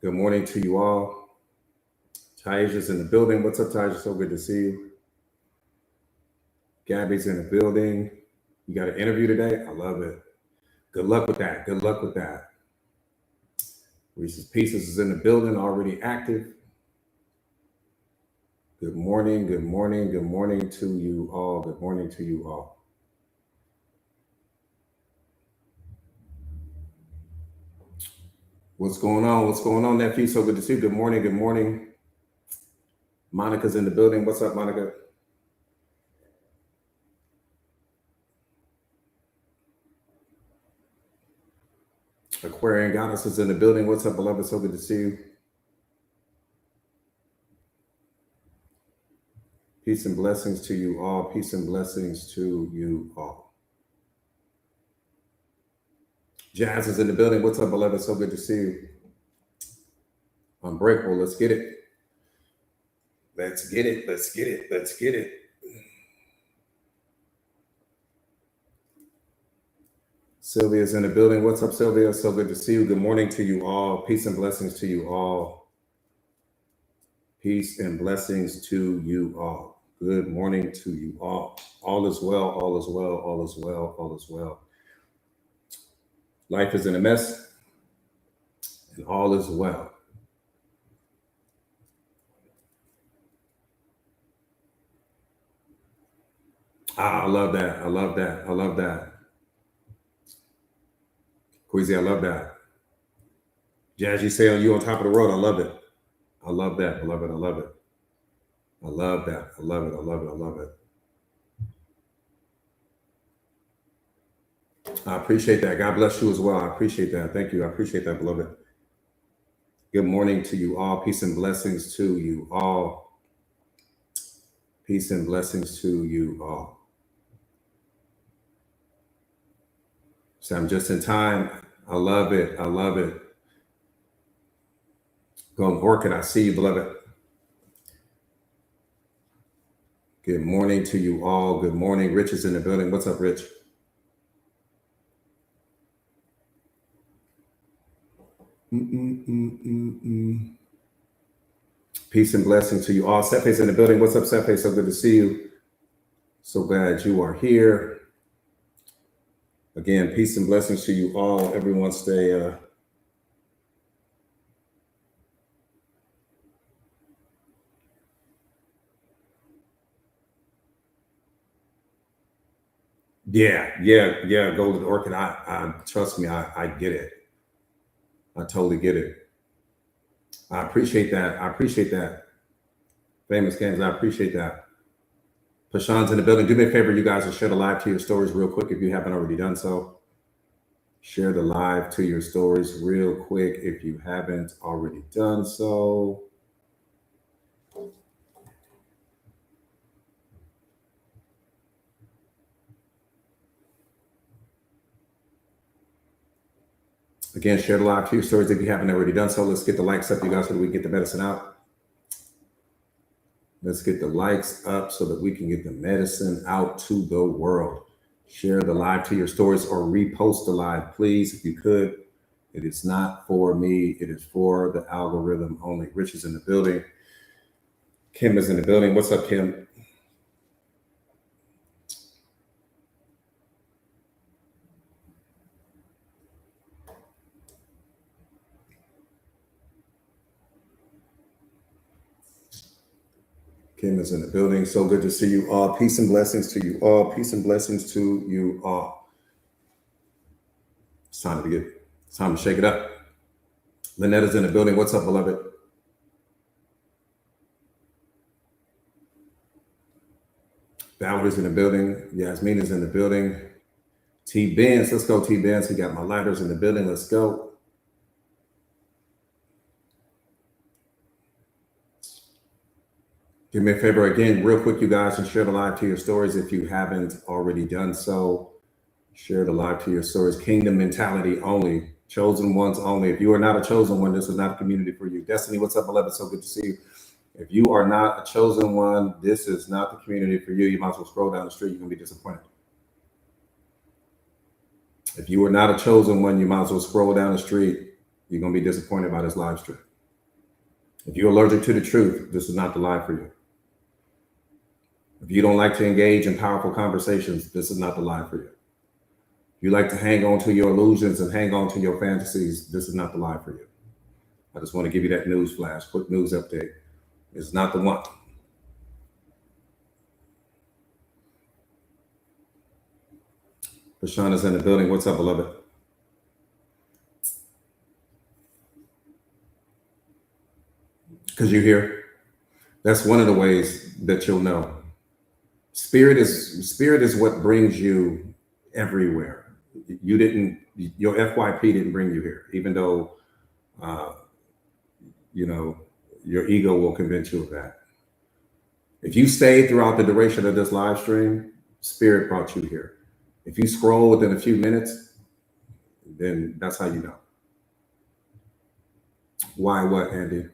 Good morning to you all. Taisha's in the building. What's up, Taisha? So good to see you. Gabby's in the building. You got an interview today? I love it. Good luck with that. Good luck with that. Reese's Pieces is in the building, already active. Good morning, good morning, good morning to you all. Good morning to you all. What's going on? What's going on, nephew? So good to see you. Good morning, good morning. Monica's in the building. What's up, Monica? Aquarian Goddess is in the building. What's up, beloved? So good to see you. Peace and blessings to you all. Peace and blessings to you all. Jazz is in the building. What's up, beloved? So good to see you. Unbreakable. Let's get it. Let's get it. Let's get it. Let's get it. Sylvia's in the building. What's up, Sylvia? So good to see you. Good morning to you all. Peace and blessings to you all. Peace and blessings to you all. Good morning to you all. All is well. All is well. All is well. All is well. Life is in a mess, and all is well. I love that. I love that. I love that. Queasy, I love that. Jazzy say you on top of the road. I love it. I love that. I love it. I love it. I love that. I love it. I love it. I love it. I appreciate that. God bless you as well. I appreciate that. Thank you. I appreciate that, beloved. Good morning to you all. Peace and blessings to you all. Peace and blessings to you all. So I'm just in time. I love it. I love it. Going working. I see you, beloved. Good morning to you all. Good morning. Rich is in the building. What's up, Rich? Peace and blessings to you all. Sefe's in the building. What's up, Sefe? So good to see you. So glad you are here. Again, peace and blessings to you all. Everyone stay Yeah, Golden Orchid. I trust me, I get it. I totally get it. I appreciate that. I appreciate that. Famous Games, I appreciate that. Pashan's in the building. Do me a favor, you guys, and share the live to your stories real quick if you haven't already done so. Share the live to your stories real quick if you haven't already done so. Again, share the live to your stories if you haven't already done so. Let's get the likes up, you guys, so that we can get the medicine out. Let's get the likes up so that we can get the medicine out to the world. Share the live to your stories or repost the live, please, if you could. It is not for me. It is for the algorithm only. Rich is in the building. Kim is in the building. What's up, Kim? Kim is in the building. So good to see you all. Peace and blessings to you all. Peace and blessings to you all. It's time to shake it up. Lynetta's in the building. What's up, beloved? Valerie's in the building. Yasmin is in the building. T Benz, let's go, T Benz. We got my lighters in the building. Let's go. Do me a favor again, real quick, you guys, and share the live to your stories if you haven't already done so. Share the live to your stories. Kingdom mentality only. Chosen ones only. If you are not a chosen one, this is not a community for you. Destiny, what's up, beloved? So good to see you. If you are not a chosen one, this is not the community for you. You might as well scroll down the street. You're going to be disappointed. If you are not a chosen one, you might as well scroll down the street. You're going to be disappointed by this live stream. If you're allergic to the truth, this is not the life for you. If you don't like to engage in powerful conversations, this is not the life for you. If you like to hang on to your illusions and hang on to your fantasies, this is not the life for you. I just want to give you that news flash, quick news update. It's not the one. Prashana's in the building. What's up, beloved? Because you're here. That's one of the ways that you'll know. Spirit is what brings you everywhere. Your FYP didn't bring you here, even though your ego will convince you of that. If you stayed throughout the duration of this live stream, Spirit brought you here. If you scroll within a few minutes, then that's how you know. Why what, Andy?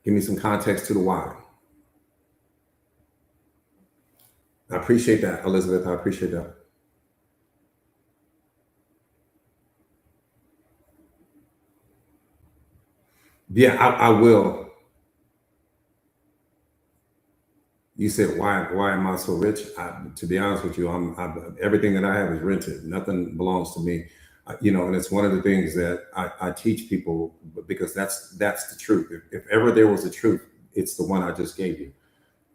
Give me some context to the why. I appreciate that, Elizabeth. I appreciate that. Yeah, I will. You said, why am I so rich? To be honest with you, everything that I have is rented. Nothing belongs to me. And it's one of the things that I teach people, because that's the truth. If ever there was a truth, it's the one I just gave you.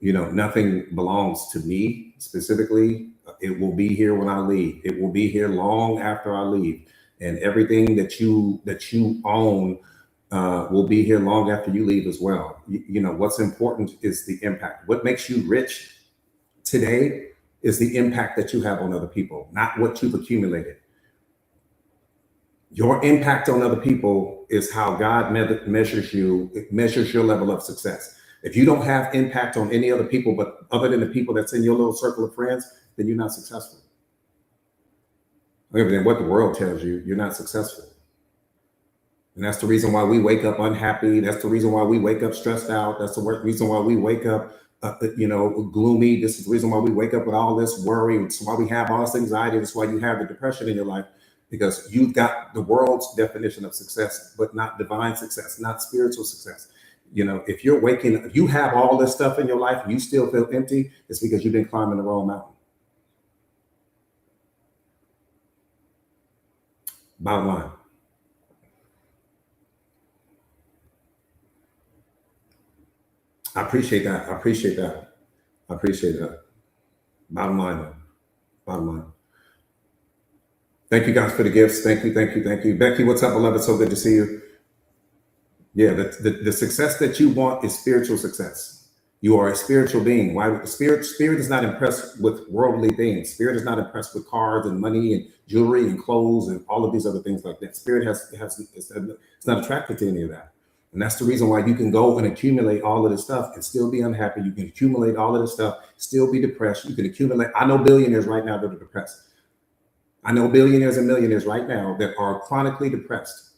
Nothing belongs to me specifically. It will be here when I leave. It will be here long after I leave. And everything that you own will be here long after you leave as well. What's important is the impact. What makes you rich today is the impact that you have on other people, not what you've accumulated. Your impact on other people is how God measures you. It measures your level of success. If you don't have impact on any other people, but other than the people that's in your little circle of friends, then you're not successful. Other than what the world tells you, you're not successful. And that's the reason why we wake up unhappy. That's the reason why we wake up stressed out. That's the reason why we wake up, gloomy. This is the reason why we wake up with all this worry. It's why we have all this anxiety. That's why you have the depression in your life, because you've got the world's definition of success, but not divine success, not spiritual success. If you have all this stuff in your life and you still feel empty, it's because you've been climbing the wrong mountain. Bottom line. I appreciate that. I appreciate that. I appreciate that. Bottom line. Bottom line. Thank you guys for the gifts. Thank you. Thank you. Thank you. Becky, what's up, beloved? So good to see you. Yeah, the success that you want is spiritual success. You are a spiritual being. Why? Spirit is not impressed with worldly things. Spirit is not impressed with cars and money and jewelry and clothes and all of these other things like that. Spirit it's not attracted to any of that. And that's the reason why you can go and accumulate all of this stuff and still be unhappy. You can accumulate all of this stuff, still be depressed. You can accumulate. I know billionaires right now that are depressed. I know billionaires and millionaires right now that are chronically depressed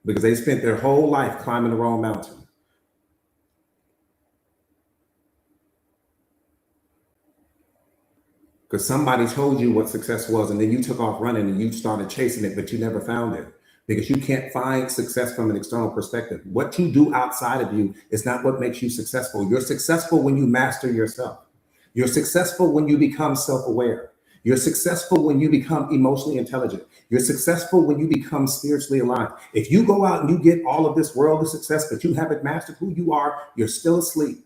because they spent their whole life climbing the wrong mountain. Because somebody told you what success was, and then you took off running and you started chasing it, but you never found it. Because you can't find success from an external perspective. What you do outside of you is not what makes you successful. You're successful when you master yourself. You're successful when you become self-aware. You're successful when you become emotionally intelligent. You're successful when you become spiritually aligned. If you go out and you get all of this worldly success, but you haven't mastered who you are, you're still asleep.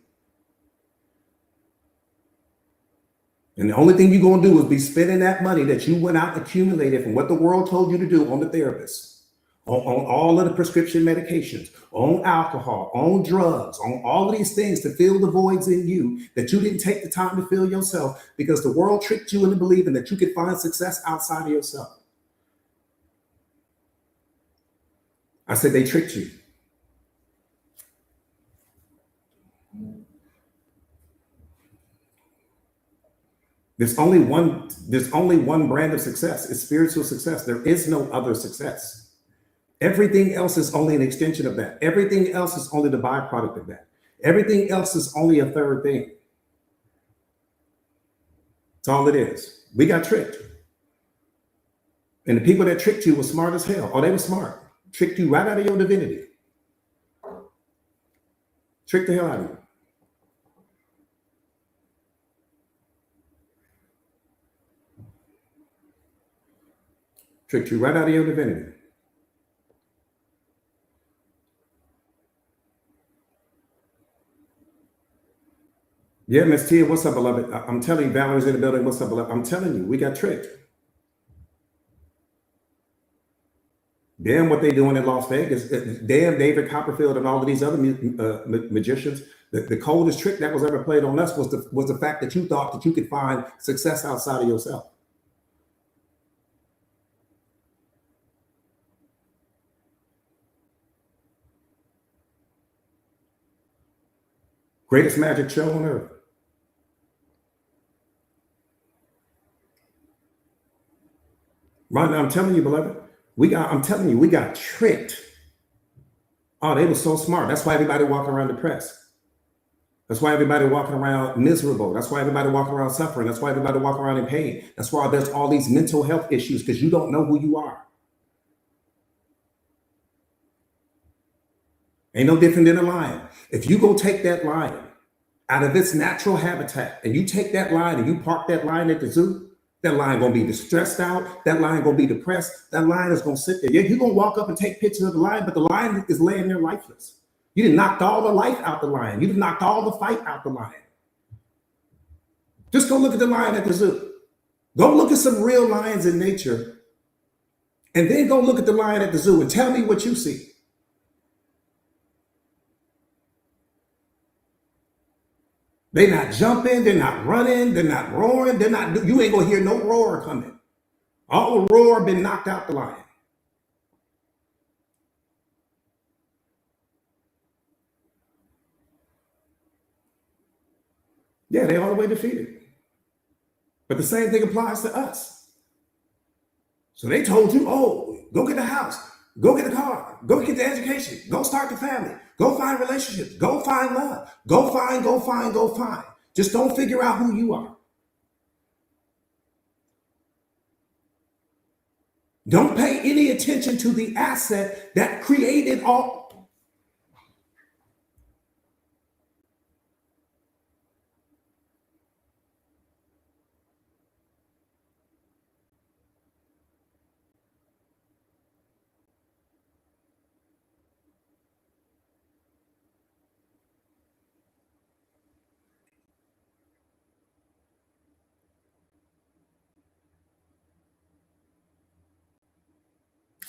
And the only thing you're going to do is be spending that money that you went out and accumulated from what the world told you to do on the therapist, on all of the prescription medications, on alcohol, on drugs, on all of these things to fill the voids in you that you didn't take the time to fill yourself, because the world tricked you into believing that you could find success outside of yourself. I said they tricked you. There's only one brand of success. It's spiritual success. There is no other success. Everything else is only an extension of that. Everything else is only the byproduct of that. Everything else is only a third thing. That's all it is. We got tricked. And the people that tricked you were smart as hell. Oh, they were smart. Tricked you right out of your divinity. Tricked the hell out of you. Tricked you right out of your divinity. Yeah, Miss Tia, what's up, beloved? I'm telling you, Valerie's in the building. What's up, beloved? I'm telling you, we got tricked. Damn what they doing in Las Vegas. Damn David Copperfield and all of these other magicians. The coldest trick that was ever played on us was the fact that you thought that you could find success outside of yourself. Greatest magic show on earth. Right now, I'm telling you, beloved, I'm telling you, we got tricked. Oh, they were so smart. That's why everybody walking around depressed. That's why everybody walking around miserable. That's why everybody walking around suffering. That's why everybody walking around in pain. That's why there's all these mental health issues, because you don't know who you are. Ain't no different than a lion. If you go take that lion out of its natural habitat and you take that lion and you park that lion at the zoo, that lion gonna be distressed out. That lion gonna be depressed. That lion is gonna sit there. Yeah, you're gonna walk up and take pictures of the lion, but the lion is laying there lifeless. You done knocked all the life out the lion. You done knocked all the fight out the lion. Just go look at the lion at the zoo. Go look at some real lions in nature, and then go look at the lion at the zoo and tell me what you see. They're not jumping, they're not running, they're not roaring, you ain't gonna hear no roar coming. All the roar been knocked out the lion. Yeah, they all the way defeated. But the same thing applies to us. So they told you, oh, go get the house, go get the car, go get the education, go start the family, go find relationships, go find love, go find. Just don't figure out who you are. Don't pay any attention to the asset that created all.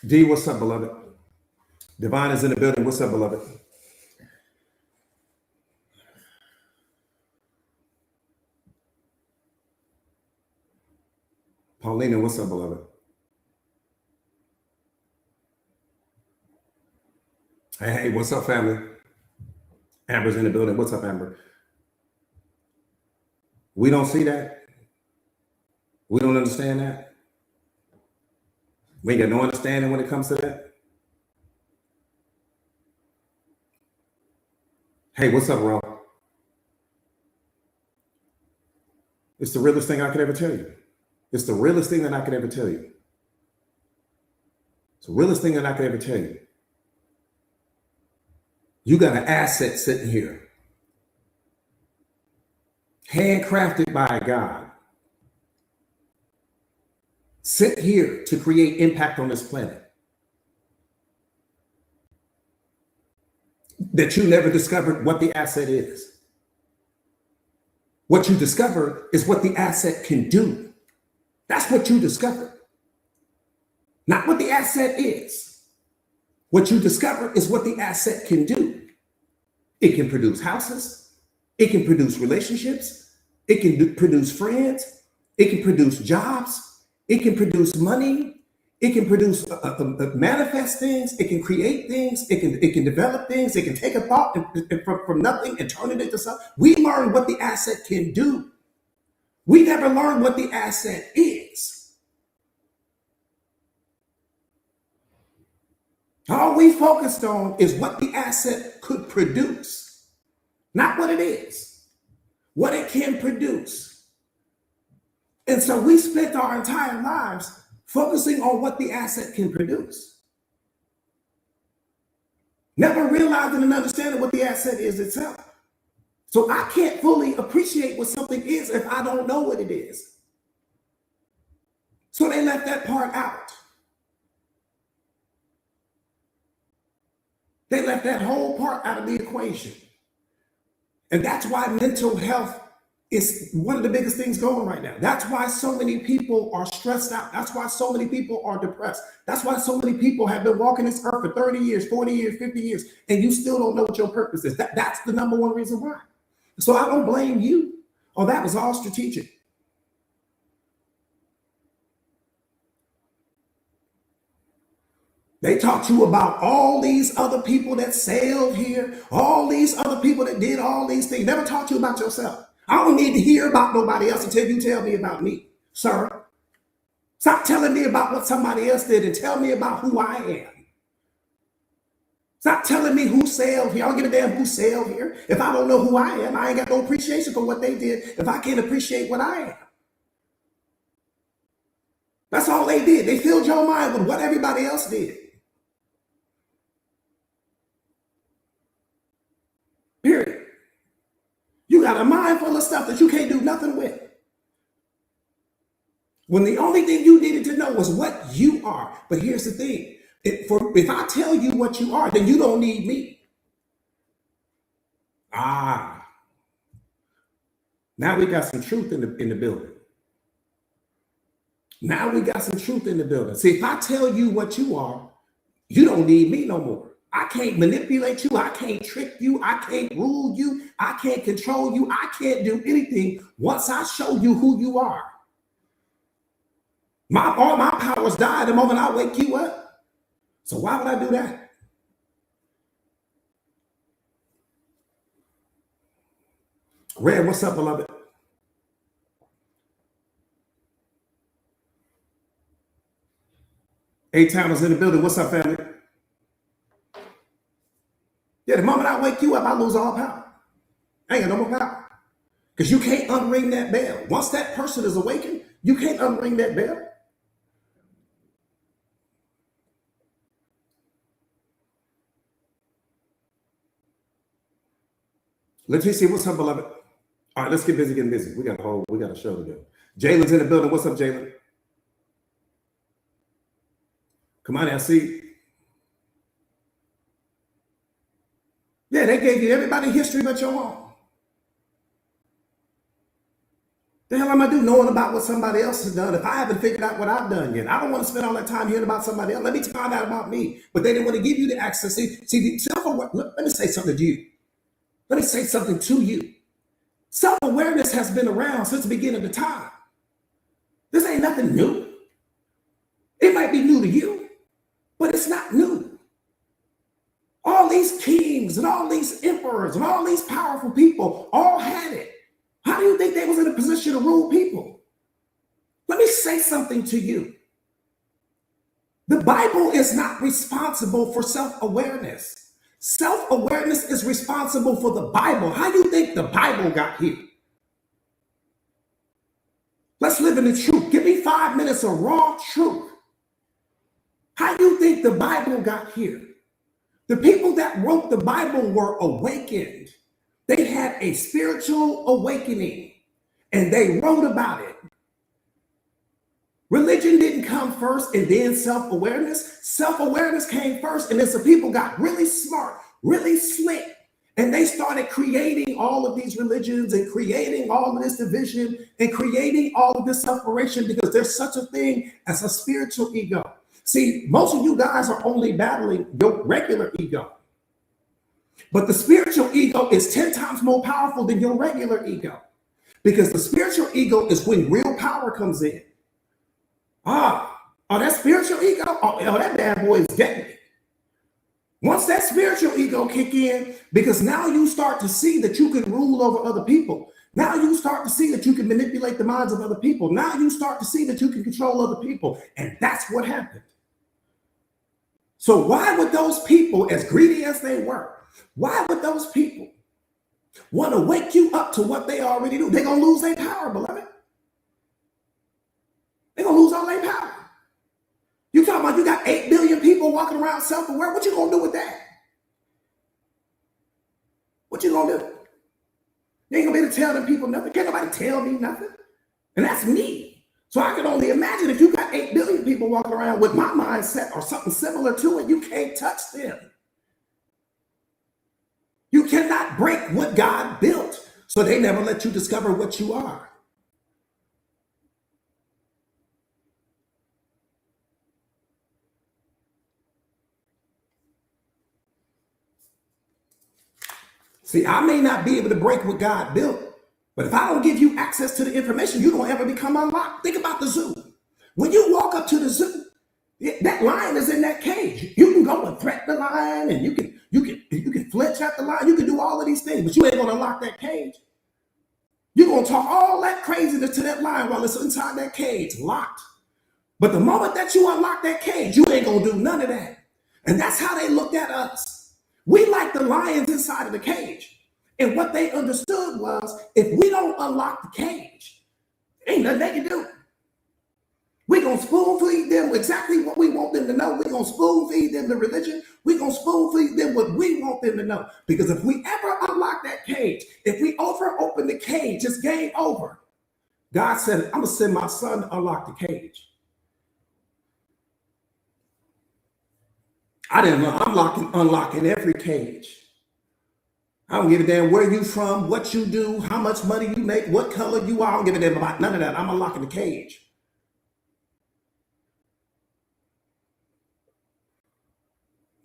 D, what's up, beloved? Divine is in the building. What's up, beloved? Paulina, what's up, beloved? Hey, what's up, family? Amber's in the building. What's up, Amber? We don't see that. We don't understand that. We ain't got no understanding when it comes to that. Hey, what's up, Ron? It's the realest thing I could ever tell you. It's the realest thing that I could ever tell you. It's the realest thing that I could ever tell you. You got an asset sitting here, handcrafted by God, sent here to create impact on this planet, that you never discovered what the asset is. What you discovered is what the asset can do. That's what you discovered, not what the asset is. What you discover is what the asset can do. It can produce houses. It can produce relationships. It can produce friends. It can produce jobs. It can produce money. It can produce manifest things. It can create things. It can develop things. It can take a thought from nothing and turn it into something. We learn what the asset can do. We never learn what the asset is. All we focused on is what the asset could produce, not what it is, what it can produce. And so we spent our entire lives focusing on what the asset can produce, never realizing and understanding what the asset is itself. So I can't fully appreciate what something is if I don't know what it is. So they left that part out. They left that whole part out of the equation. And that's why mental health is one of the biggest things going right now. That's why so many people are stressed out. That's why so many people are depressed. That's why so many people have been walking this earth for 30 years, 40 years, 50 years, and you still don't know what your purpose is. That's the number one reason why. So I don't blame you. Oh, that was all strategic. They talked to you about all these other people that sailed here, all these other people that did all these things. Never talked to you about yourself. I don't need to hear about nobody else until you tell me about me, sir. Stop telling me about what somebody else did and tell me about who I am. Stop telling me who sailed here. I don't give a damn who sailed here. If I don't know who I am, I ain't got no appreciation for what they did if I can't appreciate what I am. That's all they did. They filled your mind with what everybody else did. Period. You got a mind full of stuff that you can't do nothing with. When the only thing you needed to know was what you are. But here's the thing. If I tell you what you are, then you don't need me. Now we got some truth in the building. Now we got some truth in the building. See, if I tell you what you are, you don't need me no more. I can't manipulate you. I can't trick you. I can't rule you. I can't control you. I can't do anything once I show you who you are. All my powers die the moment I wake you up. So why would I do that? Red, what's up, beloved? A-Towners in the building. What's up, family? Yeah, the moment I wake you up, I lose all power. I ain't got no more power. Because you can't unring that bell. Once that person is awakened, you can't unring that bell. Let me see what's up, beloved. All right, let's get busy getting busy. We got a show to do. Jalen's in the building. What's up, Jalen? Come on now, see. Yeah, they gave you everybody history but your own. The hell am I do knowing about what somebody else has done if I haven't figured out what I've done yet? I don't want to spend all that time hearing about somebody else. Let me find out about me. But they didn't want to give you the access. See, let me say something to you. Let me say something to you. Self-awareness has been around since the beginning of time. This ain't nothing new. It might be new to you, but it's not new. All these kings and all these emperors and all these powerful people all had it. How do you think they was in a position to rule people? Let me say something to you. The Bible is not responsible for self-awareness. Self-awareness is responsible for the Bible. How do you think the Bible got here? Let's live in the truth. Give me 5 minutes of raw truth. How do you think the Bible got here? The people that wrote the Bible were awakened. They had a spiritual awakening and they wrote about it. Religion didn't come first and then self-awareness. Self-awareness came first, and then some people got really smart, really slick, and they started creating all of these religions and creating all of this division and creating all of this separation because there's such a thing as a spiritual ego. See, most of you guys are only battling your regular ego. But the spiritual ego is 10 times more powerful than your regular ego. Because the spiritual ego is when real power comes in. That spiritual ego, that bad boy is getting it. Once that spiritual ego kick in, because now you start to see that you can rule over other people. Now you start to see that you can manipulate the minds of other people. Now you start to see that you can control other people. And that's what happened. So why would those people, as greedy as they were, why would those people want to wake you up to what they already do? They're going to lose their power, beloved. They're going to lose all their power. You talking about you got 8 billion people walking around self-aware? What you gonna do with that? What you gonna do? You ain't gonna be able to tell them people nothing. Can't nobody tell me nothing. And that's me. So I can only imagine if you got 8 billion people walking around with my mindset or something similar to it, you can't touch them. You cannot break what God built. So they never let you discover what you are. See, I may not be able to break what God built, but if I don't give you access to the information, you don't ever become unlocked. Think about the zoo. When you walk up to the zoo, that lion is in that cage. You can go and threaten the lion, and you can flinch at the lion. You can do all of these things, but you ain't gonna unlock that cage. You're gonna talk all that craziness to that lion while it's inside that cage, locked. But the moment that you unlock that cage, you ain't gonna do none of that. And that's how they looked at us. We like the lions inside of the cage. And what they understood was, if we don't unlock the cage, ain't nothing they can do. We're going to spoon feed them exactly what we want them to know. We're going to spoon feed them the religion. We're going to spoon feed them what we want them to know. Because if we ever unlock that cage, if we open the cage, it's game over. God said, I'm going to send my son to unlock the cage. I didn't know. I'm unlocking every cage. I don't give a damn where you from, what you do, how much money you make, what color you are. I don't give a damn about none of that. I'm unlocking the cage.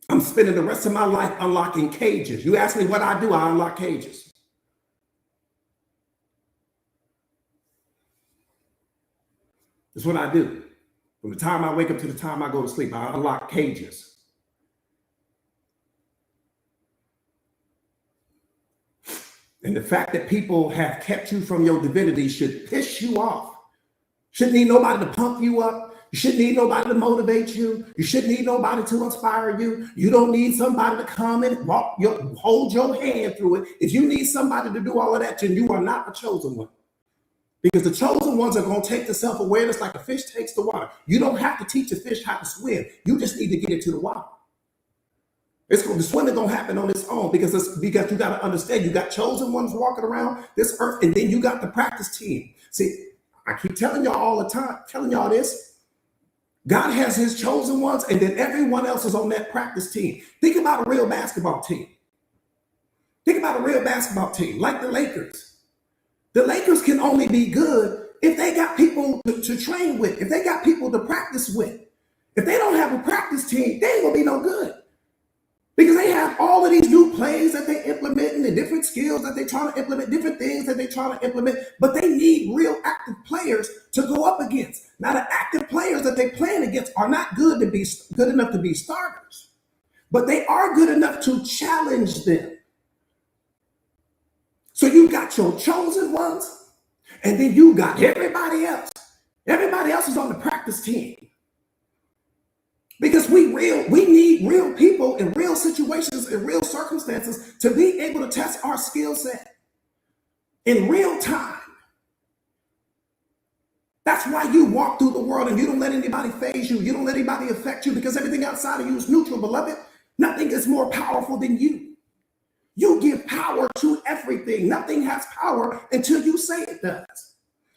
I'm spending the rest of my life unlocking cages. You ask me what I do, I unlock cages. That's what I do. From the time I wake up to the time I go to sleep, I unlock cages. And the fact that people have kept you from your divinity should piss you off. Shouldn't need nobody to pump you up. You shouldn't need nobody to motivate you. You shouldn't need nobody to inspire you. You don't need somebody to come and hold your hand through it. If you need somebody to do all of that, then you are not the chosen one. Because the chosen ones are going to take the self-awareness like a fish takes the water. You don't have to teach a fish how to swim. You just need to get into the water. The swimming don't happen on its own because you got to understand you got chosen ones walking around this earth, and then you got the practice team. See, I keep telling y'all all the time, telling y'all this. God has his chosen ones, and then everyone else is on that practice team. Think about a real basketball team. Think about a real basketball team, like the Lakers. The Lakers can only be good if they got people to train with, if they got people to practice with. If they don't have a practice team, they ain't gonna be no good. Because they have all of these new plays that they implement and the different skills that they try to implement, different things that they try to implement, but they need real active players to go up against. Now, the active players that they playing against are not good enough to be starters, but they are good enough to challenge them. So you got your chosen ones, and then you got everybody else. Everybody else is on the practice team. Because we need real people in real situations, in real circumstances to be able to test our skill set in real time. That's why you walk through the world and you don't let anybody faze you. You don't let anybody affect you because everything outside of you is neutral, beloved. Nothing is more powerful than you. You give power to everything. Nothing has power until you say it does.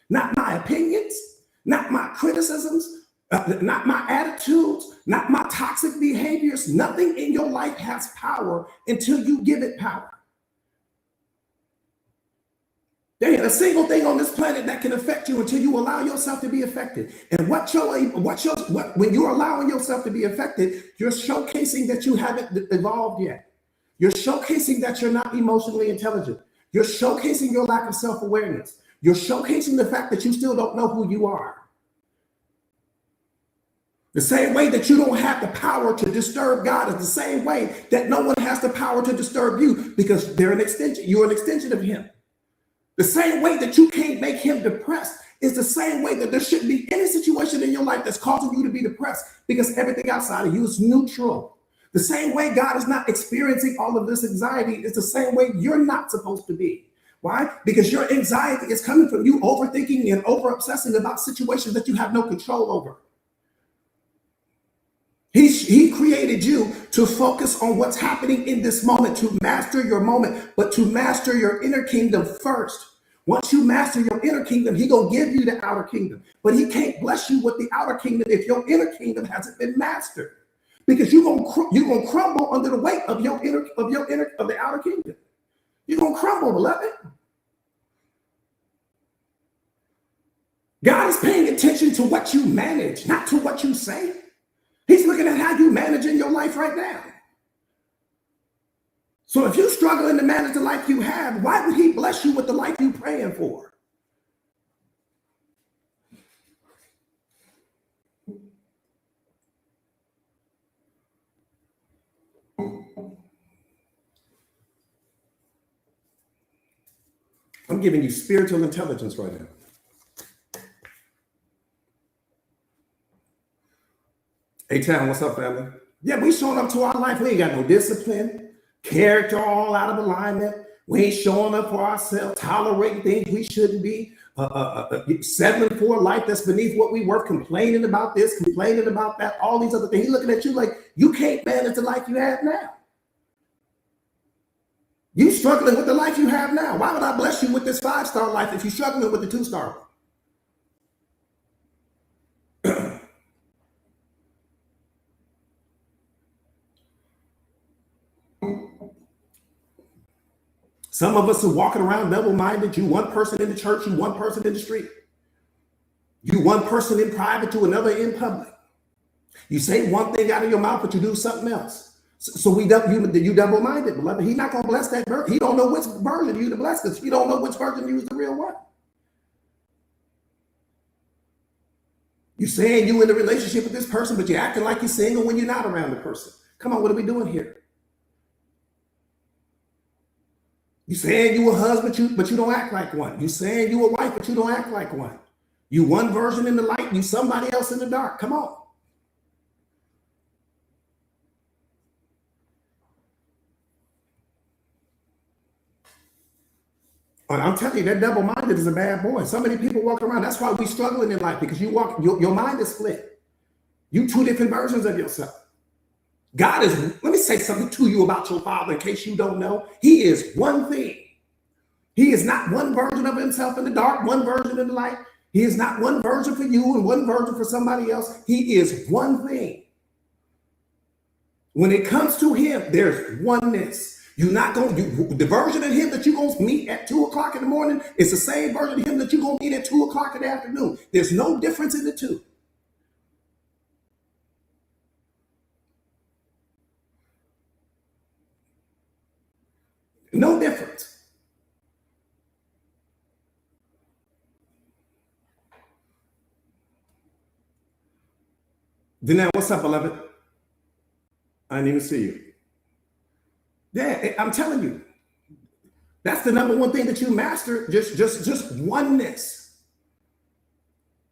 Not my opinions, not my criticisms, not my attitudes, not my toxic behaviors. Nothing in your life has power until you give it power. There ain't a single thing on this planet that can affect you until you allow yourself to be affected. And when you're allowing yourself to be affected, you're showcasing that you haven't evolved yet. You're showcasing that you're not emotionally intelligent. You're showcasing your lack of self-awareness. You're showcasing the fact that you still don't know who you are. The same way that you don't have the power to disturb God is the same way that no one has the power to disturb you because they're an extension. You're an extension of him. The same way that you can't make him depressed is the same way that there shouldn't be any situation in your life that's causing you to be depressed because everything outside of you is neutral. The same way God is not experiencing all of this anxiety is the same way you're not supposed to be. Why? Because your anxiety is coming from you overthinking and over obsessing about situations that you have no control over. He created you to focus on what's happening in this moment, to master your moment, but to master your inner kingdom first. Once you master your inner kingdom, he gonna give you the outer kingdom. But he can't bless you with the outer kingdom if your inner kingdom hasn't been mastered, because you're gonna crumble under the weight of the outer kingdom. You're gonna crumble, beloved. God is paying attention to what you manage, not to what you say. He's looking at how you manage in your life right now. So if you're struggling to manage the life you have, why would he bless you with the life you're praying for? I'm giving you spiritual intelligence right now. Hey, Town, what's up, family? Yeah, we showing up to our life. We ain't got no discipline, character all out of alignment. We ain't showing up for ourselves, tolerating things we shouldn't be, settling for a life that's beneath what we worth, complaining about this, complaining about that, all these other things. He's looking at you like you can't manage the life you have now. You struggling with the life you have now. Why would I bless you with this 5-star life if you're struggling with the 2-star? Some of us are walking around double-minded. You one person in the church, you one person in the street. You one person in private, you another in public. You say one thing out of your mouth, but you do something else. So you double-minded, beloved. He's not going to bless that version. He don't know which version you to bless, because he don't know which version you is the real one. You saying you in a relationship with this person, but you're acting like you're single when you're not around the person. Come on, what are we doing here? You saying you a husband, but you don't act like one. You saying you a wife, but you don't act like one. You one version in the light, you somebody else in the dark. Come on. I'm telling you, that double-minded is a bad boy. So many people walk around. That's why we struggling in life, because your mind is split. You two different versions of yourself. God is, let me say something to you about your Father in case you don't know. He is one thing. He is not one version of himself in the dark, one version in the light. He is not one version for you and one version for somebody else. He is one thing. When it comes to him, there's oneness. You're not going to, the version of him that you're going to meet at 2 o'clock in the morning is the same version of him that you're going to meet at 2 o'clock in the afternoon. There's no difference in the two. No difference. Then what's up, beloved? I didn't even see you. Yeah, I'm telling you, that's the number one thing that you master. Just oneness.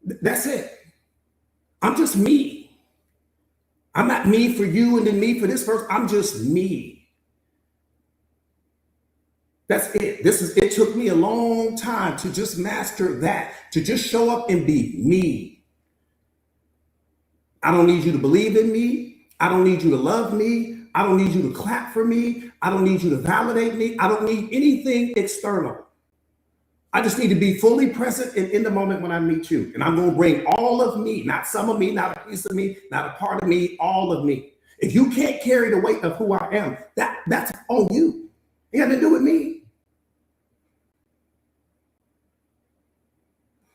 That's it. I'm just me. I'm not me for you and then me for this person. I'm just me. That's it. It took me a long time to just master that, to just show up and be me. I don't need you to believe in me. I don't need you to love me. I don't need you to clap for me. I don't need you to validate me. I don't need anything external. I just need to be fully present and in the moment when I meet you. And I'm going to bring all of me, not some of me, not a piece of me, not a part of me, all of me. If you can't carry the weight of who I am, that's on you. It has to do with me.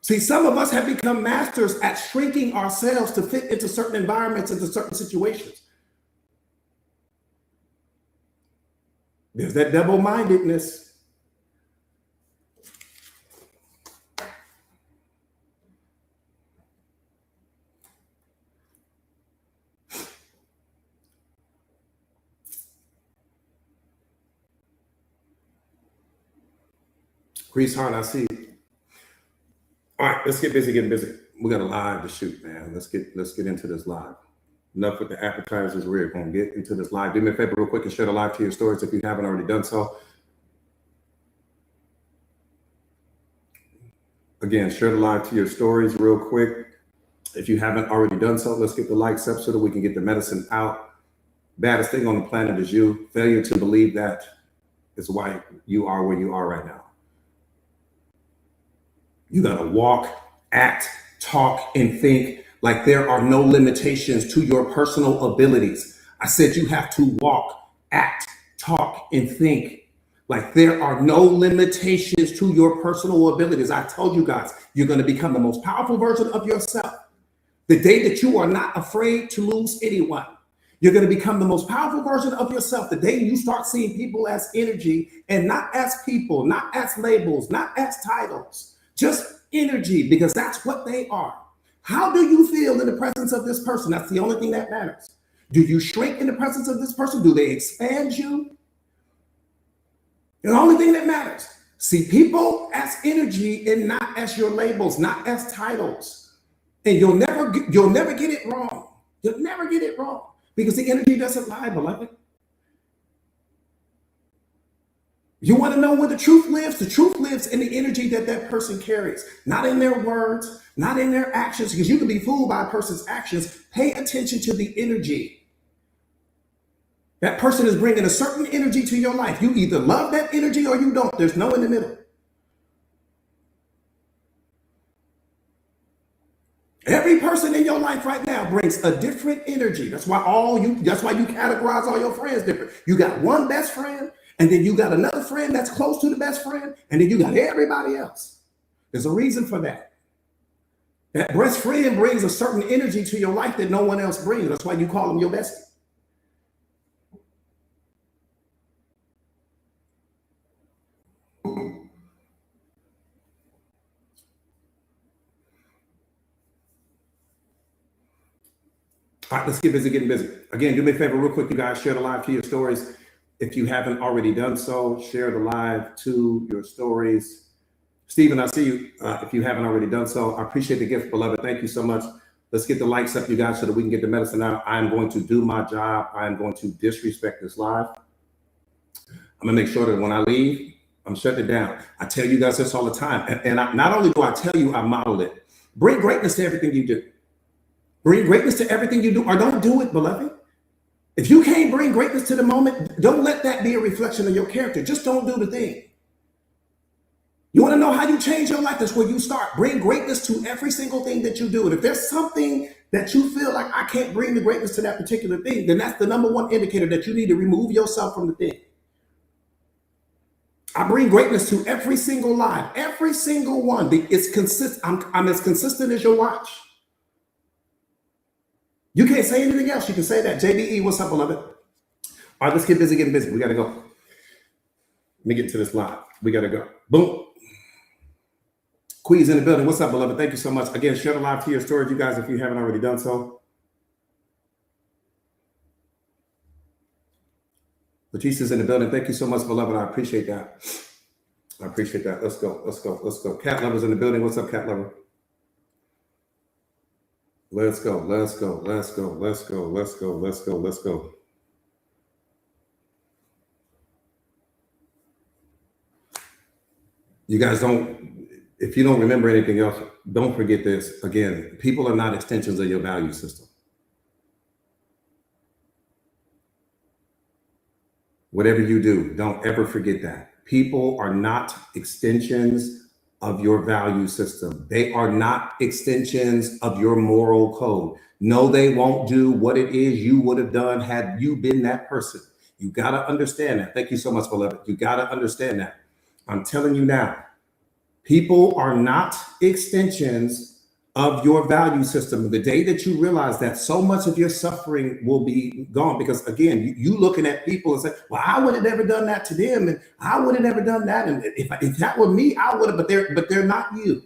See, some of us have become masters at shrinking ourselves to fit into certain environments, into certain situations. There's that double-mindedness. Grease Hart, I see. All right, let's get busy getting busy. We got a live to shoot, man. Let's get into this live. Enough with the appetizers. We're going to get into this live. Do me a favor real quick and share the live to your stories if you haven't already done so. Again, share the live to your stories real quick. If you haven't already done so, let's get the likes up so that we can get the medicine out. Baddest thing on the planet is you. Failure to believe that is why you are where you are right now. You gotta walk, act, talk, and think like there are no limitations to your personal abilities. I said you have to walk, act, talk, and think like there are no limitations to your personal abilities. I told you guys, you're gonna become the most powerful version of yourself. The day that you are not afraid to lose anyone, you're going to become the most powerful version of yourself. The day you start seeing people as energy and not as people, not as labels, not as titles, just energy, because that's what they are. How do you feel in the presence of this person? That's the only thing that matters. Do you shrink in the presence of this person? Do they expand you? The only thing that matters. See people as energy and not as your labels, not as titles. And you'll never get it wrong. You'll never get it wrong because the energy doesn't lie, beloved. You want to know where the truth lives? The truth lives in the energy that that person carries, not in their words, not in their actions, because you can be fooled by a person's actions. Pay attention to the energy. That person is bringing a certain energy to your life. You either love that energy or you don't. There's no in the middle. Every person in your life right now brings a different energy. That's why you categorize all your friends different. You got one best friend, and then you got another friend that's close to the best friend, and then you got everybody else. There's a reason for that. That best friend brings a certain energy to your life that no one else brings. That's why you call them your bestie. All right, let's get busy getting busy. Again, do me a favor real quick, you guys, share the live to your stories. If you haven't already done so, share the live to your stories. Stephen, I see you. If you haven't already done so, I appreciate the gift, beloved. Thank you so much. Let's get the likes up, you guys, so that we can get the medicine out. I'm going to do my job. I'm going to disrespect this live. I'm gonna make sure that when I leave, I'm shutting it down. I tell you guys this all the time. And not only do I tell you, I model it. Bring greatness to everything you do. Bring greatness to everything you do, or don't do it, beloved. If you can't bring greatness to the moment, don't let that be a reflection of your character. Just don't do the thing. You want to know how you change your life? That's where you start. Bring greatness to every single thing that you do. And if there's something that you feel like I can't bring the greatness to that particular thing, then that's the number one indicator that you need to remove yourself from the thing. I bring greatness to every single life, every single one. It's consistent. I'm as consistent as your watch. You can't say anything else. You can say that. JBE, what's up, beloved? All right, let's get busy getting busy. We got to go. Let me get to this live. We got to go. Boom. Queen's in the building. What's up, beloved? Thank you so much. Again, share the live to your stories, you guys, if you haven't already done so. Letitia's in the building. Thank you so much, beloved. I appreciate that. I appreciate that. Let's go. Let's go. Let's go. Cat Lover's in the building. What's up, Cat Lover? Let's go. Let's go. Let's go. Let's go. Let's go. Let's go. Let's go. You guys don't, if you don't remember anything else, don't forget this. Again, people are not extensions of your value system. Whatever you do, don't ever forget that. People are not extensions of your value system. They are not extensions of your moral code. No, they won't do what it is you would have done had you been that person. You got to understand that. Thank you so much, beloved. You got to understand that. I'm telling you now, people are not extensions of your value system. The day that you realize that, so much of your suffering will be gone, because again, you looking at people and say, well, I would have never done that to them, and I would have never done that, and if that were me, I would have, but they're not you.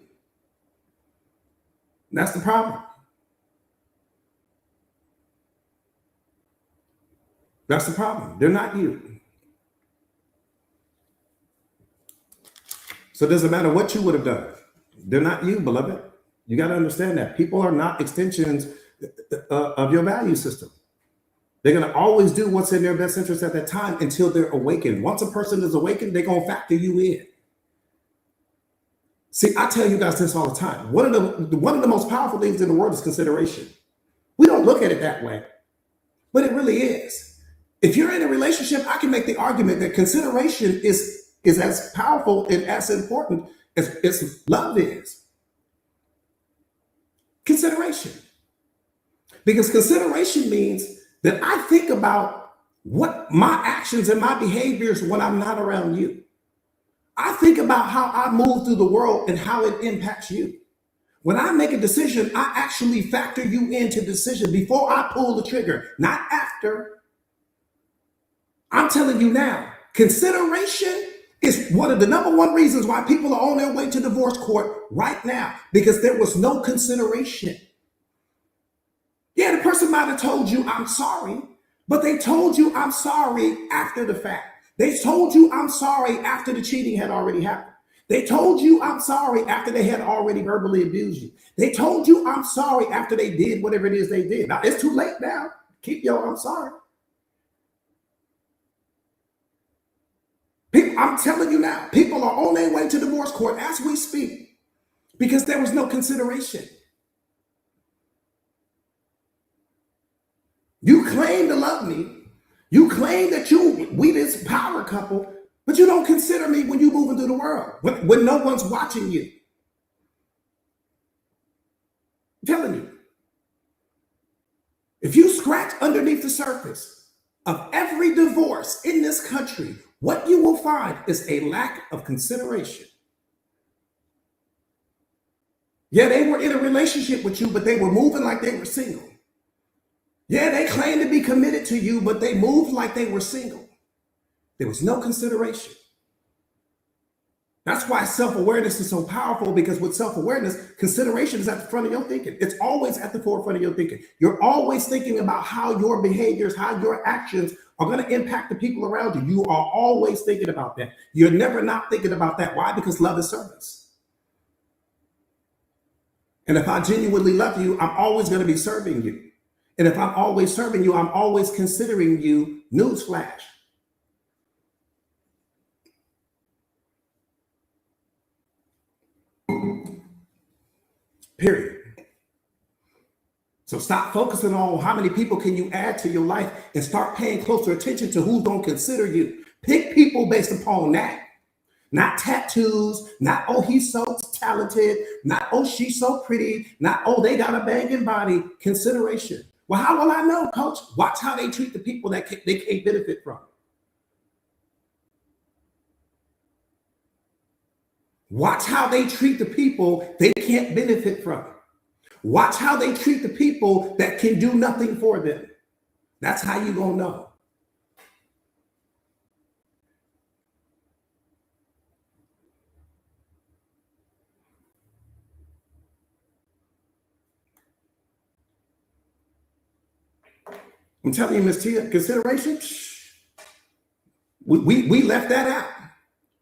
And that's the problem. That's the problem. They're not you. So it doesn't matter what you would have done. They're not you, beloved. You got to understand that people are not extensions of your value system. They're going to always do what's in their best interest at that time until they're awakened. Once a person is awakened, they're going to factor you in. See, I tell you guys this all the time. One of the most powerful things in the world is consideration. We don't look at it that way, but it really is. If you're in a relationship, I can make the argument that consideration is as powerful and as important as love is. Consideration. Because consideration means that I think about what my actions and my behaviors when I'm not around you. I think about how I move through the world and how it impacts you. When I make a decision, I actually factor you into the decision before I pull the trigger, not after. I'm telling you now, consideration is one of the number one reasons why people are on their way to divorce court right now, because there was no consideration. Yeah, the person might have told you, I'm sorry, but they told you, I'm sorry after the fact. They told you, I'm sorry after the cheating had already happened. They told you, I'm sorry after they had already verbally abused you. They told you, I'm sorry after they did whatever it is they did. Now, it's too late now. Keep your I'm sorry. People, I'm telling you now, people are on their way to divorce court as we speak because there was no consideration. You claim to love me. You claim that we this power couple, but you don't consider me when you move into the world, when no one's watching you. I'm telling you, if you scratch underneath the surface of every divorce in this country, what you will find is a lack of consideration. Yeah, they were in a relationship with you, but they were moving like they were single. Yeah, they claimed to be committed to you, but they moved like they were single. There was no consideration. That's why self-awareness is so powerful, because with self-awareness, consideration is at the front of your thinking. It's always at the forefront of your thinking. You're always thinking about how your behaviors, how your actions are going to impact the people around you. You are always thinking about that. You're never not thinking about that. Why? Because love is service. And if I genuinely love you, I'm always going to be serving you. And if I'm always serving you, I'm always considering you. Newsflash. Period. So stop focusing on how many people can you add to your life and start paying closer attention to who's going to consider you. Pick people based upon that. Not tattoos, not, oh, he's so talented, not, oh, she's so pretty, not, oh, they got a banging body. Consideration. Well, how will I know, coach? Watch how they treat the people that they can't benefit from. Watch how they treat the people they can't benefit from. Watch how they treat the people that can do nothing for them. That's how you're going to know. I'm telling you, Miss Tia, consideration, we left that out.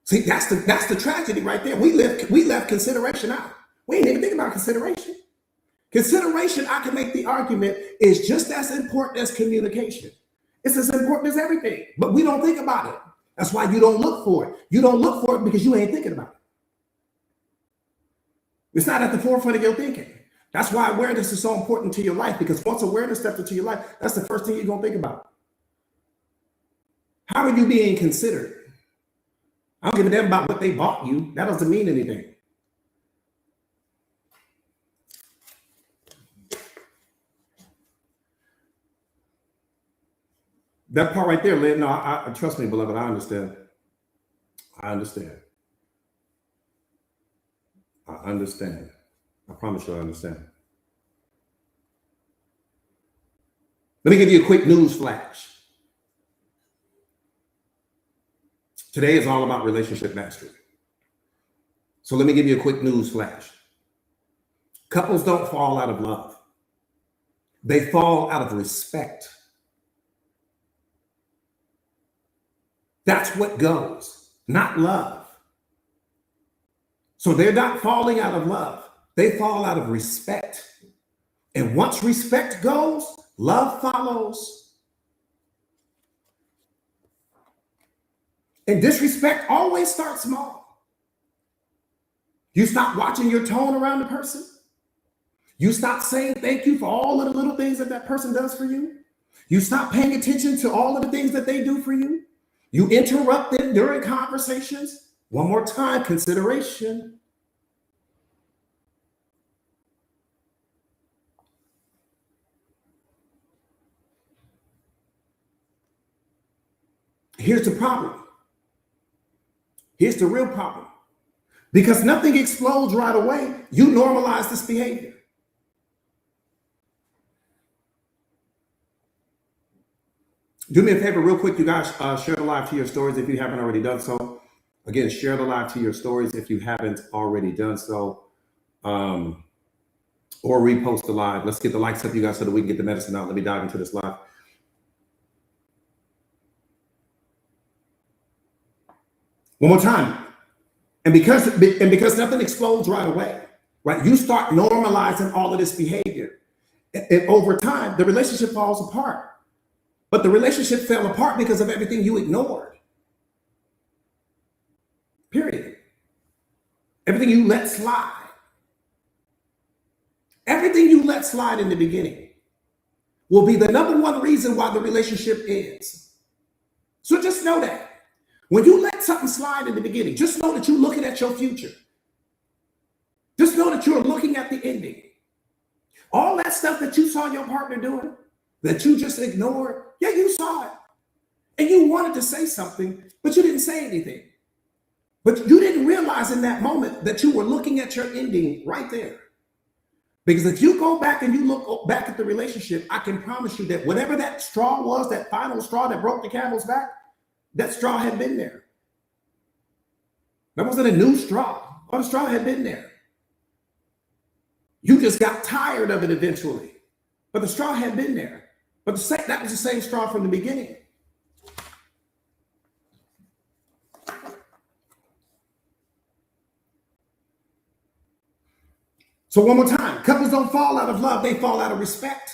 See, that's the tragedy right there. We left consideration out. We ain't even think about consideration. Consideration, I can make the argument, is just as important as communication. It's as important as everything, but we don't think about it. That's why you don't look for it. You don't look for it because you ain't thinking about it. It's not at the forefront of your thinking. That's why awareness is so important to your life, because once awareness steps into your life, that's the first thing you're going to think about. How are you being considered? I don't give a damn about what they bought you. That doesn't mean anything. That part right there, Lynn, no, I trust me, beloved, I understand. I understand. I understand. I promise you I understand. Let me give you a quick news flash. Today is all about relationship mastery. So let me give you a quick news flash. Couples don't fall out of love. They fall out of respect. That's what goes, not love. So they're not falling out of love. They fall out of respect. And once respect goes, love follows. And disrespect always starts small. You stop watching your tone around the person. You stop saying thank you for all of the little things that that person does for you. You stop paying attention to all of the things that they do for you. You interrupt them during conversations. One more time, consideration. Here's the problem. Here's the real problem. Because nothing explodes right away, you normalize this behavior. Do me a favor real quick, you guys, share the live to your stories if you haven't already done so. Again, share the live to your stories if you haven't already done so. Or repost the live. Let's get the likes up, you guys, so that we can get the medicine out. Let me dive into this live. One more time. And because nothing explodes right away, right? You start normalizing all of this behavior. And over time, the relationship falls apart. But the relationship fell apart because of everything you ignored. Period. Everything you let slide. Everything you let slide in the beginning will be the number one reason why the relationship ends. So just know that. When you let something slide in the beginning, just know that you're looking at your future. Just know that you're looking at the ending. All that stuff that you saw your partner doing, that you just ignored, yeah, you saw it. And you wanted to say something, but you didn't say anything. But you didn't realize in that moment that you were looking at your ending right there. Because if you go back and you look back at the relationship, I can promise you that whatever that straw was, that final straw that broke the camel's back, that straw had been there. That wasn't a new straw. But the straw had been there. You just got tired of it eventually. But the straw had been there. But that was the same straw from the beginning. So one more time, couples don't fall out of love, they fall out of respect.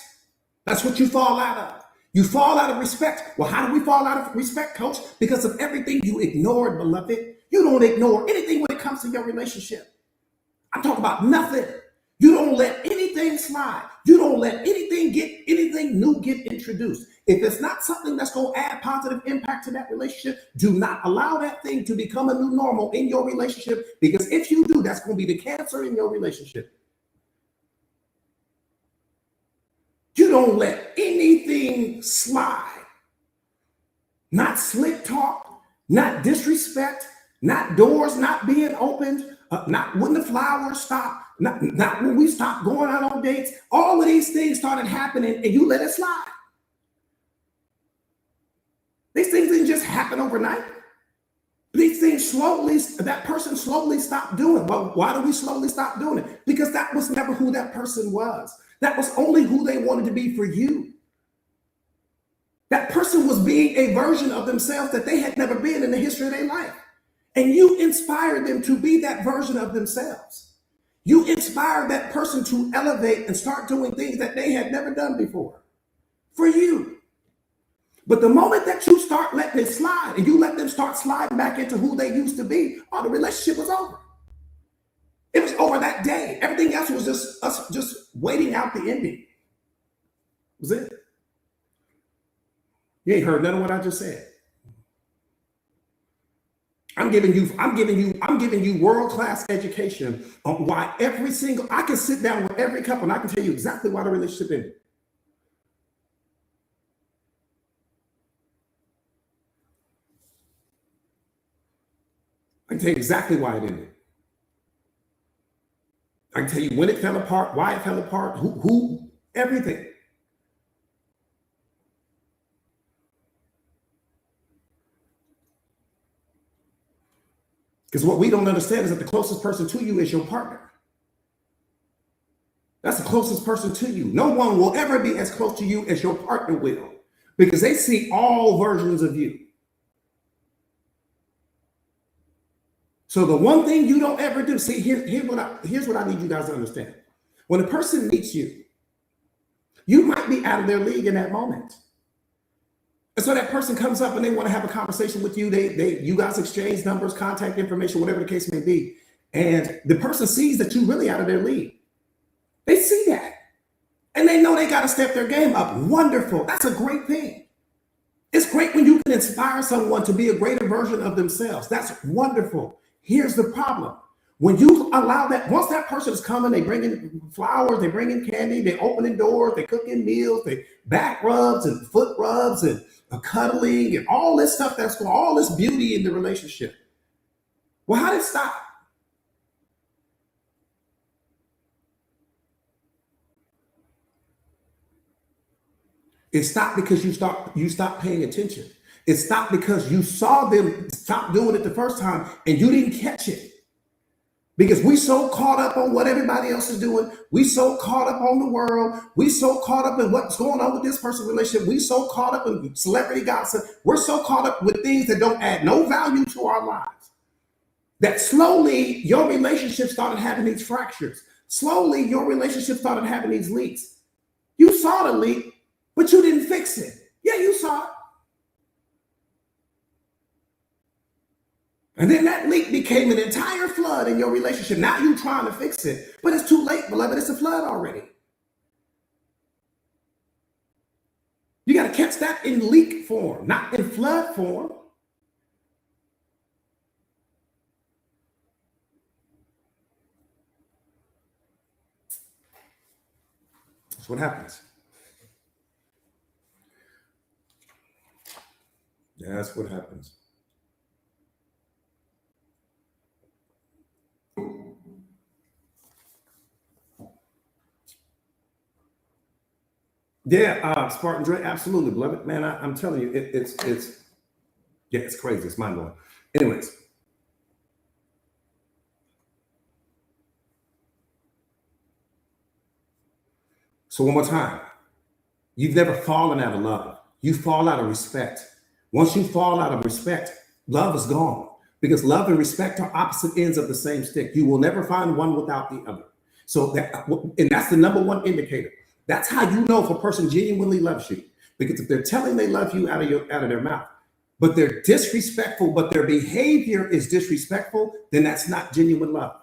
That's what you fall out of. You fall out of respect. Well, how do we fall out of respect, coach? Because of everything you ignored, beloved. You don't ignore anything when it comes to your relationship. I'm talking about nothing. You don't let anything slide. You don't let anything new get introduced. If it's not something that's going to add positive impact to that relationship, do not allow that thing to become a new normal in your relationship. Because if you do, that's going to be the cancer in your relationship. You don't let anything slide. Not slick talk, not disrespect, not doors not being opened, not when the flowers stop, not when we stop going out on dates. All of these things started happening and you let it slide. These things didn't just happen overnight. These things that person slowly stopped doing. Well, why do we slowly stop doing it? Because that was never who that person was. That was only who they wanted to be for you. That person was being a version of themselves that they had never been in the history of their life. And you inspired them to be that version of themselves. You inspired that person to elevate and start doing things that they had never done before for you. But the moment that you start letting it slide and you let them start sliding back into who they used to be, the relationship was over. It was over that day. Everything else was just us just waiting out the ending. Was it? You ain't heard none of what I just said. I'm giving you world-class education on why I can sit down with every couple and I can tell you exactly why the relationship ended. I can tell you exactly why it ended. I can tell you when it fell apart, why it fell apart, who, everything. Because what we don't understand is that the closest person to you is your partner. That's the closest person to you. No one will ever be as close to you as your partner will, because they see all versions of you. So the one thing you don't ever do, see, here's what I need you guys to understand. When a person meets you, you might be out of their league in that moment. And so that person comes up and they want to have a conversation with you. You guys exchange numbers, contact information, whatever the case may be. and the person sees that you're really out of their league. They see that. And they know they got to step their game up. Wonderful. That's a great thing. It's great when you can inspire someone to be a greater version of themselves. That's wonderful. Here's the problem. When you allow that, once that person is coming, they bring in flowers, they bring in candy, they opening doors, they cooking meals, they back rubs and foot rubs and cuddling and all this stuff that's going, all this beauty in the relationship. Well, how did it stop? It stopped because you stopped paying attention. It stopped because you saw them stop doing it the first time and you didn't catch it. Because we so caught up on what everybody else is doing. We so caught up on the world. We so caught up in what's going on with this person's relationship. We so caught up in celebrity gossip. We're so caught up with things that don't add no value to our lives. That slowly your relationship started having these fractures. Slowly your relationship started having these leaks. You saw the leak, but you didn't fix it. Yeah, you saw it. And then that leak became an entire flood in your relationship. Now you're trying to fix it, but it's too late, beloved. It's a flood already. You got to catch that in leak form, not in flood form. That's what happens. That's what happens. Yeah, Spartan Dre, absolutely, beloved. Man, I'm telling you, it's yeah, it's crazy. It's mind blowing. Anyways, so one more time, you've never fallen out of love. You fall out of respect. Once you fall out of respect, love is gone because love and respect are opposite ends of the same stick. You will never find one without the other. So that, and that's the number one indicator. That's how you know if a person genuinely loves you. Because if they're telling they love you out of their mouth, but they're disrespectful, but their behavior is disrespectful, then that's not genuine love.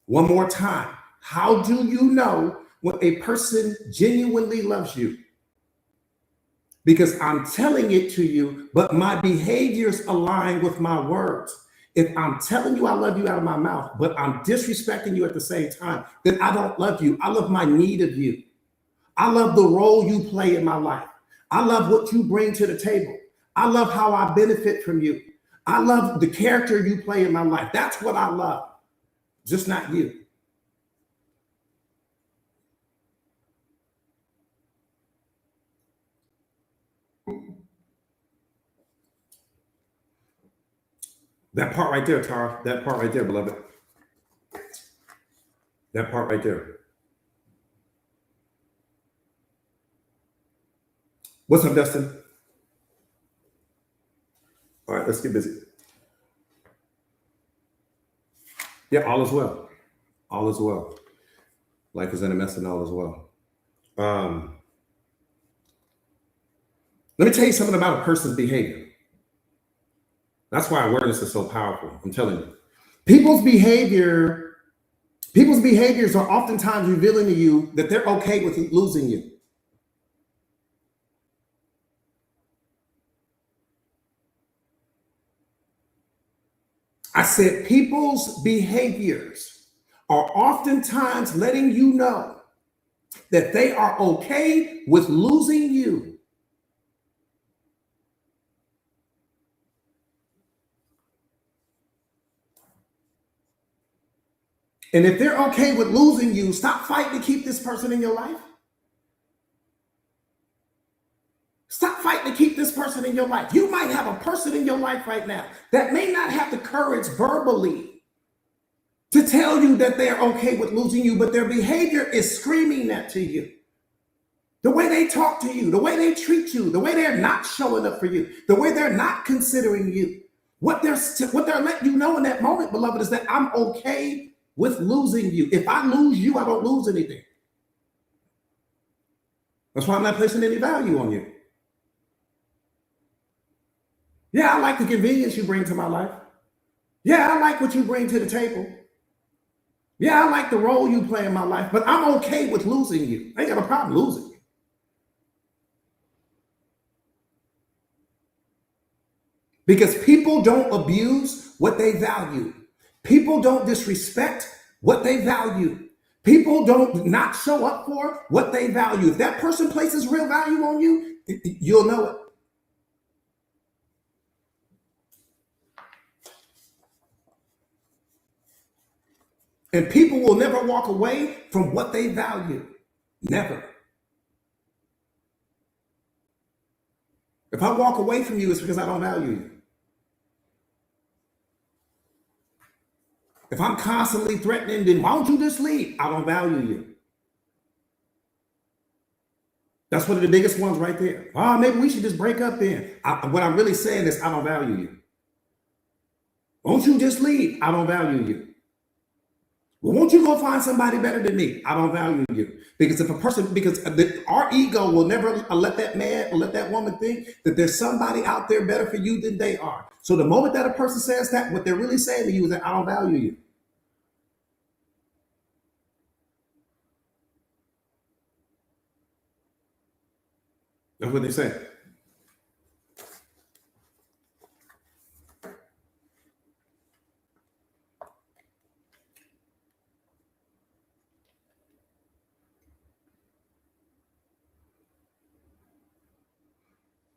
One more time. How do you know when a person genuinely loves you? Because I'm telling it to you, but my behaviors align with my words. If I'm telling you I love you out of my mouth, but I'm disrespecting you at the same time, then I don't love you. I love my need of you. I love the role you play in my life. I love what you bring to the table. I love how I benefit from you. I love the character you play in my life. That's what I love, just not you. That part right there, Tara. That part right there, beloved. That part right there. What's up, Dustin? All right, let's get busy. Yeah, all is well. All is well. Life is in a mess and all is well. Let me tell you something about a person's behavior. That's why awareness is so powerful. I'm telling you. People's behaviors are oftentimes revealing to you that they're okay with losing you. I said people's behaviors are oftentimes letting you know that they are okay with losing you. And if they're okay with losing you, stop fighting to keep this person in your life. Stop fighting to keep this person in your life. You might have a person in your life right now that may not have the courage verbally to tell you that they're okay with losing you, but their behavior is screaming that to you. The way they talk to you, the way they treat you, the way they're not showing up for you, the way they're not considering you. What they're letting you know in that moment, beloved, is that I'm okay with losing you. If I lose you, I don't lose anything. That's why I'm not placing any value on you. Yeah, I like the convenience you bring to my life. Yeah, I like what you bring to the table. Yeah, I like the role you play in my life, but I'm okay with losing you. I ain't got a problem losing you. Because people don't abuse what they value. People don't disrespect what they value. People don't not show up for what they value. If that person places real value on you, you'll know it. And people will never walk away from what they value. Never. If I walk away from you, it's because I don't value you. If I'm constantly threatening, then why don't you just leave? I don't value you. That's one of the biggest ones right there. Oh, maybe we should just break up then. What I'm really saying is I don't value you. Won't you just leave? I don't value you. Well, won't you go find somebody better than me? I don't value you. Because if a person, because our ego will never let that man or let that woman think that there's somebody out there better for you than they are. So the moment that a person says that, what they're really saying to you is that I don't value you. That's what they say.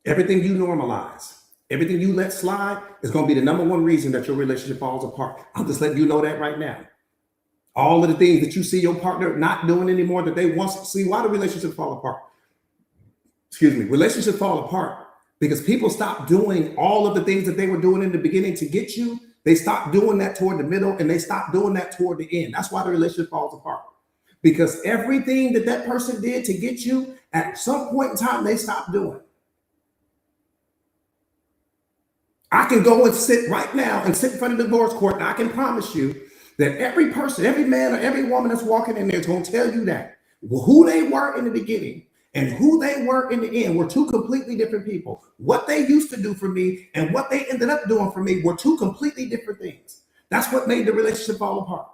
Everything you normalize, everything you let slide is going to be the number one reason that your relationship falls apart. I'm just letting you know that right now. All of the things that you see your partner not doing anymore that they once see, why do relationships fall apart? Excuse me, relationships fall apart because people stop doing all of the things that they were doing in the beginning to get you. They stop doing that toward the middle and they stop doing that toward the end. That's why the relationship falls apart. Because everything that that person did to get you, at some point in time, they stopped doing. I can go and sit right now and sit in front of the divorce court, and I can promise you that every person, every man or every woman that's walking in there is going to tell you that who they were in the beginning and who they were in the end were two completely different people. What they used to do for me and what they ended up doing for me were two completely different things. That's what made the relationship fall apart.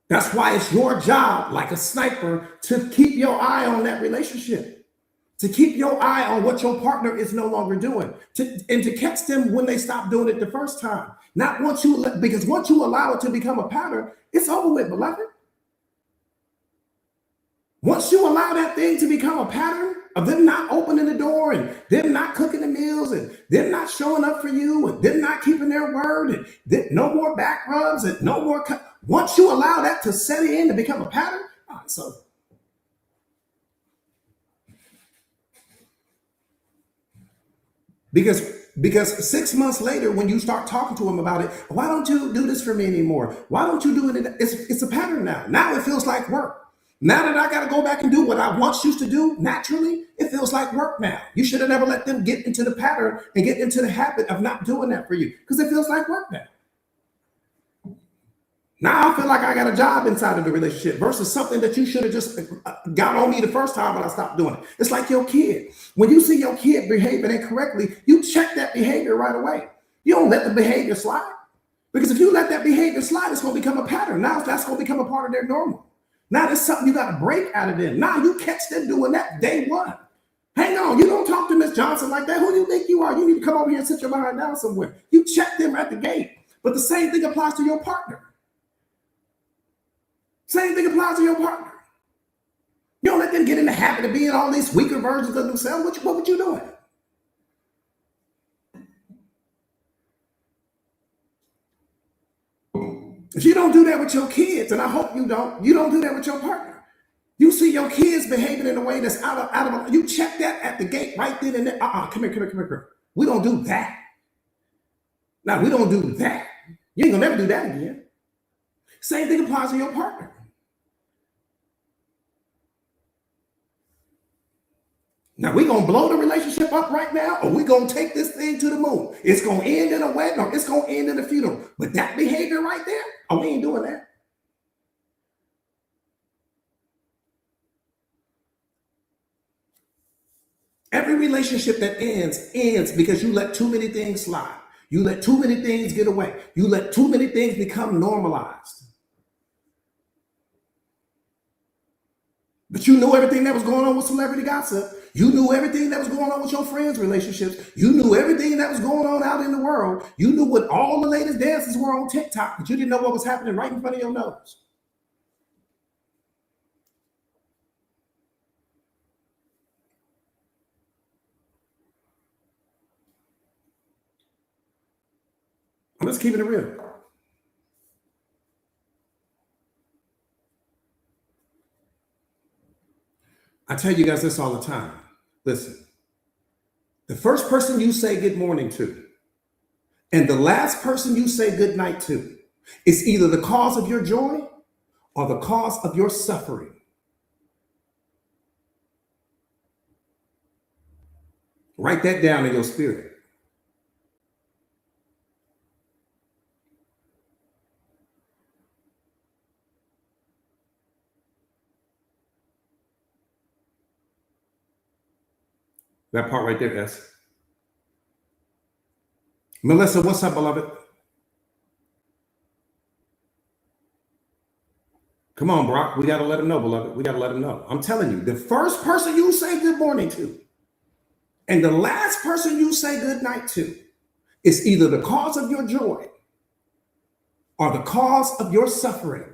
That's why it's your job, like a sniper, to keep your eye on that relationship, to keep your eye on what your partner is no longer doing, and to catch them when they stop doing it the first time. Not once you, because once you allow it to become a pattern, it's over with, beloved. Once you allow that thing to become a pattern of them not opening the door and them not cooking the meals and them not showing up for you and them not keeping their word and no more back rubs and no more. Once you allow that to set in to become a pattern, so because 6 months later, when you start talking to them about it, why don't you do this for me anymore? Why don't you do it? It's a pattern now. Now it feels like work. Now that I got to go back and do what I once used to do naturally, it feels like work now. You should have never let them get into the pattern and get into the habit of not doing that for you because it feels like work now. Now I feel like I got a job inside of the relationship versus something that you should have just got on me the first time when I stopped doing it. It's like your kid. When you see your kid behaving incorrectly, you check that behavior right away. You don't let the behavior slide. Because if you let that behavior slide, it's going to become a pattern. Now that's going to become a part of their normal. Now there's something you got to break out of them. Now you catch them doing that day one. Hang on, you don't talk to Miss Johnson like that. Who do you think you are? You need to come over here and sit your behind down somewhere. You check them at the gate. But the same thing applies to your partner. Same thing applies to your partner. You don't let them get in the habit of being all these weaker versions of themselves. What would you doing? If you don't do that with your kids, and I hope you don't do that with your partner. You see your kids behaving in a way that's out of you check that at the gate right then and there. Come here. We don't do that. Now we don't do that. You ain't gonna never do that again. Same thing applies to your partner. Now we're gonna blow the relationship up right now, or we're gonna take this thing to the moon. It's gonna end in a wedding or it's gonna end in a funeral. But that behavior right there, we ain't doing that. Every relationship that ends because you let too many things slide. You let too many things get away. You let too many things become normalized. But you knew everything that was going on with celebrity gossip. You knew everything that was going on with your friends' relationships. You knew everything that was going on out in the world. You knew what all the latest dances were on TikTok, but you didn't know what was happening right in front of your nose. I'm just keeping it real. I tell you guys this all the time. Listen, the first person you say good morning to and the last person you say good night to is either the cause of your joy or the cause of your suffering. Write that down in your spirit. That part right there, S. Melissa, what's up, beloved? Come on, Brock. We got to let him know, beloved. We got to let him know. I'm telling you, the first person you say good morning to and the last person you say good night to is either the cause of your joy or the cause of your suffering.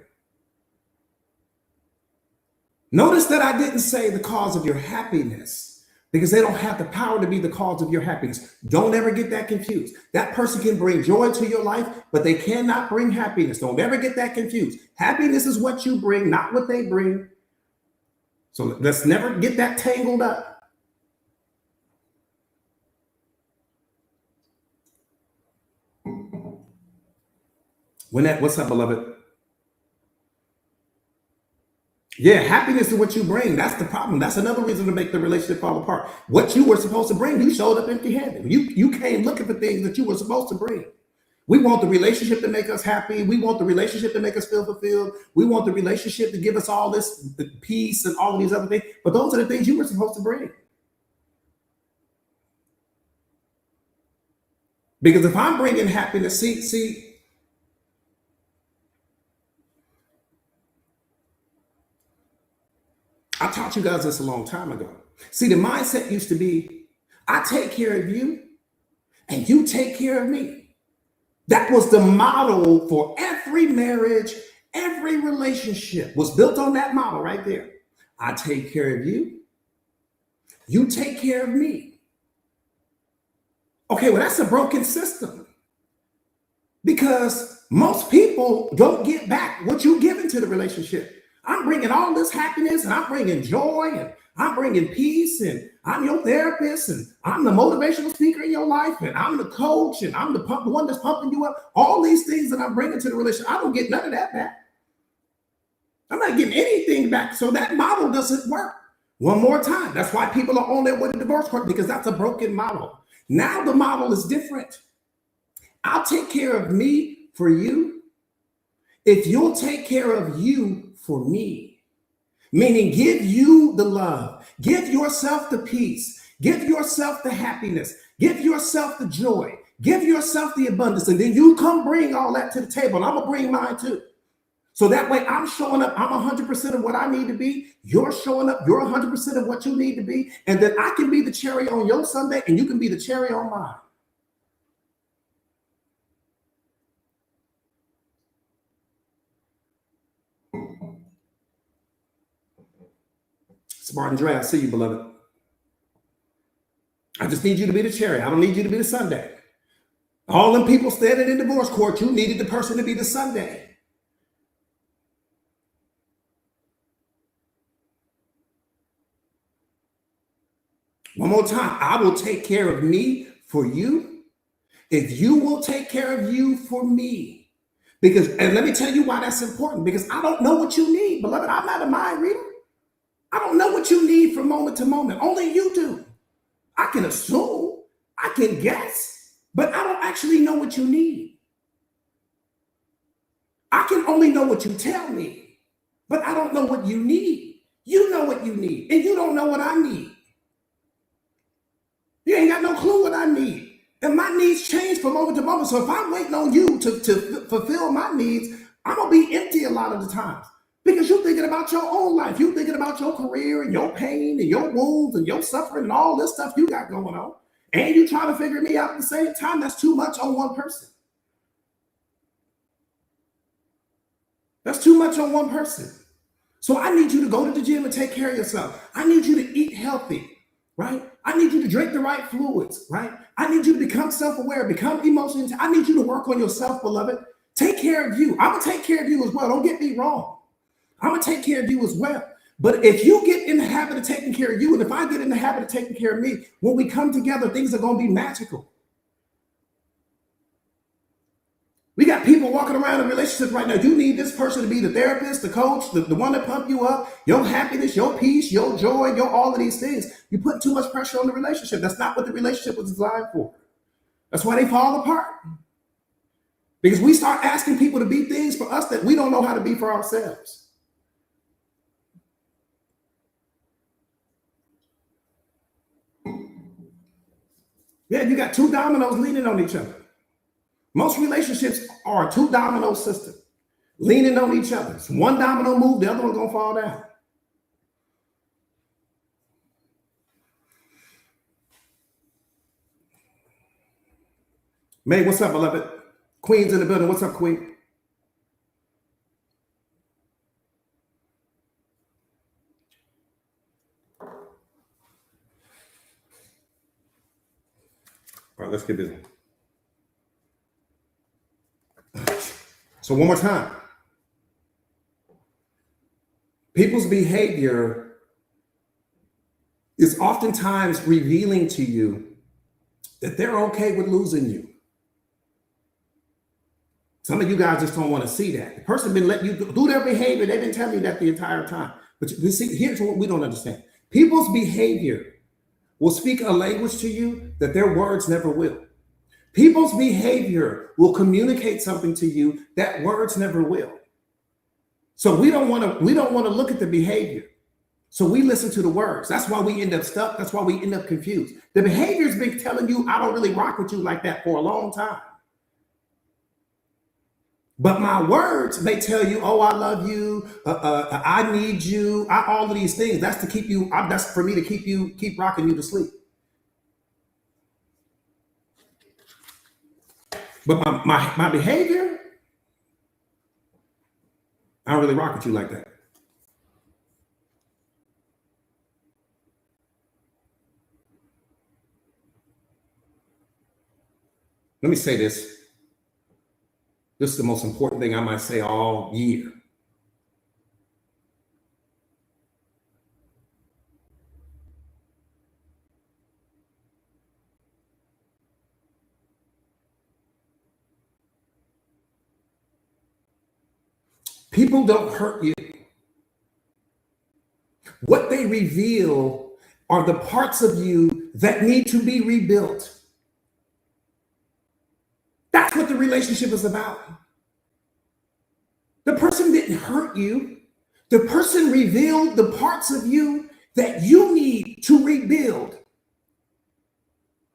Notice that I didn't say the cause of your happiness because they don't have the power to be the cause of your happiness. Don't ever get that confused. That person can bring joy to your life, but they cannot bring happiness. Don't ever get that confused. Happiness is what you bring, not what they bring. So let's never get that tangled up. What's up, beloved? Yeah, happiness is what you bring. That's the problem. That's another reason to make the relationship fall apart. What you were supposed to bring, you showed up empty-handed. You came looking for things that you were supposed to bring. We want the relationship to make us happy. We want the relationship to make us feel fulfilled. We want the relationship to give us all this peace and all of these other things. But those are the things you were supposed to bring. Because if I'm bringing happiness, see, I taught you guys this a long time ago. See, the mindset used to be, I take care of you and you take care of me. That was the model for every marriage, every relationship was built on that model right there. I take care of you, you take care of me. Okay, well, that's a broken system because most people don't get back what you give into the relationship. I'm bringing all this happiness and I'm bringing joy and I'm bringing peace and I'm your therapist and I'm the motivational speaker in your life and I'm the coach and I'm the one that's pumping you up. All these things that I'm bringing to the relationship, I don't get none of that back. I'm not getting anything back. So that model doesn't work. One more time. That's why people are on their way to divorce court because that's a broken model. Now the model is different. I'll take care of me for you if you'll take care of you for me. Meaning give you the love, give yourself the peace, give yourself the happiness, give yourself the joy, give yourself the abundance, and then you come bring all that to the table and I'm gonna bring mine too. So that way I'm showing up, I'm 100% of what I need to be, you're showing up, you're 100% of what you need to be, and then I can be the cherry on your Sunday and you can be the cherry on mine. Spartan Dre, I see you, beloved. I just need you to be the cherry. I don't need you to be the Sunday. All them people standing in divorce court, you needed the person to be the Sunday. One more time. I will take care of me for you if you will take care of you for me. Because, and let me tell you why that's important, because I don't know what you need, beloved. I'm not a mind reader. I don't know what you need from moment to moment. Only you do. I can assume, I can guess, but I don't actually know what you need. I can only know what you tell me, but I don't know what you need. You know what you need, and you don't know what I need. You ain't got no clue what I need. And my needs change from moment to moment. woman. So if I'm waiting on you to fulfill my needs, I'm going to be empty a lot of the times. Because you're thinking about your own life. You're thinking about your career and your pain and your wounds and your suffering and all this stuff you got going on. And you trying to figure me out at the same time. That's too much on one person. That's too much on one person. So I need you to go to the gym and take care of yourself. I need you to eat healthy, right? I need you to drink the right fluids, right? I need you to become self-aware, become emotionally. I need you to work on yourself, beloved. Take care of you. I'm going to take care of you as well. Don't get me wrong. I'm going to take care of you as well. But if you get in the habit of taking care of you, and if I get in the habit of taking care of me, when we come together, things are going to be magical. We got people walking around in relationships right now. You need this person to be the therapist, the coach, the one that pump you up, your happiness, your peace, your joy, your all of these things. You put too much pressure on the relationship. That's not what the relationship was designed for. That's why they fall apart. Because we start asking people to be things for us that we don't know how to be for ourselves. Yeah, you got two dominoes leaning on each other. Most relationships are a two domino system, leaning on each other. So one domino move, the other one's gonna fall down. May, what's up, beloved? Queen's in the building. What's up, Queen? All right, let's get busy. So one more time. People's behavior is oftentimes revealing to you that they're okay with losing you. Some of you guys just don't want to see that. The person been letting you do their behavior. They've been telling you that the entire time. But you see, here's what we don't understand. People's behavior will speak a language to you that their words never will. People's behavior will communicate something to you that words never will. So we don't want to look at the behavior. So we listen to the words. That's why we end up stuck. That's why we end up confused. The behavior's been telling you, I don't really rock with you like that for a long time. But my words may tell you, oh, I love you, I need you, all of these things. That's to keep you, that's for me to keep rocking you to sleep. But my behavior, I don't really rock with you like that. Let me say this. This is the most important thing I might say all year. People don't hurt you. What they reveal are the parts of you that need to be rebuilt. That's what the relationship is about. The person didn't hurt you. The person revealed the parts of you that you need to rebuild.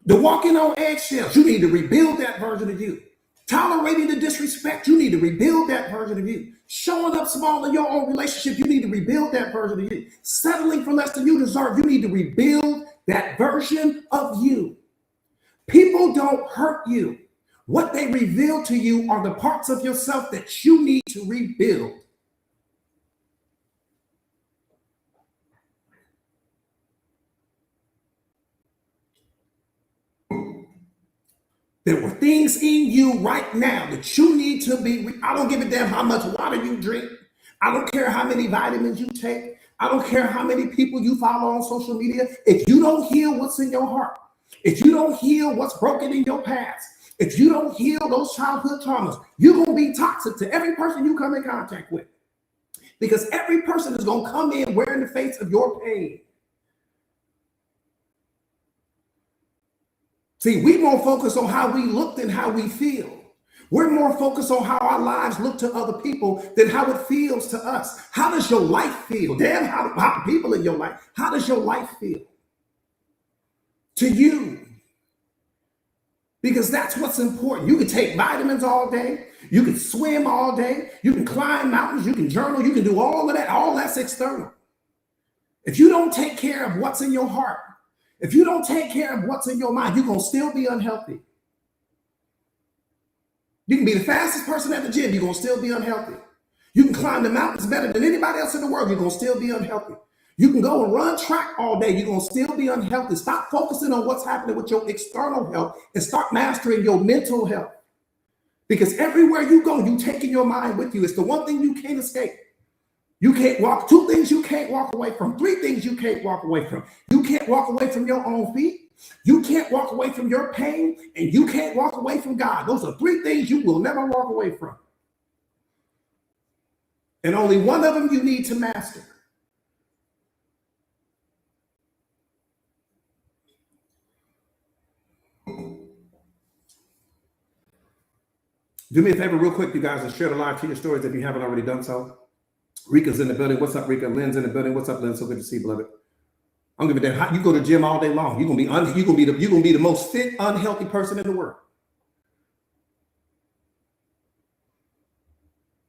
The walking on eggshells, you need to rebuild that version of you. Tolerating the disrespect, you need to rebuild that version of you. Showing up small in your own relationship, you need to rebuild that version of you. Settling for less than you deserve, you need to rebuild that version of you. People don't hurt you. What they reveal to you are the parts of yourself that you need to rebuild. There were things in you right now that you need to be. I don't give a damn how much water you drink. I don't care how many vitamins you take. I don't care how many people you follow on social media. If you don't heal what's in your heart, if you don't heal what's broken in your past, if you don't heal those childhood traumas, you're going to be toxic to every person you come in contact with. Because every person is going to come in wearing the face of your pain. See, we more focus on how we look than how we feel. We're more focused on how our lives look to other people than how it feels to us. How does your life feel? Damn, how people in your life, how does your life feel to you? because that's what's important. You can take vitamins all day. You can swim all day. You can climb mountains. You can journal. You can do all of that. All that's external. If you don't take care of what's in your heart, if you don't take care of what's in your mind, you're going to still be unhealthy. You can be the fastest person at the gym. You're going to still be unhealthy. You can climb the mountains better than anybody else in the world. You're going to still be unhealthy. You can go and run track all day. You're going to still be unhealthy. Stop focusing on what's happening with your external health and start mastering your mental health. Because everywhere you go, you're taking your mind with you. It's the one thing you can't escape. You can't walk. 2 things you can't walk away from. 3 things you can't walk away from. You can't walk away from your own feet. You can't walk away from your pain. And you can't walk away from God. Those are 3 things you will never walk away from. And only one of them you need to master. Do me a favor real quick, you guys, and share the live, share your stories if you haven't already done so. Rika's in the building. What's up, Rika? Lynn's in the building. What's up, Lynn? So good to see you, beloved. I'm gonna be there. You go to the gym all day long. You're gonna be the most fit, unhealthy person in the world.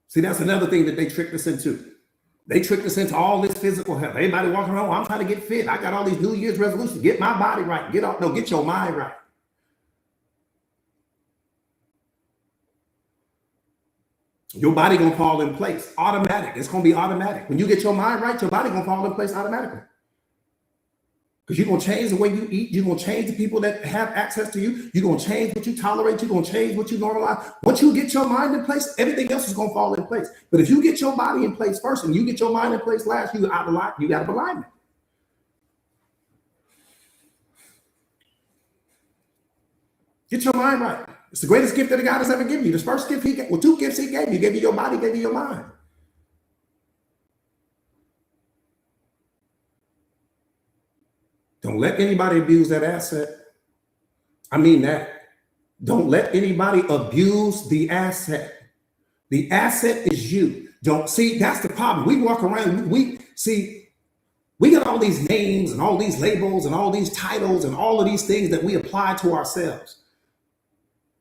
See, that's another thing that they tricked us into. They tricked us into all this physical health. Everybody walking around, I'm trying to get fit. I got all these New Year's resolutions. Get my body right. Get your mind right. Your body gonna fall in place automatic. It's gonna be automatic. When you get your mind right, your body gonna fall in place automatically. Because you're gonna change the way you eat. You're gonna change the people that have access to you. You're gonna change what you tolerate. You're gonna change what you normalize. Once you get your mind in place, everything else is gonna fall in place. But if you get your body in place first and you get your mind in place last, you out of alignment. Get your mind right. It's the greatest gift that God has ever given you. The first gift he gave, 2 gifts he gave you. He gave you your body, gave you your mind. Don't let anybody abuse that asset. I mean that. Don't let anybody abuse the asset. The asset is you. Don't see, that's the problem. We walk around, we got all these names and all these labels and all these titles and all of these things that we apply to ourselves.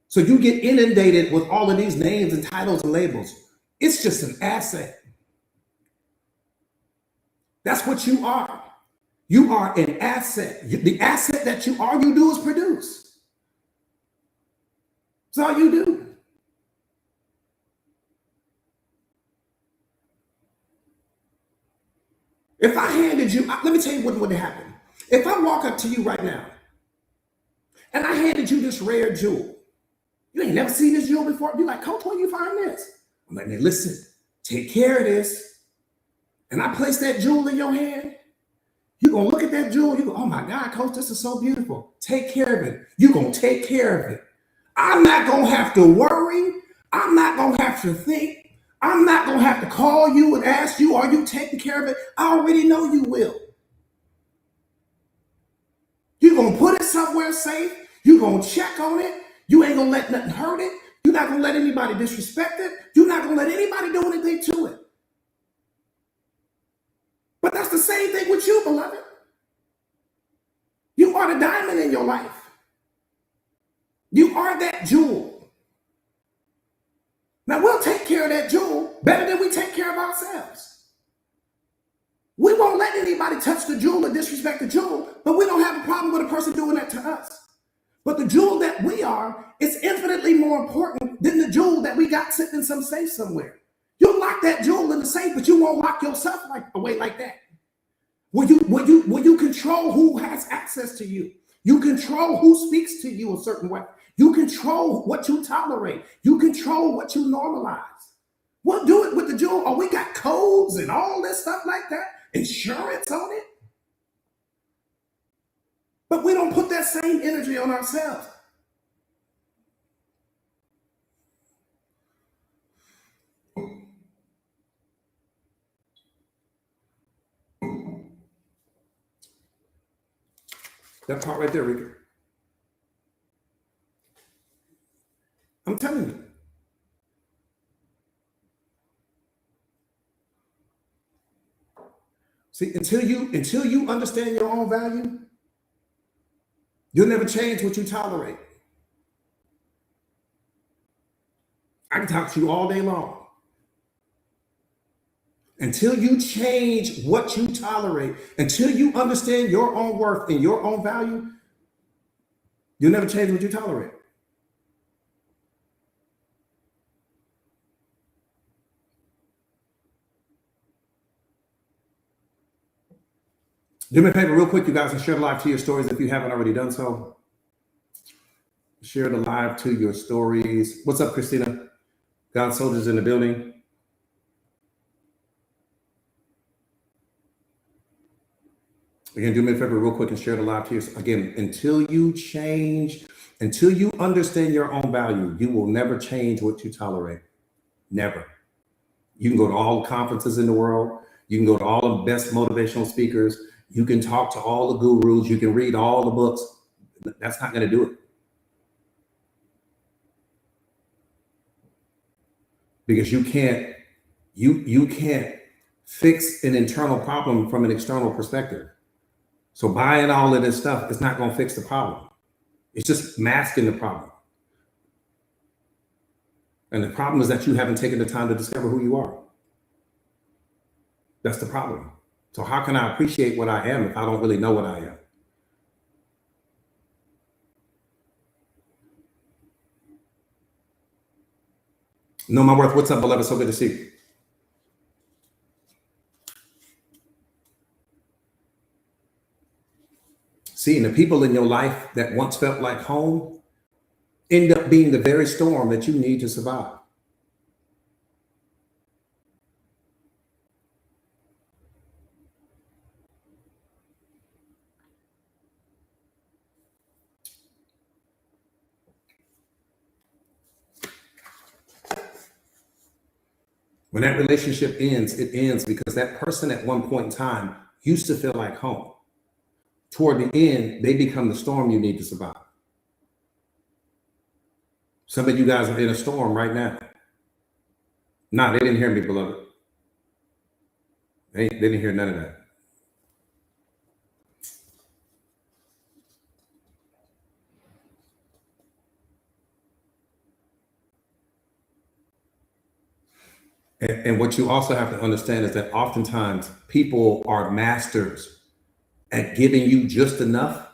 So you get inundated with all of these names and titles and labels. It's just an asset. That's what you are. You are an asset. The asset that you are, you do is produce. That's all you do. If I handed you, let me tell you what would happen. If I walk up to you right now and I handed you this rare jewel, you ain't never seen this jewel before. You're like, Coach, where you find this? I'm like, man, listen, take care of this. And I place that jewel in your hand. You're going to look at that jewel. You go, oh my God, Coach, this is so beautiful. Take care of it. You're going to take care of it. I'm not going to have to worry. I'm not going to have to think. I'm not going to have to call you and ask you, are you taking care of it? I already know you will. You're going to put it somewhere safe. You're going to check on it. You ain't going to let nothing hurt it. You're not going to let anybody disrespect it. You're not going to let anybody do anything to it. But that's the same thing with you, beloved. You are the diamond in your life. You are that jewel. Now we'll take care of that jewel better than we take care of ourselves. We won't let anybody touch the jewel or disrespect the jewel, but we don't have a problem with a person doing that to us. But the jewel that we are is infinitely more important than the jewel that we got sitting in some safe somewhere. You'll lock that jewel in the safe, but you won't lock yourself away like that. Will you control who has access to you? You control who speaks to you a certain way. You control what you tolerate. You control what you normalize. We'll do it with the jewel. Oh, we got codes and all this stuff like that. Insurance on it. But we don't put that same energy on ourselves. That part right there, Rika. I'm telling you. See, until you understand your own value, you'll never change what you tolerate. I can talk to you all day long. Until you change what you tolerate, until you understand your own worth and your own value, you'll never change what you tolerate. Do me a favor real quick, you guys, and share the live to your stories if you haven't already done so. Share the live to your stories. What's up, Christina? God soldiers in the building. Again, do me a favor real quick and share the live to your, again, until you change, until you understand your own value, you will never change what you tolerate. Never. You can go to all the conferences in the world. You can go to all the best motivational speakers. You can talk to all the gurus. You can read all the books. That's not going to do it. Because you can't fix an internal problem from an external perspective. So buying all of this stuff is not going to fix the problem. It's just masking the problem. And the problem is that you haven't taken the time to discover who you are. That's the problem. So how can I appreciate what I am if I don't really know what I am? Know my worth. What's up, beloved? So good to see you. See, and the people in your life that once felt like home end up being the very storm that you need to survive. When that relationship ends, it ends because that person at one point in time used to feel like home. Toward the end, they become the storm you need to survive. Some of you guys are in a storm right now. Nah, they didn't hear me, beloved. They didn't hear none of that. And what you also have to understand is that oftentimes people are masters at giving you just enough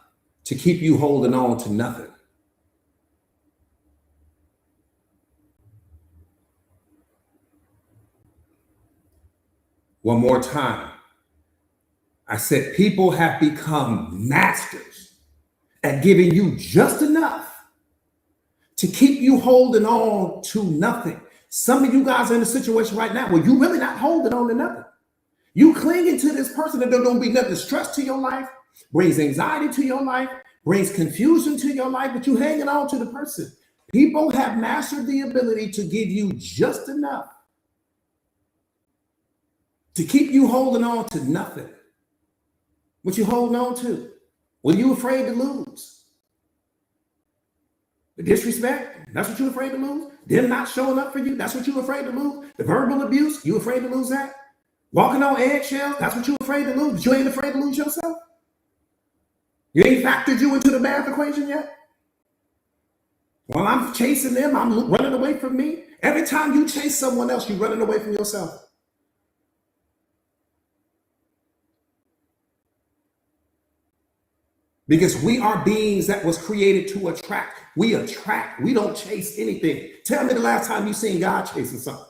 to keep you holding on to nothing. One more time. I said people have become masters at giving you just enough to keep you holding on to nothing. Some of you guys are in a situation right now where you're really not holding on to nothing. You clinging to this person that don't be nothing. Stress to your life, brings anxiety to your life, brings confusion to your life, but you hanging on to the person. People have mastered the ability to give you just enough to keep you holding on to nothing. What you holding on to? What are you afraid to lose? The disrespect, that's what you're afraid to lose. Them not showing up for you, that's what you're afraid to lose. The verbal abuse, you afraid to lose that. Walking on eggshells, that's what you're afraid to lose. But you ain't afraid to lose yourself. You ain't factored you into the math equation yet. While I'm chasing them, I'm running away from me. Every time you chase someone else, you're running away from yourself. Because we are beings that was created to attract. We attract. We don't chase anything. Tell me the last time you seen God chasing something.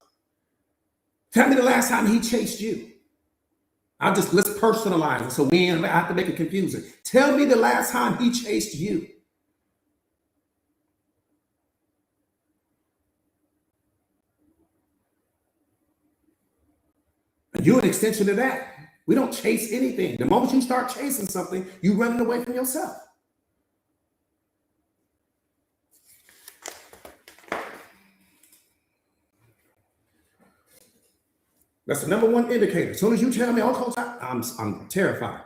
Tell me the last time he chased you. Let's personalize it so we ain't have to make it confusing. Tell me the last time he chased you. And you're an extension of that. We don't chase anything. The moment you start chasing something, you're running away from yourself. That's the number one indicator. As soon as you tell me, oh, coach, I'm terrified.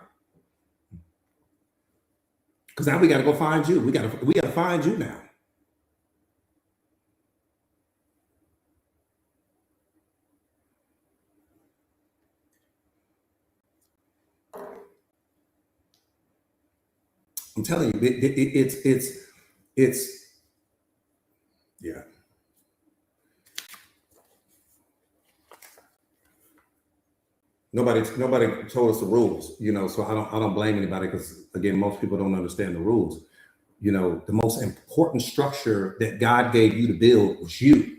Because now we got to go find you. We got to find you now. I'm telling you, it's yeah. Nobody told us the rules, so I don't blame anybody, because again, most people don't understand the rules. The most important structure that God gave you to build was you.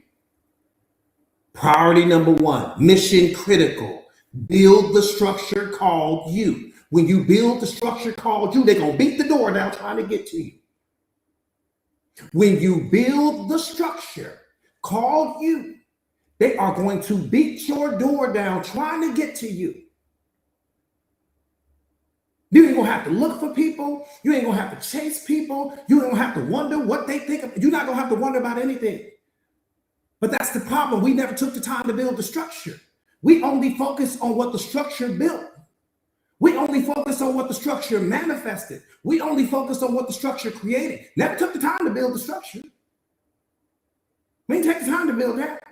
Priority number one, mission critical. Build the structure called you. When you build the structure called you, they're going to beat the door down trying to get to you. When you build the structure called you, they are going to beat your door down trying to get to you. You ain't gonna have to look for people. You ain't gonna have to chase people. You don't have to wonder what they think of. You're not gonna have to wonder about anything. But that's the problem. We never took the time to build the structure. We only focus on what the structure built. We only focus on what the structure manifested. We only focus on what the structure created. Never took the time to build the structure. We didn't take the time to build that.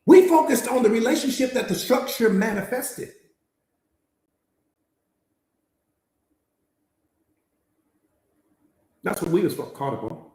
We focused on the relationship that the structure manifested. That's what we was caught up on.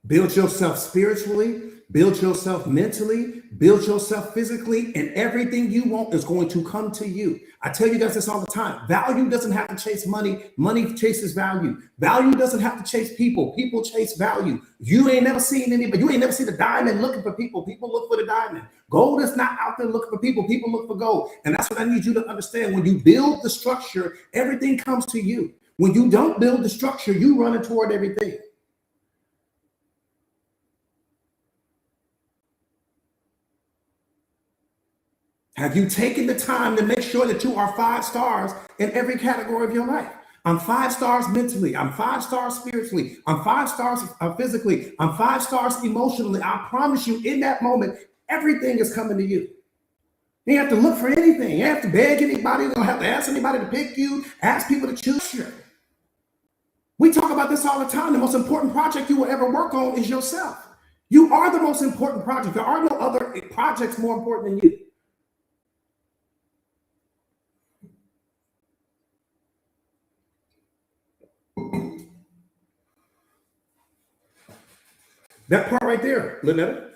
Build yourself spiritually, build yourself mentally, build yourself physically, and everything you want is going to come to you. I tell you guys this all the time. Value doesn't have to chase money. Money chases value. Value doesn't have to chase people. People chase value. You ain't never seen anybody. You ain't never seen a diamond looking for people. People look for the diamond. Gold is not out there looking for people. People look for gold. And that's what I need you to understand. When you build the structure, everything comes to you. When you don't build the structure, you run toward everything. Have you taken the time to make sure that you are 5 stars in every category of your life? I'm 5 stars mentally. I'm 5 stars spiritually. I'm 5 stars physically. I'm 5 stars emotionally. I promise you, in that moment, everything is coming to you. You have to look for anything. You have to beg anybody. You don't have to ask anybody to pick you. Ask people to choose you. We talk about this all the time. The most important project you will ever work on is yourself. You are the most important project. There are no other projects more important than you. That part right there, Lynetta.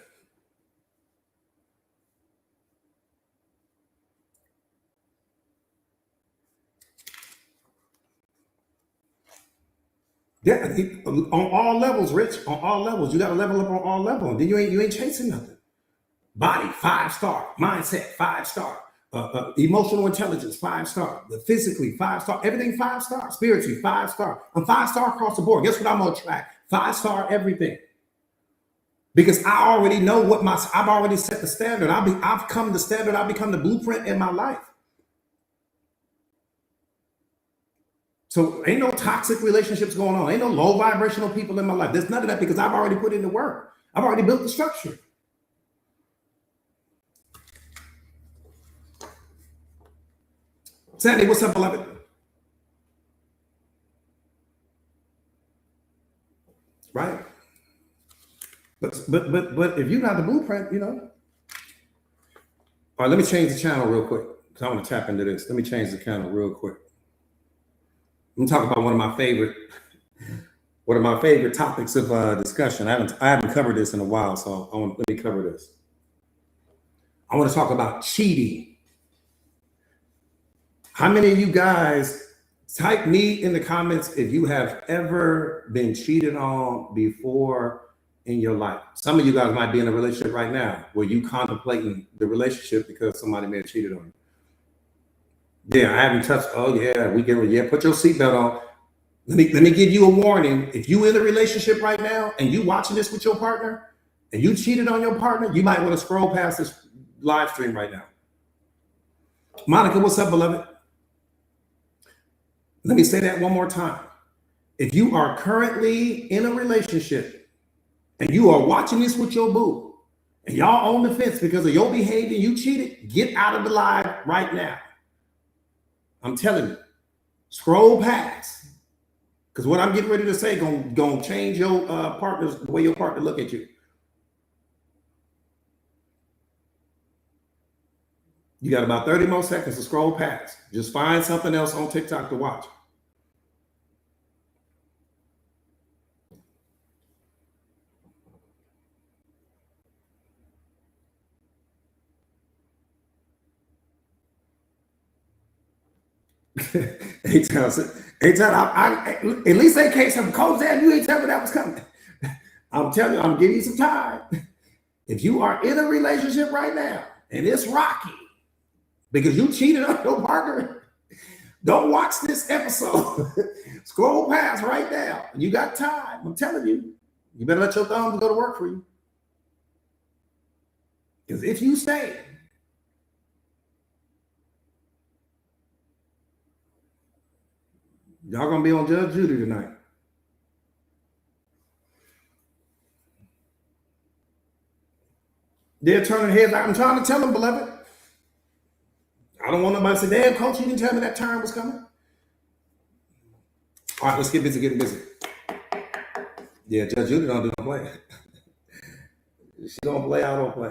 Yeah, on all levels, Rich. On all levels, you got to level up on all levels. Then you ain't chasing nothing. Body 5 star, mindset 5 star, emotional intelligence 5 star, the physically 5 star, everything 5 star, spiritually 5 star. I'm 5 star across the board. Guess what I'm on track? 5 star everything. Because I already know I've already set the standard. I've come the standard. I've become the blueprint in my life. So ain't no toxic relationships going on. Ain't no low vibrational people in my life. There's none of that because I've already put in the work. I've already built the structure. Sandy, what's up, beloved? Right. But if you're not the blueprint, All right, let me change the channel real quick because I want to tap into this. Let me change the channel real quick. I'm talking about one of my favorite topics of discussion. I haven't covered this in a while, so let me cover this. I want to talk about cheating. How many of you guys type me in the comments if you have ever been cheated on before in your life? Some of you guys might be in a relationship right now where you contemplating the relationship because somebody may have cheated on you. Yeah, I haven't touched. Oh yeah, put your seatbelt on. Let me give you a warning. If you in a relationship right now and you watching this with your partner and you cheated on your partner, you might want to scroll past this live stream right now. Monica, what's up, beloved? Let me say that one more time. If you are currently in a relationship and you are watching this with your boo and y'all on the fence because of your behavior, you cheated, get out of the live right now. I'm telling you, scroll past. Because what I'm getting ready to say gonna change your the way your partner look at you. You got about 30 more seconds to scroll past. Just find something else on TikTok to watch. Anytime, at least they can't some coach that you ain't tell me that was coming. I'm telling you, I'm giving you some time. If you are in a relationship right now and it's rocky because you cheated on your partner, don't watch this episode. Scroll past right now. You got time. I'm telling you, you better let your thumbs go to work for you. Because if you stay, y'all gonna be on Judge Judy tonight. They're turning heads. I'm trying to tell them, beloved. I don't want nobody to say, damn, coach, you didn't tell me that time was coming. All right, let's get busy, getting busy. Yeah, Judge Judy don't do no play. She don't play, I don't play.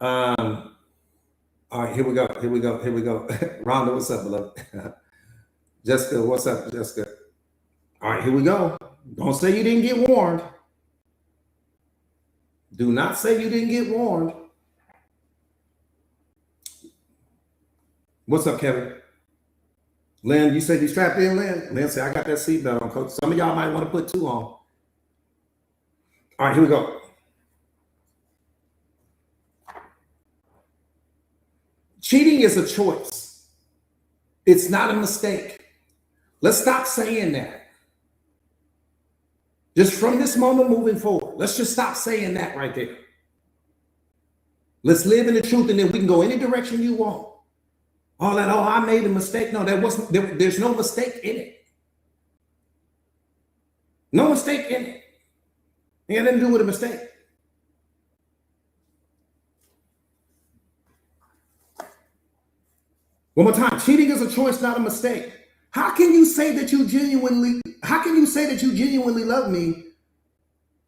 All right, here we go. Rhonda, what's up, beloved? Jessica, what's up, Jessica? All right, here we go. Don't say you didn't get warned. Do not say you didn't get warned. What's up, Kevin? Lynn, you said you strapped in, Lynn? Lynn said, I got that seatbelt on, coach. Some of y'all might want to put 2 on. All right, here we go. Cheating is a choice. It's not a mistake. Let's stop saying that. Just from this moment moving forward, let's just stop saying that right there. Let's live in the truth, and then we can go any direction you want. All that, oh, I made a mistake. No, there's no mistake in it. No mistake in it. It had nothing to do with a mistake. One more time. Cheating is a choice, not a mistake. How can you say that you genuinely love me,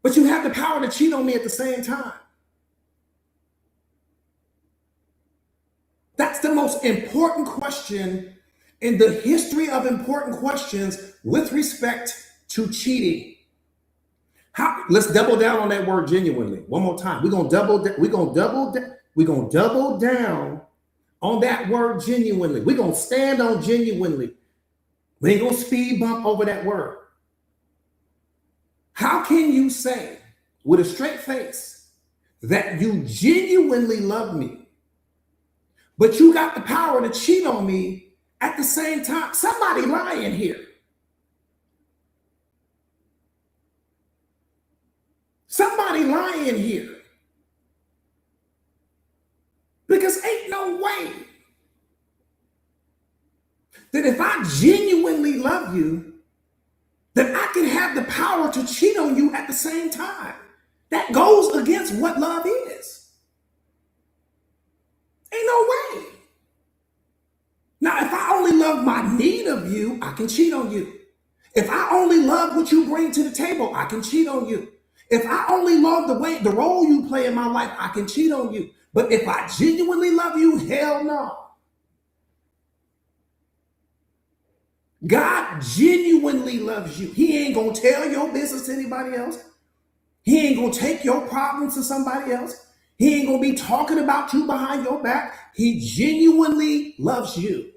but you have the power to cheat on me at the same time? That's the most important question in the history of important questions with respect to cheating. Let's double down on that word genuinely. One more time. We're gonna double down on that word genuinely. We're gonna stand on genuinely. We ain't gonna speed bump over that word. How can you say with a straight face that you genuinely love me, but you got the power to cheat on me at the same time? Somebody lying here. Somebody lying here. Because ain't no way that if I genuinely love you, that I can have the power to cheat on you at the same time. That goes against what love is. Ain't no way. Now, if I only love my need of you, I can cheat on you. If I only love what you bring to the table, I can cheat on you. If I only love the role you play in my life, I can cheat on you. But if I genuinely love you, hell no. God genuinely loves you. He ain't gonna tell your business to anybody else. He ain't gonna take your problems to somebody else. He ain't gonna be talking about you behind your back. He genuinely loves you.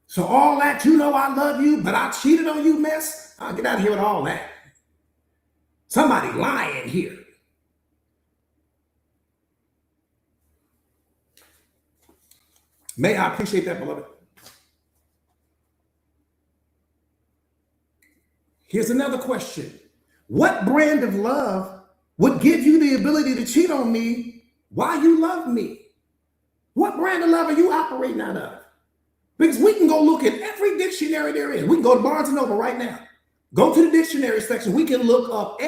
So all that, you know I love you, but I cheated on you mess, I'll get out of here with all that. Somebody lying here. May I appreciate that, beloved. Here's another question. What brand of love would give you the ability to cheat on me while you love me? What brand of love are you operating out of? Because we can go look at every dictionary there is. We can go to Barnes & Noble right now. Go to the dictionary section. We can look up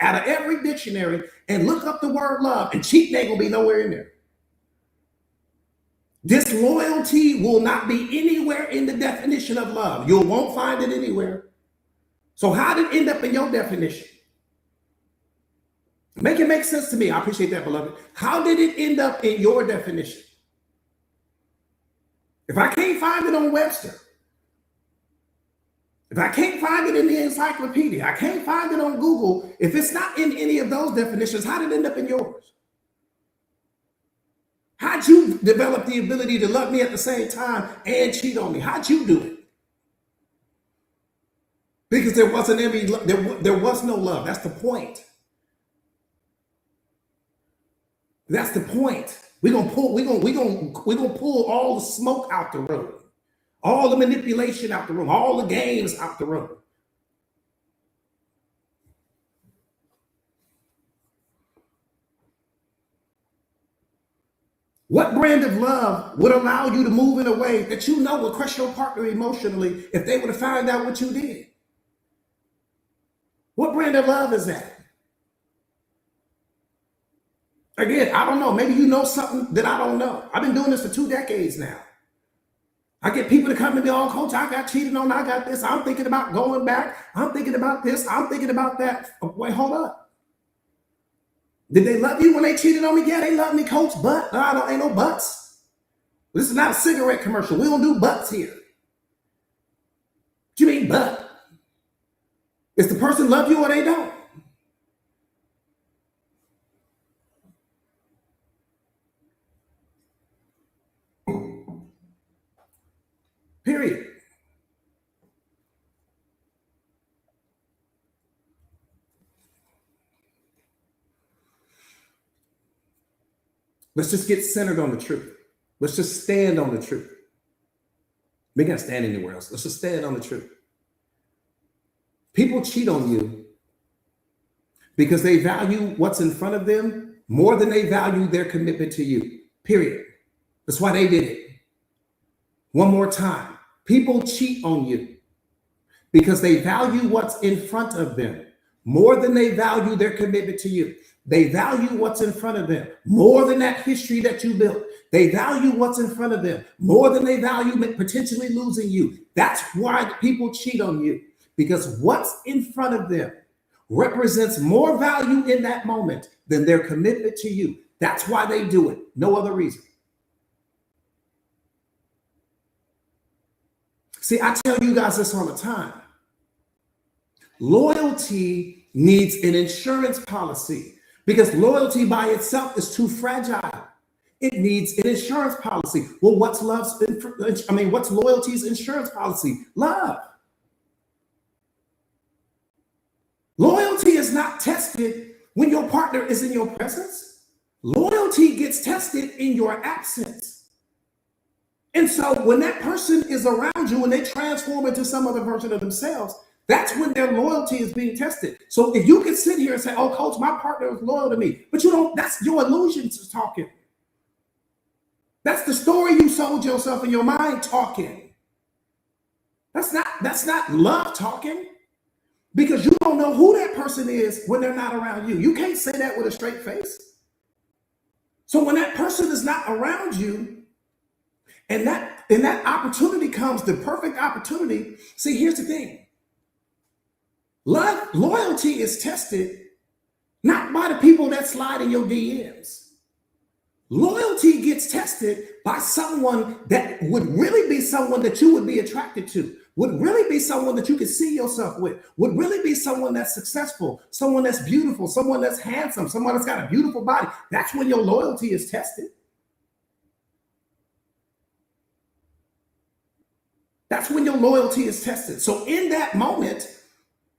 out of every dictionary and look up the word love, and cheating ain't gonna be nowhere in there. Disloyalty will not be anywhere in the definition of love. You won't find it anywhere. So how did it end up in your definition? Make it make sense to me. I appreciate that, beloved. How did it end up in your definition? If I can't find it on Webster, If I can't find it in the encyclopedia, I can't find it on Google, if it's not in any of those definitions, how did it end up in yours? How'd you develop the ability to love me at the same time and cheat on me? How'd you do it? Because there wasn't any, there was no love. That's the point. That's the point. We're gonna pull all the smoke out the room, all the manipulation out the room, all the games out the room. What brand of love would allow you to move in a way that you know will crush your partner emotionally if they would have found out what you did? What brand of love is that? Again, I don't know. Maybe you know something that I don't know. I've been doing this for 2 decades now. I get people to come to me, oh, coach, I got cheated on. I got this. I'm thinking about going back. I'm thinking about this. I'm thinking about that. Oh, wait, hold up. Did they love you when they cheated on me? Yeah, they love me, coach, but no, ain't no buts. This is not a cigarette commercial. We don't do buts here. What you mean, but? Is the person love you or they don't? Period. Let's just get centered on the truth. Let's just stand on the truth. We can't stand anywhere else. Let's just stand on the truth. People cheat on you because they value what's in front of them more than they value their commitment to you. Period. That's why they did it. One more time. People cheat on you because they value what's in front of them more than they value their commitment to you. They value what's in front of them more than that history that you built. They value what's in front of them more than they value potentially losing you. That's why people cheat on you, because what's in front of them represents more value in that moment than their commitment to you. That's why they do it. No other reason. See, I tell you guys this all the time. Loyalty needs an insurance policy because loyalty by itself is too fragile. It needs an insurance policy. Well, what's loyalty's insurance policy? Love. Loyalty is not tested when your partner is in your presence. Loyalty gets tested in your absence. And so when that person is around you and they transform into some other version of themselves, that's when their loyalty is being tested. So if you can sit here and say, oh, coach, my partner is loyal to me, but you don't, that's your illusions talking. That's the story you sold yourself in your mind talking. That's not love talking, because you don't know who that person is when they're not around you. You can't say that with a straight face. So when that person is not around you, and that opportunity comes, the perfect opportunity. See, here's the thing. Loyalty is tested not by the people that slide in your DMs. Loyalty gets tested by someone that would really be someone that you would be attracted to, would really be someone that you could see yourself with, would really be someone that's successful, someone that's beautiful, someone that's handsome, someone that's got a beautiful body. That's when your loyalty is tested. That's when your loyalty is tested. So in that moment,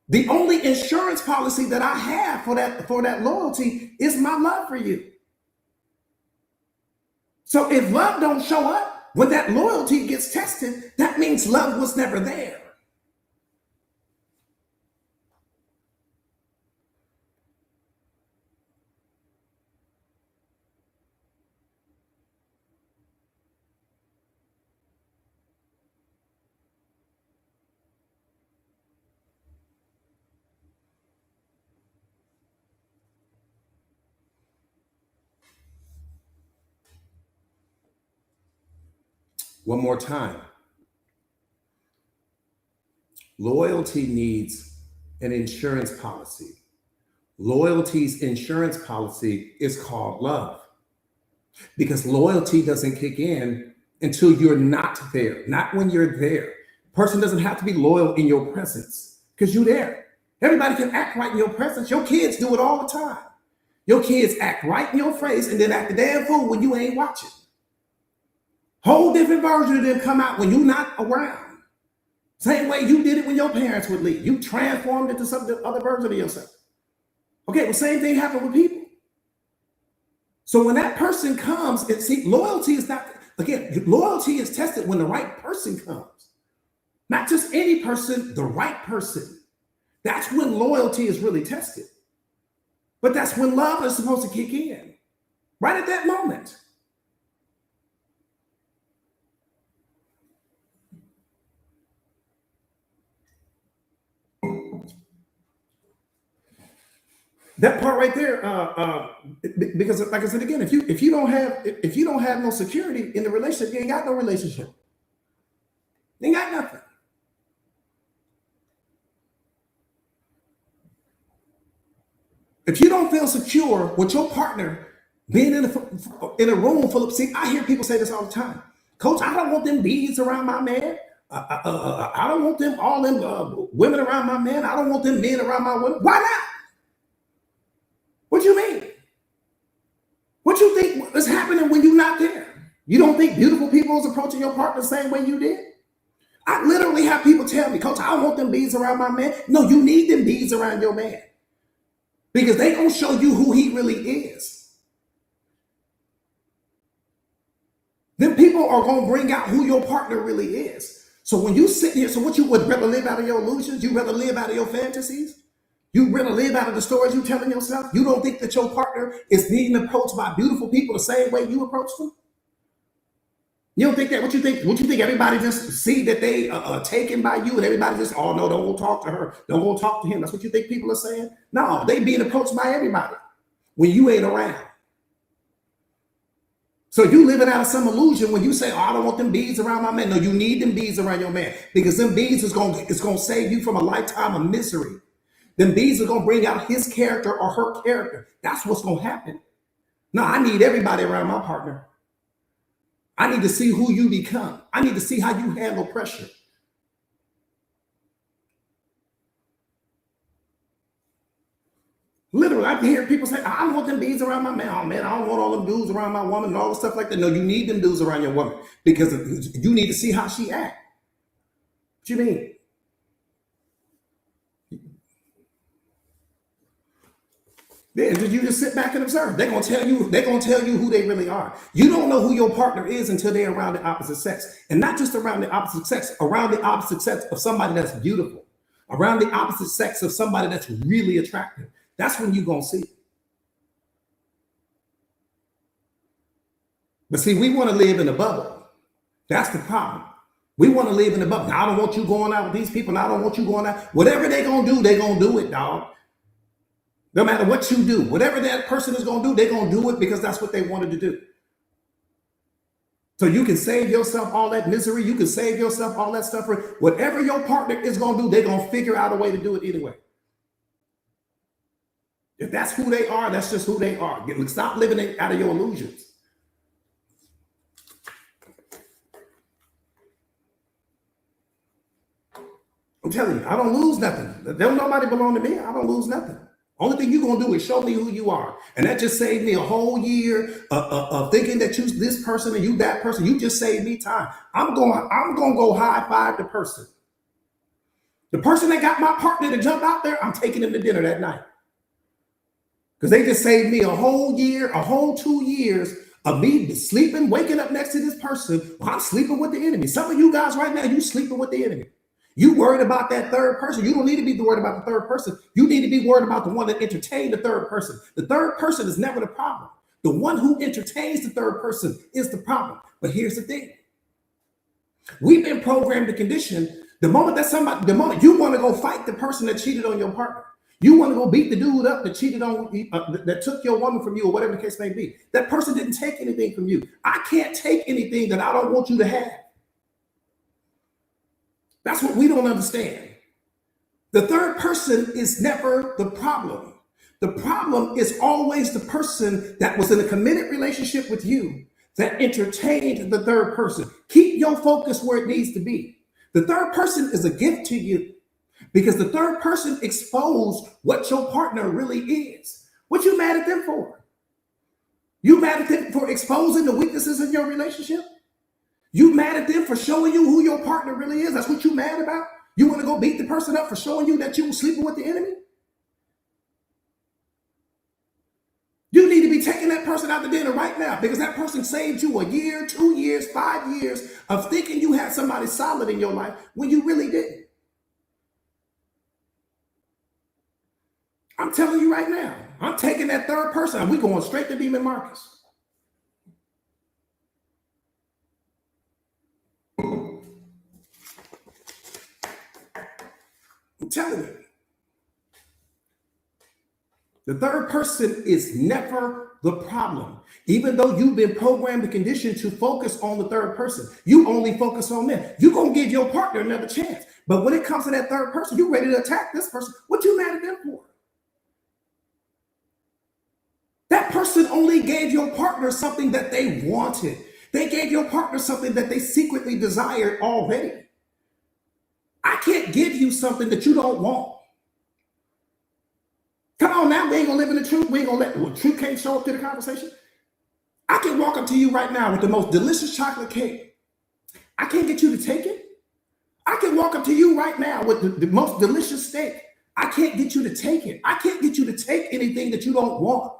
the only insurance policy that I have for that loyalty is my love for you. So if love don't show up when that loyalty gets tested, that means love was never there. One more time. Loyalty needs an insurance policy. Loyalty's insurance policy is called love, because loyalty doesn't kick in until you're not there, not when you're there. Person doesn't have to be loyal in your presence because you're there. Everybody can act right in your presence. Your kids do it all the time. Your kids act right in your face and then act a damn fool when you ain't watching. Whole different version of them come out when you're not around. Same way you did it when your parents would leave. You transformed into some other version of yourself. Okay, well, same thing happened with people. So when that person comes, loyalty is not, again, loyalty is tested when the right person comes. Not just any person, the right person. That's when loyalty is really tested. But that's when love is supposed to kick in. Right at that moment. That part right there, because like I said again, if you don't have no security in the relationship, you ain't got no relationship. You ain't got nothing. If you don't feel secure with your partner being in a room full of, see, I hear people say this all the time. Coach, I don't want them bees around my man. I don't want them all them women around my man. I don't want them men around my women. Why not? What you mean? What you think is happening when you're not there? You don't think beautiful people is approaching your partner the same way you did? I literally have people tell me, Coach, I don't want them bees around my man. No, you need them bees around your man. Because they gonna show you who he really is. Then people are gonna bring out who your partner really is. So when you sit here, so what you would rather live out of your illusions? You rather live out of your fantasies? You rather live out of the stories you telling yourself? You don't think that your partner is being approached by beautiful people the same way you approach them? You don't think that? What you think? What you think? Everybody just see that they are taken by you, and everybody just, oh no, don't go talk to her, don't go talk to him. That's what you think people are saying? No, they being approached by everybody when you ain't around. So you living out of some illusion when you say, oh, I don't want them bees around my man. No, you need them bees around your man because them bees is gonna save you from a lifetime of misery. Them bees are gonna bring out his character or her character. That's what's gonna happen. No, I need everybody around my partner. I need to see who you become. I need to see how you handle pressure. Literally, I hear people say, I don't want them bees around my man. Oh man, I don't want all them dudes around my woman and all the stuff like that. No, you need them dudes around your woman because you need to see how she act. What you mean? Yeah, you just sit back and observe. They're gonna tell you who they really are. You don't know who your partner is until they're around the opposite sex. And not just around the opposite sex, around the opposite sex of somebody that's beautiful, around the opposite sex of somebody that's really attractive. That's when you're gonna see. But see, we want to live in a bubble. That's the problem. We want to live in a bubble. Now, I don't want you going out with these people. Now, I don't want you going out. Whatever they're gonna do, they're gonna do it, dog. No matter what you do, whatever that person is going to do, they're going to do it because that's what they wanted to do. So you can save yourself all that misery. You can save yourself all that stuff. Whatever your partner is going to do, they're going to figure out a way to do it anyway. If that's who they are, that's just who they are. Stop living out of your illusions. I'm telling you, I don't lose nothing. Don't nobody belong to me. I don't lose nothing. Only thing you're gonna do is show me who you are, and that just saved me a whole year of thinking that you this person and you that person. You just saved me time. I'm gonna go high five the person that got my partner to jump out there. I'm taking him to dinner that night because they just saved me a whole year, a whole 2 years of me sleeping, waking up next to this person. Well, I'm sleeping with the enemy. Some of you guys right now, you sleeping with the enemy. You worried about that third person. You don't need to be worried about the third person. You need to be worried about the one that entertained the third person. The third person is never the problem. The one who entertains the third person is the problem. But here's the thing. We've been programmed to condition the moment you want to go fight the person that cheated on your partner. You want to go beat the dude up that cheated on, that took your woman from you or whatever the case may be. That person didn't take anything from you. I can't take anything that I don't want you to have. That's what we don't understand. The third person is never the problem. The problem is always the person that was in a committed relationship with you that entertained the third person. Keep your focus where it needs to be. The third person is a gift to you because the third person exposed what your partner really is. What you mad at them for? You mad at them for exposing the weaknesses in your relationship? You mad at them for showing you who your partner really is? That's what you mad about? You want to go beat the person up for showing you that you were sleeping with the enemy? You need to be taking that person out to dinner right now because that person saved you a year, 2 years, 5 years of thinking you had somebody solid in your life when you really didn't. I'm telling you right now, I'm taking that third person and we're going straight to Demon Marcus. I'm telling you. The third person is never the problem. Even though you've been programmed and conditioned to focus on the third person, you only focus on them. You're going to give your partner another chance. But when it comes to that third person, you're ready to attack this person. What you mad at them for? That person only gave your partner something that they wanted. They gave your partner something that they secretly desired already. I can't give you something that you don't want. Come on now, we ain't gonna live in the truth. We ain't gonna let truth can't show up to the conversation. I can walk up to you right now with the most delicious chocolate cake. I can't get you to take it. I can walk up to you right now with the most delicious steak. I can't get you to take it. I can't get you to take anything that you don't want.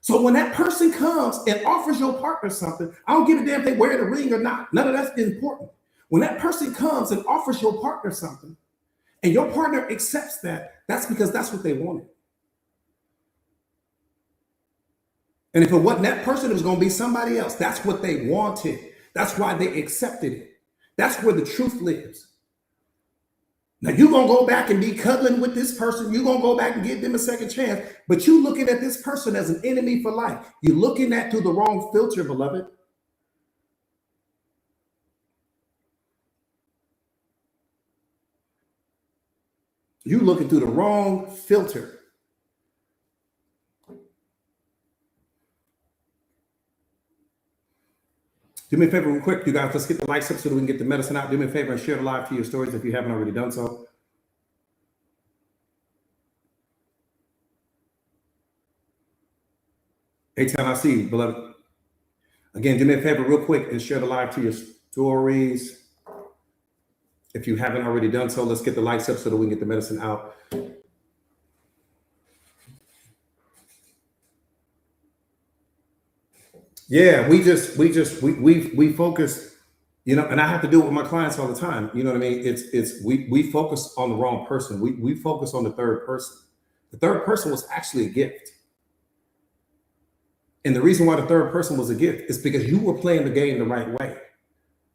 So when that person comes and offers your partner something, I don't give a damn if they wear the ring or not. None of that's important. When that person comes and offers your partner something and your partner accepts that, that's because that's what they wanted. And if it wasn't that person, it was going to be somebody else. That's what they wanted. That's why they accepted it. That's where the truth lives. Now, you're going to go back and be cuddling with this person. You're going to go back and give them a second chance. But you're looking at this person as an enemy for life. You're looking at through the wrong filter, beloved. You're looking through the wrong filter. Do me a favor real quick, you guys. Let's get the likes up so that we can get the medicine out. Do me a favor and share the live to your stories if you haven't already done so. A-Town, I see you, beloved. Again, do me a favor real quick and share the live to your stories. If you haven't already done so, let's get the likes up so that we can get the medicine out. Yeah, we focus, you know, and I have to do it with my clients all the time. You know what I mean? We focus on the wrong person. We focus on the third person. The third person was actually a gift. And the reason why the third person was a gift is because you were playing the game the right way.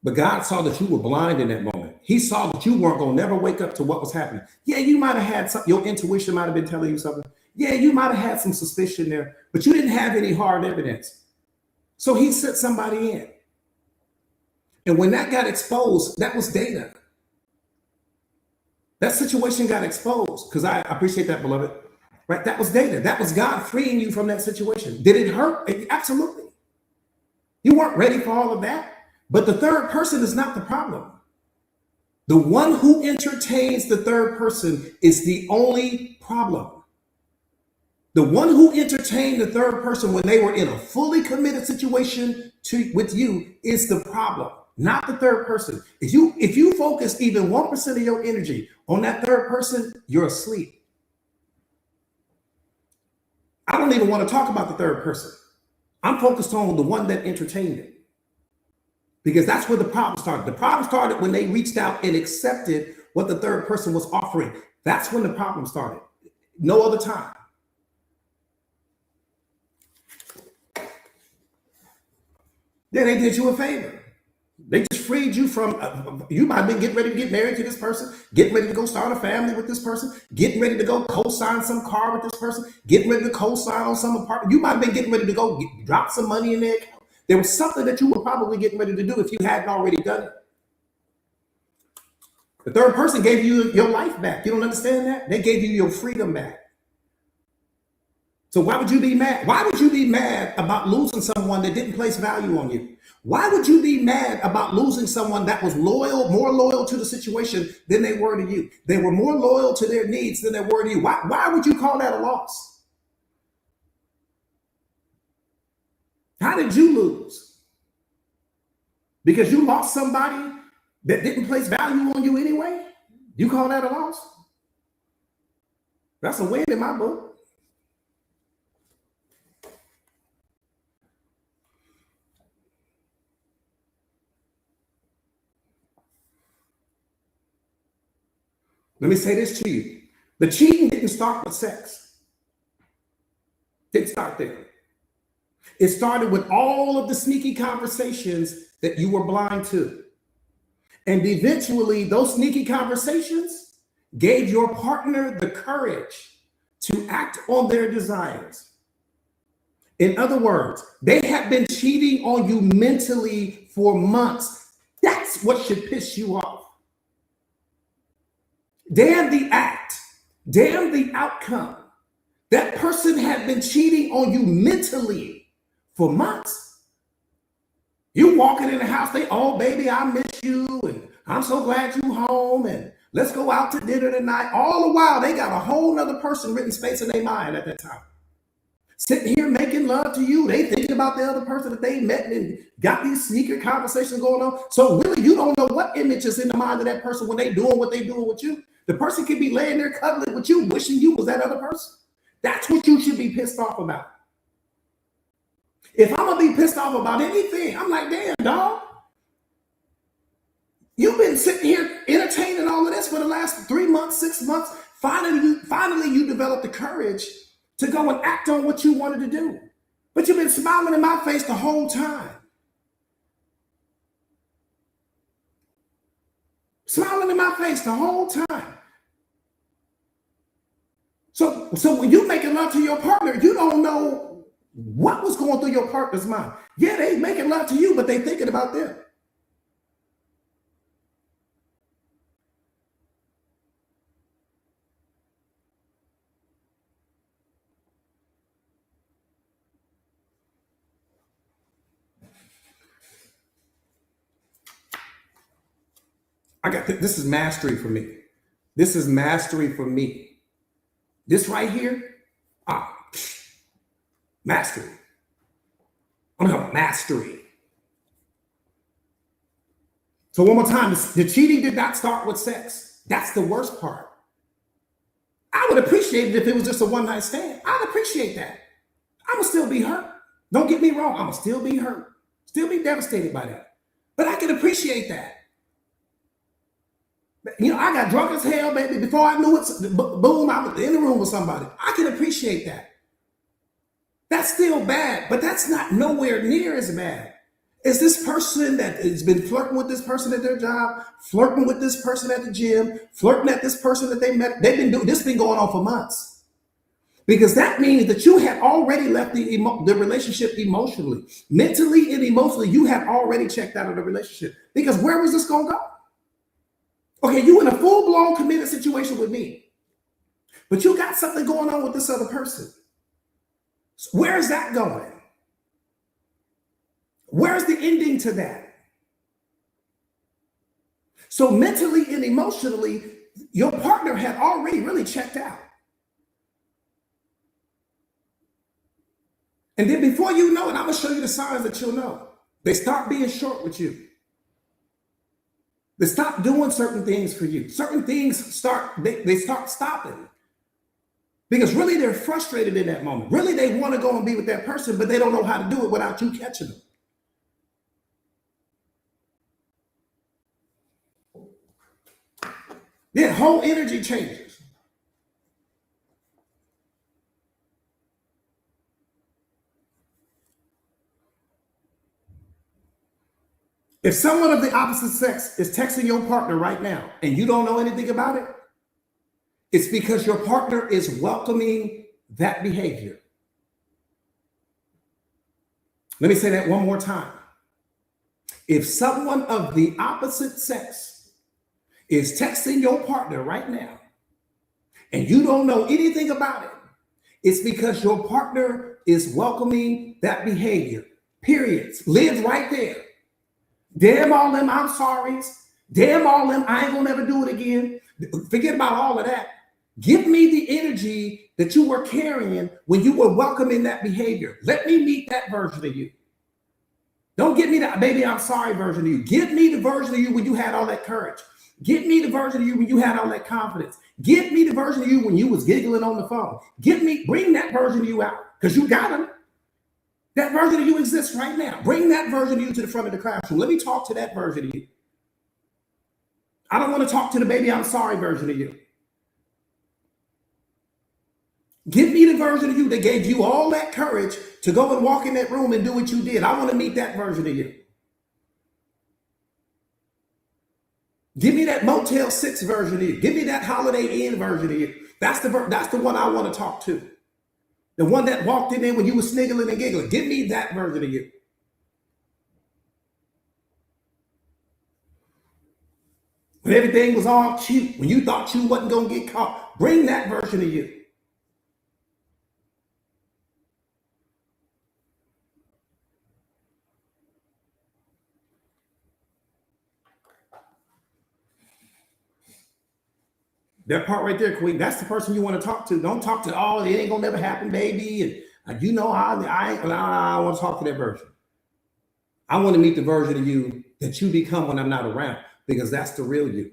But God saw that you were blind in that moment. He saw that you weren't going to never wake up to what was happening. Yeah, you might have had some, your intuition might have been telling you something. Yeah, you might have had some suspicion there, but you didn't have any hard evidence. So he sent somebody in. And when that got exposed, that was data. That situation got exposed because I appreciate that, beloved. Right? That was data. That was God freeing you from that situation. Did it hurt? Absolutely. You weren't ready for all of that. But the third person is not the problem. The one who entertains the third person is the only problem. The one who entertained the third person when they were in a fully committed situation with you is the problem, not the third person. If you focus even 1% of your energy on that third person, you're asleep. I don't even want to talk about the third person. I'm focused on the one that entertained it. Because that's where the problem started. The problem started when they reached out and accepted what the third person was offering. That's when the problem started. No other time. Yeah, they did you a favor. They just freed you from, you might have been getting ready to get married to this person, getting ready to go start a family with this person, getting ready to go co-sign some car with this person, getting ready to co-sign on some apartment. You might have been getting ready to go drop some money in their account. There was something that you were probably getting ready to do if you hadn't already done it. The third person gave you your life back. You don't understand that? They gave you your freedom back. So why would you be mad? Why would you be mad about losing someone that didn't place value on you? Why would you be mad about losing someone that was loyal, more loyal to the situation than they were to you? They were more loyal to their needs than they were to you. Why would you call that a loss? How did you lose? Because you lost somebody that didn't place value on you anyway? You call that a loss? That's a win in my book. Let me say this to you. The cheating didn't start with sex. Didn't start there. It started with all of the sneaky conversations that you were blind to. And eventually, those sneaky conversations gave your partner the courage to act on their desires. In other words, they have been cheating on you mentally for months. That's what should piss you off. Damn the act, damn the outcome. That person had been cheating on you mentally for months. You walking in the house, they, oh baby, I miss you, and I'm so glad you home, and let's go out to dinner tonight. All the while, they got a whole nother person written space in their mind at that time. Sitting here making love to you. They thinking about the other person that they met and got these secret conversations going on. So really, you don't know what image is in the mind of that person when they doing what they doing with you. The person could be laying there cuddling with you, wishing you was that other person. That's what you should be pissed off about. If I'm gonna be pissed off about anything, I'm like, damn, dog. You've been sitting here entertaining all of this for the last 3 months, 6 months. Finally, you developed the courage to go and act on what you wanted to do. But you've been smiling in my face the whole time. Smiling in my face the whole time. So when you making love to your partner, you don't know what was going through your partner's mind. Yeah, they making love to you, but they thinking about them. This is mastery for me. This is mastery for me. This right here, mastery. I'm talking about mastery. So one more time, the cheating did not start with sex. That's the worst part. I would appreciate it if it was just a one night stand. I'd appreciate that. I would still be hurt. Don't get me wrong. I'm gonna still be hurt, still be devastated by that. But I can appreciate that. You know, I got drunk as hell, baby. Before I knew it, boom, I was in the room with somebody. I can appreciate that. That's still bad, but that's not nowhere near as bad as this person that has been flirting with this person at their job, flirting with this person at the gym, flirting at this person that they met. They've been doing this thing going on for months. Because that means that you had already left the relationship emotionally. Mentally and emotionally, you had already checked out of the relationship. Because where was this going to go? Okay, you in a full-blown committed situation with me, but you got something going on with this other person. So where is that going? Where's the ending to that? So mentally and emotionally, your partner had already really checked out. And then before you know it, I'm going to show you the signs that you'll know. They start being short with you. They stop doing certain things for you. Certain things start stopping. Because really they're frustrated in that moment. Really they want to go and be with that person, but they don't know how to do it without you catching them. Their whole energy changes. If someone of the opposite sex is texting your partner right now and you don't know anything about it, it's because your partner is welcoming that behavior. Let me say that one more time. If someone of the opposite sex is texting your partner right now and you don't know anything about it, It's because your partner is welcoming that behavior. Period. Live right there. Damn all them I'm sorry's. Damn all them I ain't gonna never do it again. Forget about all of that. Give me the energy that you were carrying when you were welcoming that behavior. Let me meet that version of you. Don't give me that baby I'm sorry version of you. Give me the version of you when you had all that courage. Give me the version of you when you had all that confidence. Give me the version of you when you was giggling on the phone. Bring that version of you out, because you got them. That version of you exists right now. Bring that version of you to the front of the classroom. Let me talk to that version of you. I don't want to talk to the baby I'm sorry version of you. Give me the version of you that gave you all that courage to go and walk in that room and do what you did. I want to meet that version of you. Give me that Motel 6 version of you. Give me that Holiday Inn version of you. That's the one I want to talk to. The one that walked in there when you were sniggling and giggling. Give me that version of you. When everything was all cute, when you thought you wasn't going to get caught, bring that version of you. That part right there, Queen, that's the person you want to talk to. Don't talk to, oh, it ain't going to never happen, baby. And you know how I want to talk to that version. I want to meet the version of you that you become when I'm not around, because that's the real you.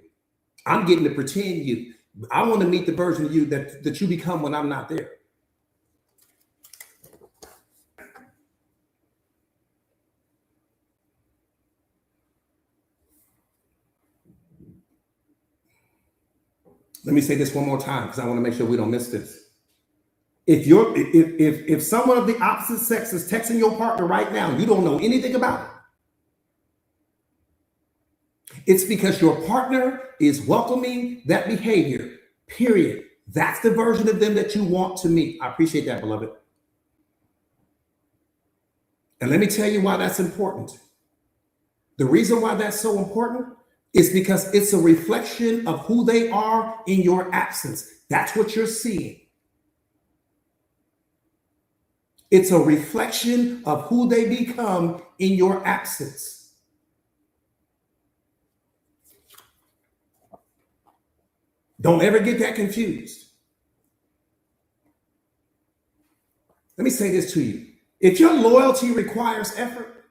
I'm getting to pretend you. I want to meet the version of you that you become when I'm not there. Let me say this one more time, because I want to make sure we don't miss this. If someone of the opposite sex is texting your partner right now, you don't know anything about it. It's because your partner is welcoming that behavior, period. That's the version of them that you want to meet. I appreciate that, beloved. And let me tell you why that's important. The reason why that's so important is because it's a reflection of who they are in your absence. That's what you're seeing. It's a reflection of who they become in your absence. Don't ever get that confused. Let me say this to you. If your loyalty requires effort,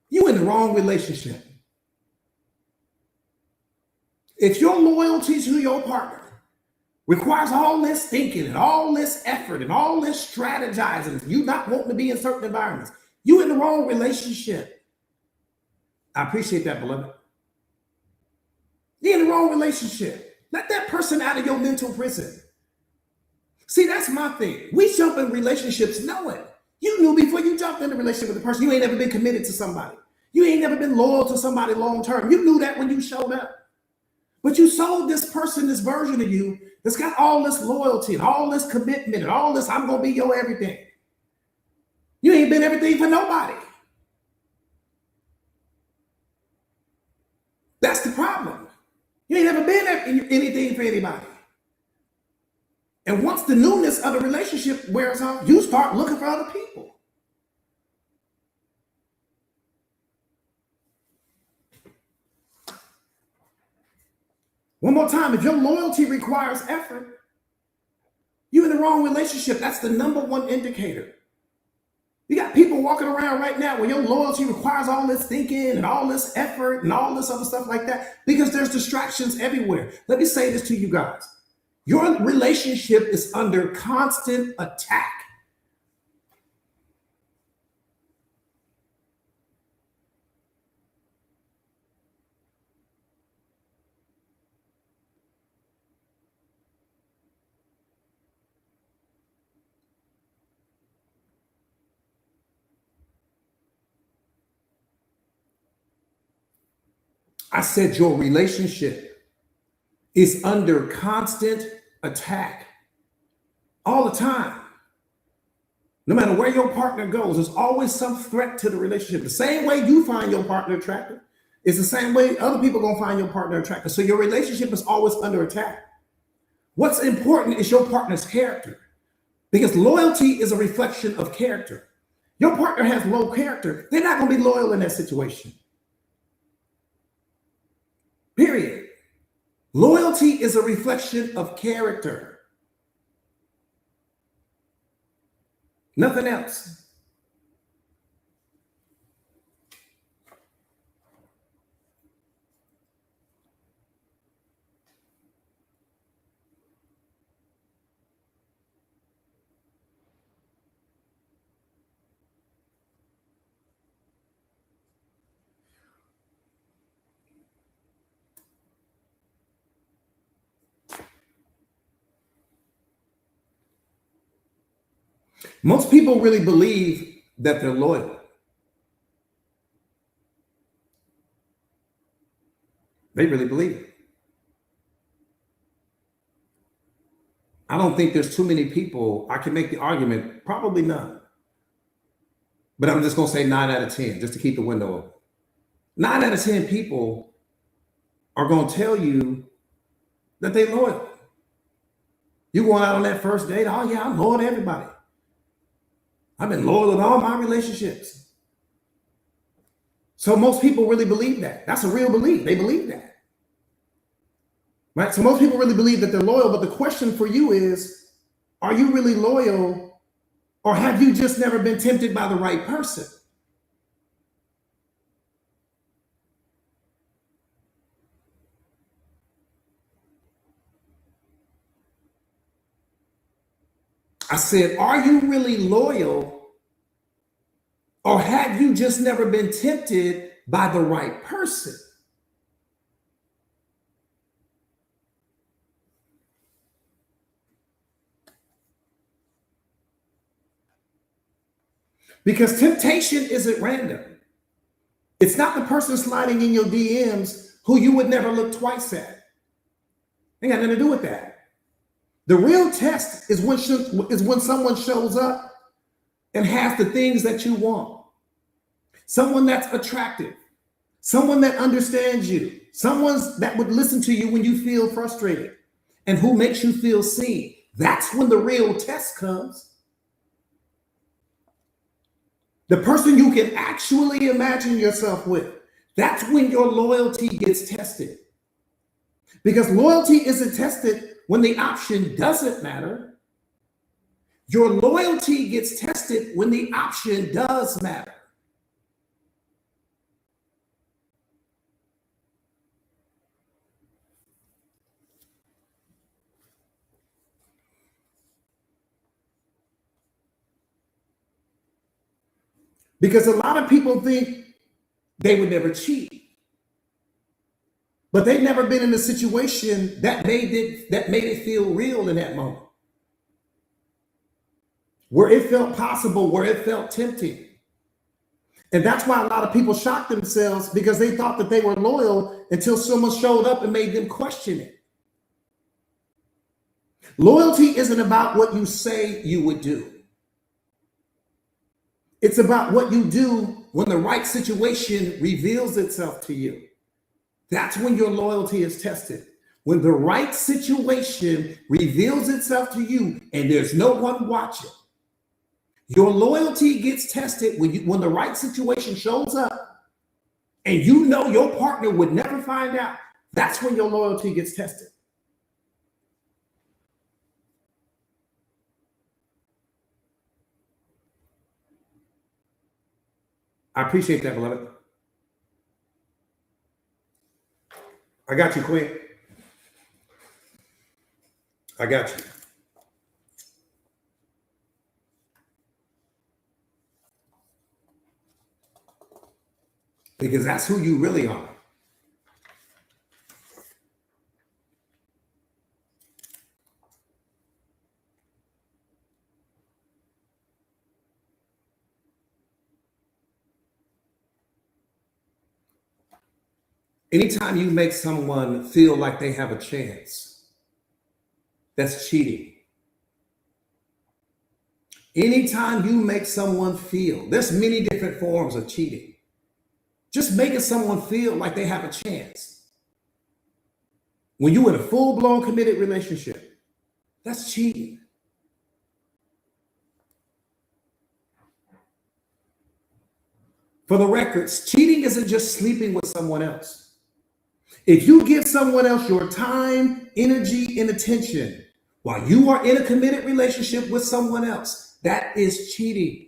you're in the wrong relationship. If your loyalty to your partner requires all this thinking and all this effort and all this strategizing, you not wanting to be in certain environments, you're in the wrong relationship. I appreciate that, beloved. You're in the wrong relationship. Let that person out of your mental prison. See, that's my thing. We jump in relationships knowing. You knew before you jumped in a relationship with a person, you ain't never been committed to somebody. You ain't never been loyal to somebody long term. You knew that when you showed up. But you sold this person, this version of you that's got all this loyalty and all this commitment and all this, I'm going to be your everything. You ain't been everything for nobody. That's the problem. You ain't never been anything for anybody. And once the newness of the relationship wears off, you start looking for other people. One more time, if your loyalty requires effort, you're in the wrong relationship. That's the number one indicator. You got people walking around right now where your loyalty requires all this thinking and all this effort and all this other stuff like that, because there's distractions everywhere. Let me say this to you guys. Your relationship is under constant attack. I said your relationship is under constant attack all the time. No matter where your partner goes, there's always some threat to the relationship. The same way you find your partner attractive is the same way other people are going to find your partner attractive. So your relationship is always under attack. What's important is your partner's character. Because loyalty is a reflection of character. Your partner has low character, they're not going to be loyal in that situation. Period. Loyalty is a reflection of character. Nothing else. Most people really believe that they're loyal. They really believe it. I don't think there's too many people. I can make the argument, probably none. But I'm just going to say 9 out of 10, just to keep the window open. 9 out of 10 people are going to tell you that they're loyal. You going out on that first date, oh yeah, I'm loyal to everybody. I've been loyal in all my relationships. So most people really believe that. That's a real belief. They believe that. Right? So most people really believe that they're loyal, but the question for you is, are you really loyal, or have you just never been tempted by the right person? I said, are you really loyal, or have you just never been tempted by the right person? Because temptation isn't random. It's not the person sliding in your DMs who you would never look twice at. Ain't got nothing to do with that. The real test is when someone shows up and has the things that you want. Someone that's attractive, someone that understands you, someone that would listen to you when you feel frustrated, and who makes you feel seen. That's when the real test comes. The person you can actually imagine yourself with. That's when your loyalty gets tested. Because loyalty isn't tested when the option doesn't matter. Your loyalty gets tested when the option does matter. Because a lot of people think they would never cheat, but they've never been in a situation that made it feel real in that moment, where it felt possible, where it felt tempting. And that's why a lot of people shocked themselves, because they thought that they were loyal until someone showed up and made them question it. Loyalty isn't about what you say you would do. It's about what you do when the right situation reveals itself to you. That's when your loyalty is tested. When the right situation reveals itself to you and there's no one watching, your loyalty gets tested when the right situation shows up and you know your partner would never find out. That's when your loyalty gets tested. I appreciate that, beloved. I got you, Queen. I got you. Because that's who you really are. Anytime you make someone feel like they have a chance, that's cheating. Anytime you make someone feel, there's many different forms of cheating. Just making someone feel like they have a chance. When you're in a full-blown committed relationship, that's cheating. For the records, cheating isn't just sleeping with someone else. If you give someone else your time, energy, and attention while you are in a committed relationship with someone else, that is cheating.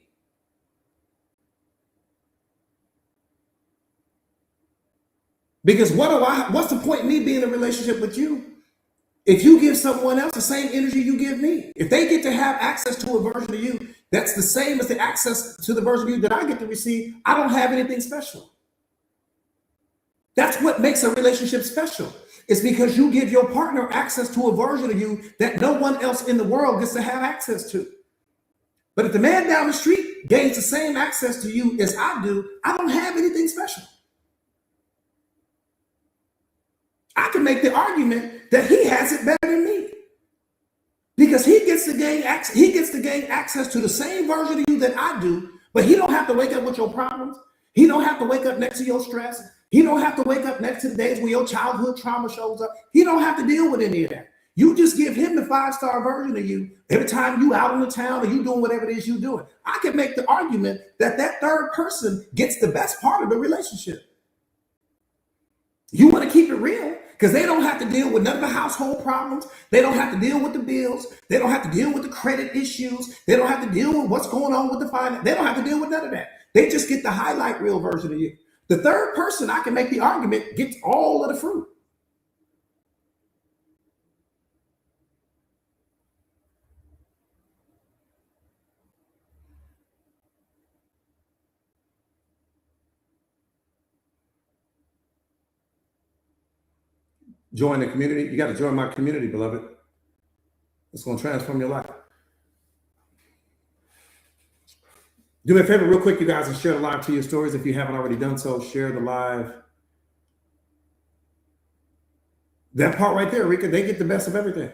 Because what's the point in me being in a relationship with you if you give someone else the same energy you give me? If they get to have access to a version of you that's the same as the access to the version of you that I get to receive, I don't have anything special. That's what makes a relationship special. It's because you give your partner access to a version of you that no one else in the world gets to have access to. But if the man down the street gains the same access to you as I do, I don't have anything special. I can make the argument that he has it better than me because he gets to gain access to the same version of you that I do, but he don't have to wake up with your problems. He don't have to wake up next to your stress. He don't have to wake up next to the days where your childhood trauma shows up. He don't have to deal with any of that. You just give him the 5-star version of you every time you out in the town or you doing whatever it is you doing. I can make the argument that that third person gets the best part of the relationship. You want to keep it real because they don't have to deal with none of the household problems. They don't have to deal with the bills. They don't have to deal with the credit issues. They don't have to deal with what's going on with the finance. They don't have to deal with none of that. They just get the highlight reel version of you. The third person, I can make the argument, gets all of the fruit. Join the community. You got to join my community, beloved. It's going to transform your life. Do me a favor real quick, you guys, and share the live to your stories. If you haven't already done so, share the live. That part right there, Rika, they get the best of everything.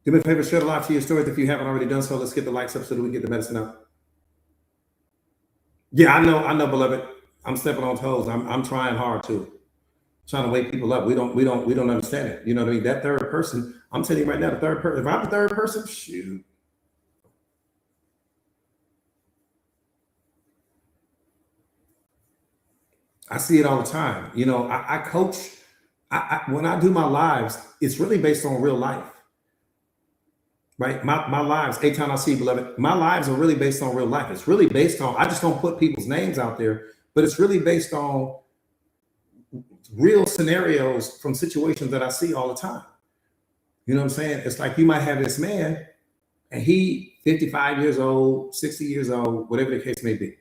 Do me a favor, share the live to your stories. If you haven't already done so, let's get the likes up so that we get the medicine out. Yeah, I know, beloved. I'm stepping on toes. I'm trying hard too. Trying to wake people up. We don't understand it. You know what I mean? That third person, I'm telling you right now, the third person, if I'm the third person, shoot. I see it all the time. You know, I coach. When I do my lives, it's really based on real life, right? My lives, A-Town I see, beloved, my lives are really based on real life. It's really based on, I just don't put people's names out there, but it's really based on real scenarios from situations that I see all the time. You know what I'm saying? It's like you might have this man and he 55 years old, 60 years old, whatever the case may be,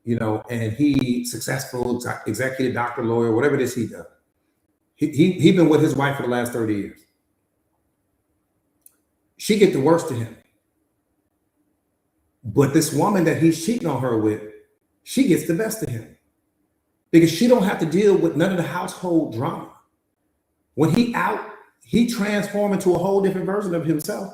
you know, and he successful, executive, doctor, lawyer, whatever it is he does. He been with his wife for the last 30 years. She get the worst of him. But this woman that he's cheating on her with, she gets the best of him. Because she don't have to deal with none of the household drama. When he out, he transforms into a whole different version of himself.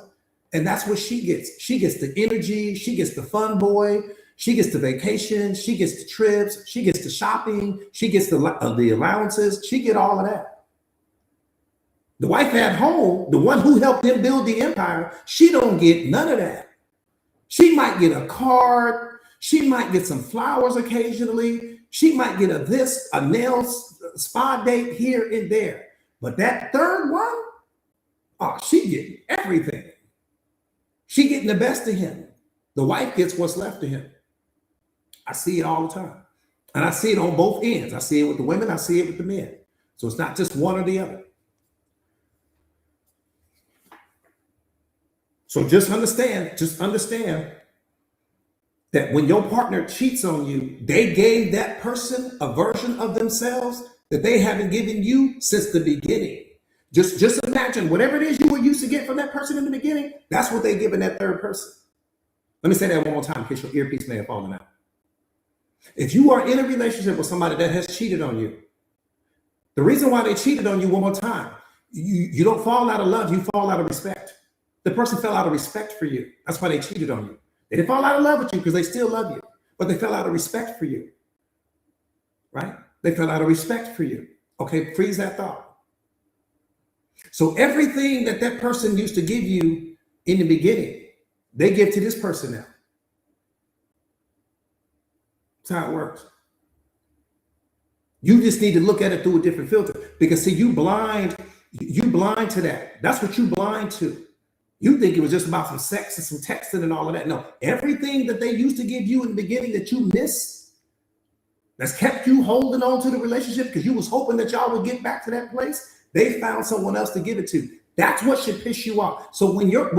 And that's what she gets. She gets the energy. She gets the fun boy. She gets the vacation. She gets the trips. She gets the shopping. She gets the allowances. She get all of that. The wife at home, the one who helped him build the empire, she don't get none of that. She might get a card. She might get some flowers occasionally. She might get a nail spa date here and there. But that third one, oh, she getting everything. She getting the best of him. The wife gets what's left of him. I see it all the time. And I see it on both ends. I see it with the women. I see it with the men. So it's not just one or the other. So just understand that when your partner cheats on you, they gave that person a version of themselves that they haven't given you since the beginning. Just imagine whatever it is you were used to get from that person in the beginning, that's what they give in that third person. Let me say that one more time in case your earpiece may have fallen out. If you are in a relationship with somebody that has cheated on you, the reason why they cheated on you one more time, you don't fall out of love, you fall out of respect. The person fell out of respect for you. That's why they cheated on you. They didn't fall out of love with you because they still love you, but they fell out of respect for you, right? They fell out of respect for you. Okay, freeze that thought. So everything that person used to give you in the beginning, they give to this person now. That's how it works. You just need to look at it through a different filter, because see, you blind to that. That's what you blind to. You think it was just about some sex and some texting and all of that. No, everything that they used to give you in the beginning that you missed, that's kept you holding on to the relationship because you was hoping that y'all would get back to that place, they found someone else to give it to. That's what should piss you off. So when you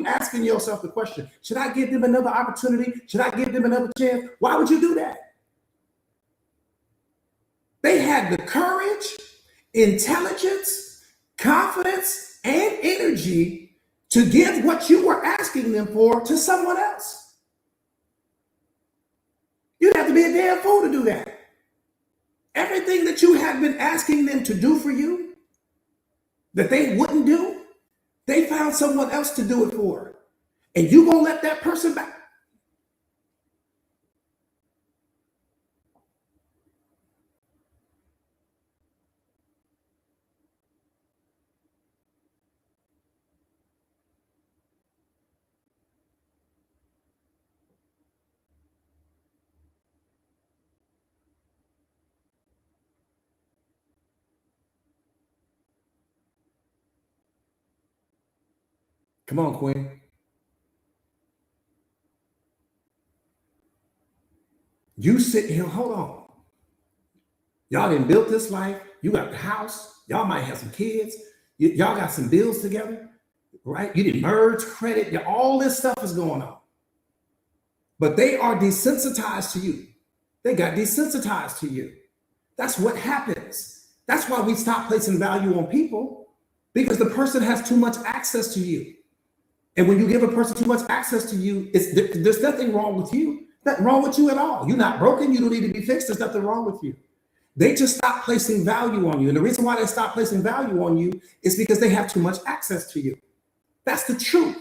asking yourself the question, should I give them another opportunity? Should I give them another chance? Why would you do that? They had the courage, intelligence, confidence, and energy to give what you were asking them for to someone else. You'd have to be a damn fool to do that. Everything that you have been asking them to do for you that they wouldn't do, they found someone else to do it for. And you gonna let that person back? Come on, Queen. You sit here, hold on. Y'all done built this life. You got the house. Y'all might have some kids. Y'all got some bills together, right? You didn't merge credit. All this stuff is going on. But they are desensitized to you. They got desensitized to you. That's what happens. That's why we stop placing value on people, because the person has too much access to you. And when you give a person too much access to you, there's nothing wrong with you. Nothing wrong with you at all. You're not broken. You don't need to be fixed. There's nothing wrong with you. They just stop placing value on you. And the reason why they stop placing value on you is because they have too much access to you. That's the truth.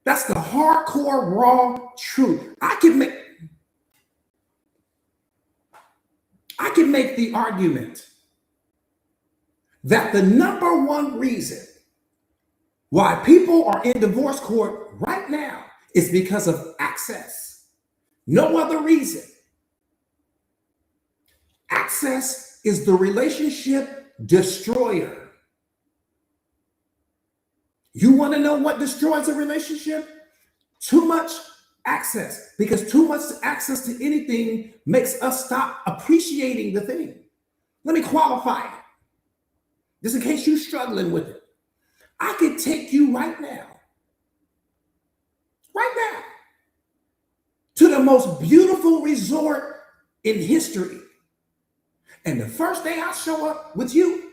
That's the hardcore, raw truth. I can make the argument that the number one reason why people are in divorce court right now is because of access. No other reason. Access is the relationship destroyer. You want to know what destroys a relationship? Too much access, because too much access to anything makes us stop appreciating the thing. Let me qualify it, just in case you're struggling with it. I could take you right now, to the most beautiful resort in history. And the first day I show up with you,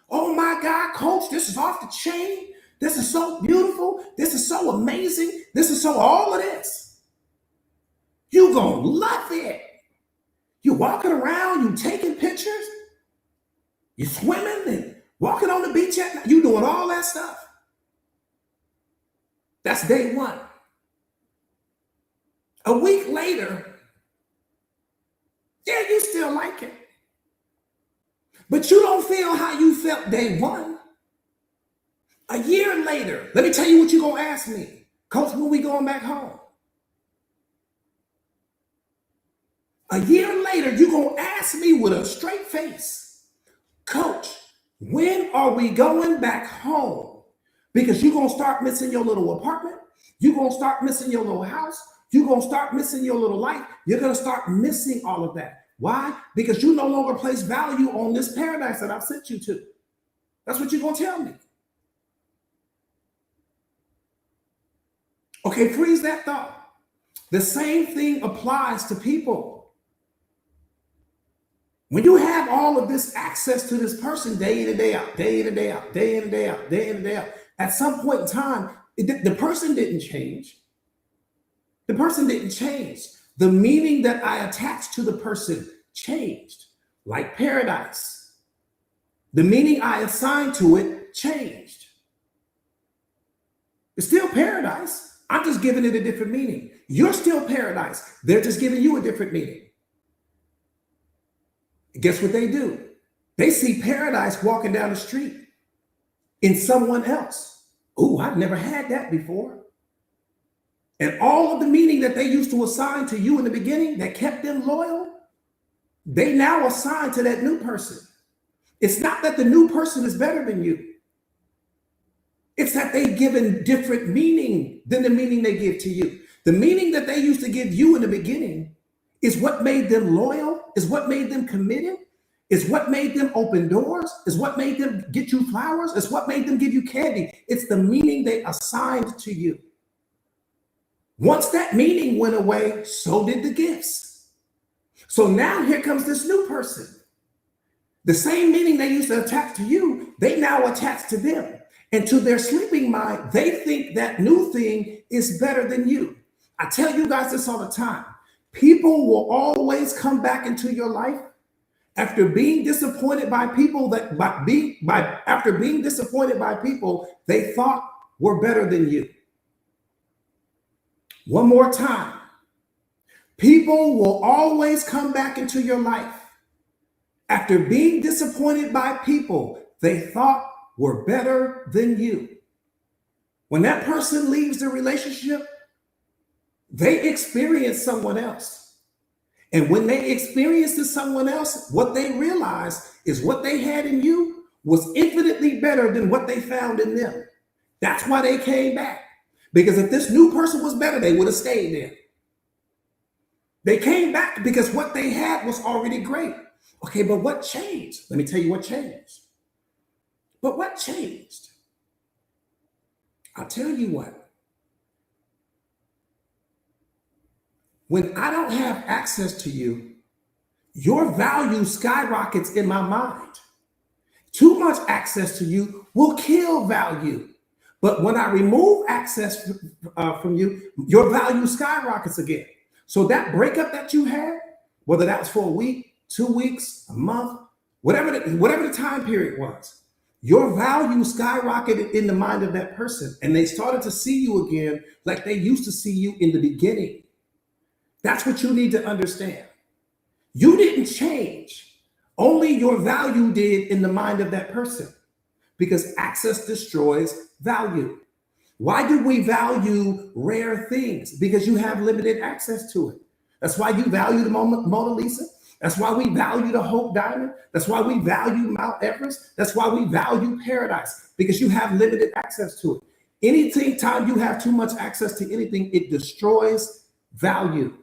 oh my God, coach, this is off the chain. This is so beautiful. This is so amazing. This is so all of this. You gonna love it. You walking around, you taking pictures, you swimming and walking on the beach at night. You doing all that stuff. That's day one. A week later, yeah, you still like it. But you don't feel how you felt day one. A year later, let me tell you what you're going to ask me. Coach, when we going back home? A year later, you're going to ask me with a straight face, Coach, when are we going back home? Because you're going to start missing your little apartment. You're going to start missing your little house. You're going to start missing your little life. You're going to start missing all of that. Why? Because you no longer place value on this paradise that I've sent you to. That's what you're going to tell me. Okay, freeze that thought. The same thing applies to people. When you have all of this access to this person day in and day out, day in and day out, day in and day out, day in and day out, at some point in time, the person didn't change. The person didn't change. The meaning that I attached to the person changed, like paradise. The meaning I assigned to it changed. It's still paradise. I'm just giving it a different meaning. You're still paradise. They're just giving you a different meaning. Guess what they do? They see paradise walking down the street in someone else. Oh, I've never had that before. And all of the meaning that they used to assign to you in the beginning that kept them loyal, they now assign to that new person. It's not that the new person is better than you. It's that they've given different meaning than the meaning they give to you. The meaning that they used to give you in the beginning is what made them loyal, is what made them committed, is what made them open doors, is what made them get you flowers, is what made them give you candy. It's the meaning they assigned to you. Once that meaning went away, so did the gifts. So now here comes this new person. The same meaning they used to attach to you, they now attach to them. And to their sleeping mind, they think that new thing is better than you. I tell you guys this all the time. People will always come back into your life after being disappointed by people after being disappointed by people they thought were better than you. One more time. People will always come back into your life after being disappointed by people they thought were better than you. When that person leaves the relationship, they experience someone else. And when they experience someone else, what they realize is what they had in you was infinitely better than what they found in them. That's why they came back. Because if this new person was better, they would have stayed there. They came back because what they had was already great. Okay, but what changed? Let me tell you what changed. But what changed? I'll tell you what. When I don't have access to you, your value skyrockets in my mind. Too much access to you will kill value. But when I remove access from you, your value skyrockets again. So that breakup that you had, whether that was for a week, 2 weeks, a month, whatever the time period was, your value skyrocketed in the mind of that person. And they started to see you again like they used to see you in the beginning. That's what you need to understand. You didn't change. Only your value did in the mind of that person. Because access destroys value. Why do we value rare things? Because you have limited access to it. That's why you value the Mona Lisa. That's why we value the Hope Diamond. That's why we value Mount Everest. That's why we value paradise, because you have limited access to it. Anytime you have too much access to anything, it destroys value.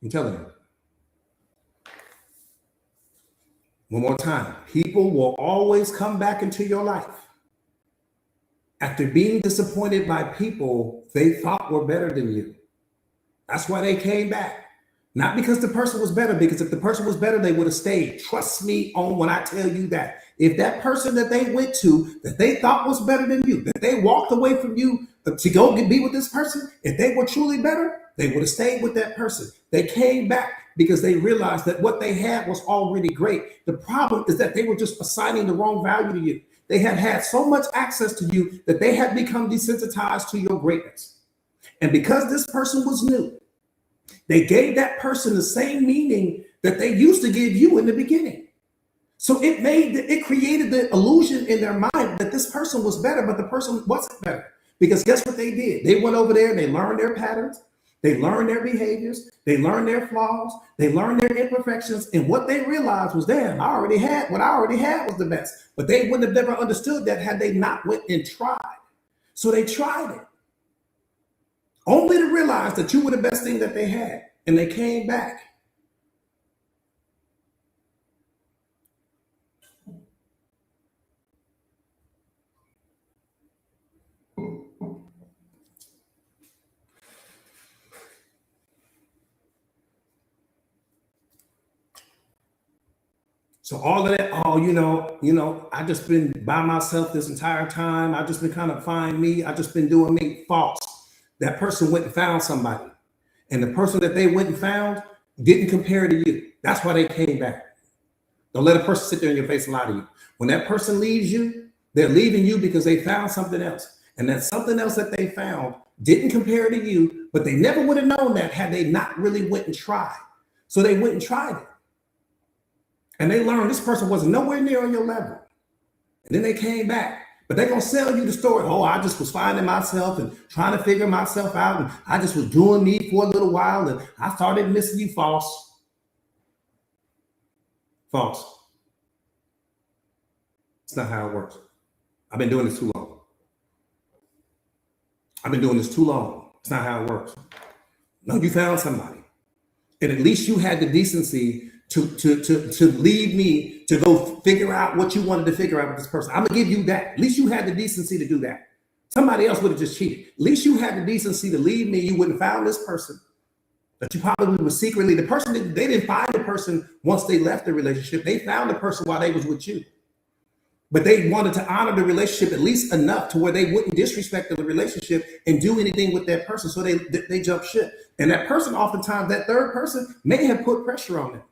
I'm telling you. One more time. People will always come back into your life after being disappointed by people they thought were better than you. That's why they came back. Not because the person was better, because if the person was better, they would have stayed. Trust me on when I tell you that. If that person that they went to, that they thought was better than you, that they walked away from you to go be with this person, if they were truly better, they would have stayed with that person. They came back because they realized that what they had was already great. The problem is that they were just assigning the wrong value to you. They had had so much access to you that they had become desensitized to your greatness. And because this person was new, they gave that person the same meaning that they used to give you in the beginning. So it created the illusion in their mind that this person was better, but the person wasn't better. Because guess what they did? They went over there and they learned their patterns. They learned their behaviors. They learned their flaws. They learned their imperfections. And what they realized was, damn, what I already had was the best. But they wouldn't have never understood that had they not went and tried. So they tried it, only to realize that you were the best thing that they had. And they came back. So all of that, I just been by myself this entire time. I just been kind of finding me. I just been doing me. False. That person went and found somebody. And the person that they went and found didn't compare to you. That's why they came back. Don't let a person sit there in your face and lie to you. When that person leaves you, they're leaving you because they found something else. And that something else that they found didn't compare to you, but they never would have known that had they not really went and tried. So they went and tried it. And they learned this person was nowhere near on your level. And then they came back. But they're going to sell you the story. Oh, I just was finding myself and trying to figure myself out. And I just was doing me for a little while. And I started missing you. False. False. It's not how it works. I've been doing this too long. I've been doing this too long. It's not how it works. No, you found somebody. And at least you had the decency to leave me to go figure out what you wanted to figure out with this person. I'm gonna give you that. At least you had the decency to do that. Somebody else would have just cheated. At least you had the decency to leave me. You wouldn't have found this person that you probably was secretly. The person they didn't find the person once they left the relationship. They found the person while they was with you. But they wanted to honor the relationship at least enough to where they wouldn't disrespect the relationship and do anything with that person. So they jumped ship. And that person, oftentimes, that third person may have put pressure on them.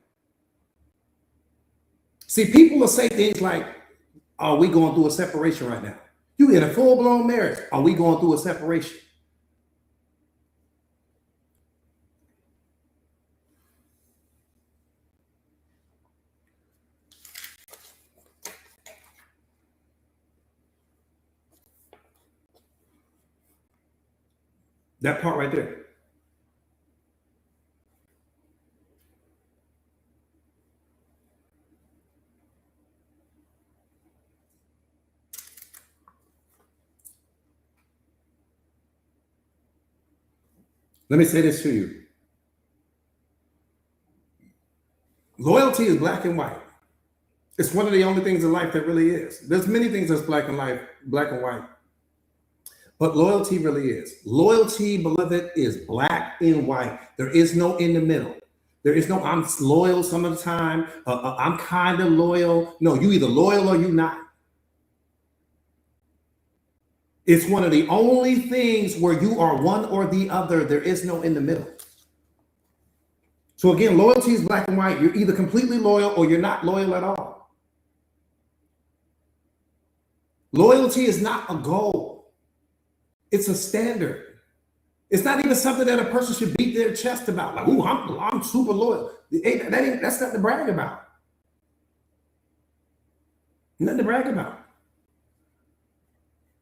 See, people will say things like, are we going through a separation right now? You in a full-blown marriage. Are we going through a separation? That part right there. Let me say this to you. Loyalty is black and white. It's one of the only things in life that really is. There's many things that's black and white. But loyalty really is. Loyalty, beloved, is black and white. There is no in the middle. There is no I'm loyal some of the time. I'm kind of loyal. No, you either loyal or you not. It's one of the only things where you are one or the other. There is no in the middle. So again, loyalty is black and white. You're either completely loyal or you're not loyal at all. Loyalty is not a goal. It's a standard. It's not even something that a person should beat their chest about. Like, ooh, I'm super loyal. That's nothing to brag about. Nothing to brag about.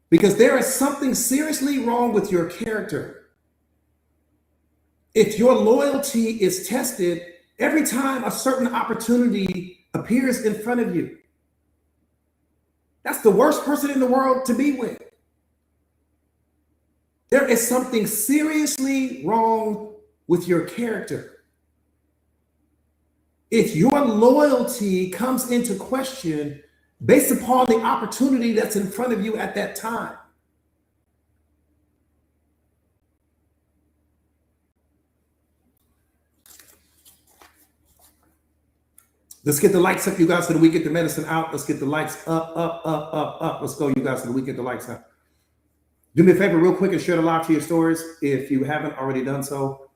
Because there is something seriously wrong with your character. If your loyalty is tested every time a certain opportunity appears in front of you, that's the worst person in the world to be with. There is something seriously wrong with your character. If your loyalty comes into question based upon the opportunity that's in front of you at that time. Let's get the lights up, you guys, so that we get the medicine out. Let's get the lights up. Let's go, you guys, so that we get the lights out. Do me a favor real quick and share the live to your stories if you haven't already done so.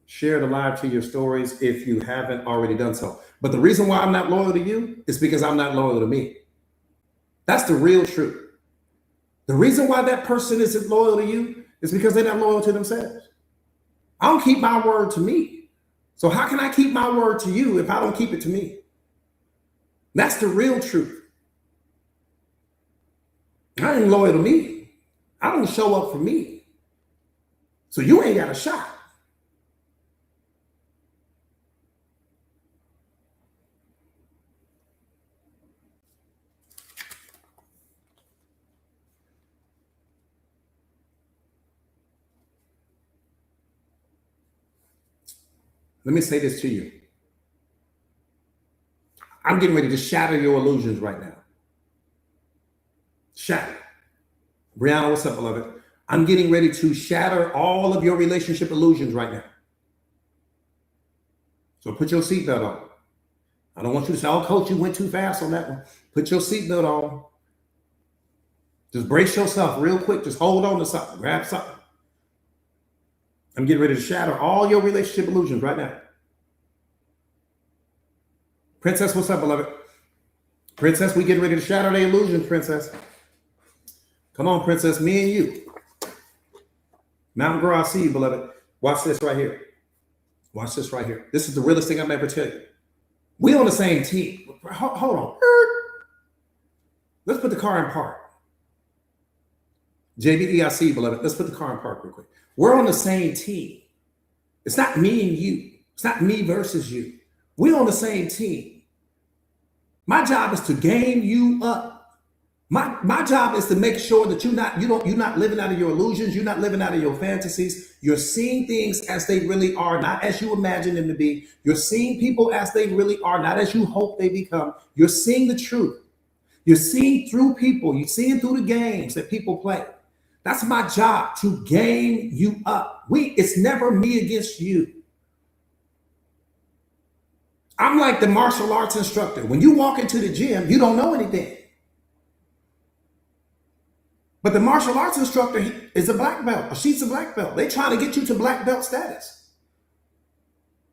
Share the live to your stories if you haven't already done so. But the reason why I'm not loyal to you is because I'm not loyal to me. That's the real truth. The reason why that person isn't loyal to you is because they're not loyal to themselves. I don't keep my word to me. So how can I keep my word to you if I don't keep it to me? That's the real truth. I ain't loyal to me. I don't show up for me. So you ain't got a shot. Let me say this to you. I'm getting ready to shatter your illusions right now. Shatter. Brianna, what's up, beloved? I'm getting ready to shatter all of your relationship illusions right now. So put your seatbelt on. I don't want you to say, oh, coach, you went too fast on that one. Put your seatbelt on. Just brace yourself real quick. Just hold on to something. Grab something. I'm getting ready to shatter all your relationship illusions right now. Princess, what's up, beloved? Princess, we getting ready to shatter the illusions, Princess. Come on, princess, me and you. Mountain Girl, I see you, beloved. Watch this right here. Watch this right here. This is the realest thing I'm ever tell you. We on the same team. Hold on. Let's put the car in park. JBE, I see you, beloved. Let's put the car in park real quick. We're on the same team. It's not me and you. It's not me versus you. We're on the same team. My job is to game you up. My job is to make sure that you're not living out of your illusions. You're not living out of your fantasies. You're seeing things as they really are, not as you imagine them to be. You're seeing people as they really are, not as you hope they become. You're seeing the truth. You're seeing through people. You're seeing through the games that people play. That's my job, to game you up. It's never me against you. I'm like the martial arts instructor. When you walk into the gym, you don't know anything. But the martial arts instructor is a black belt, or she's a black belt. They're trying to get you to black belt status.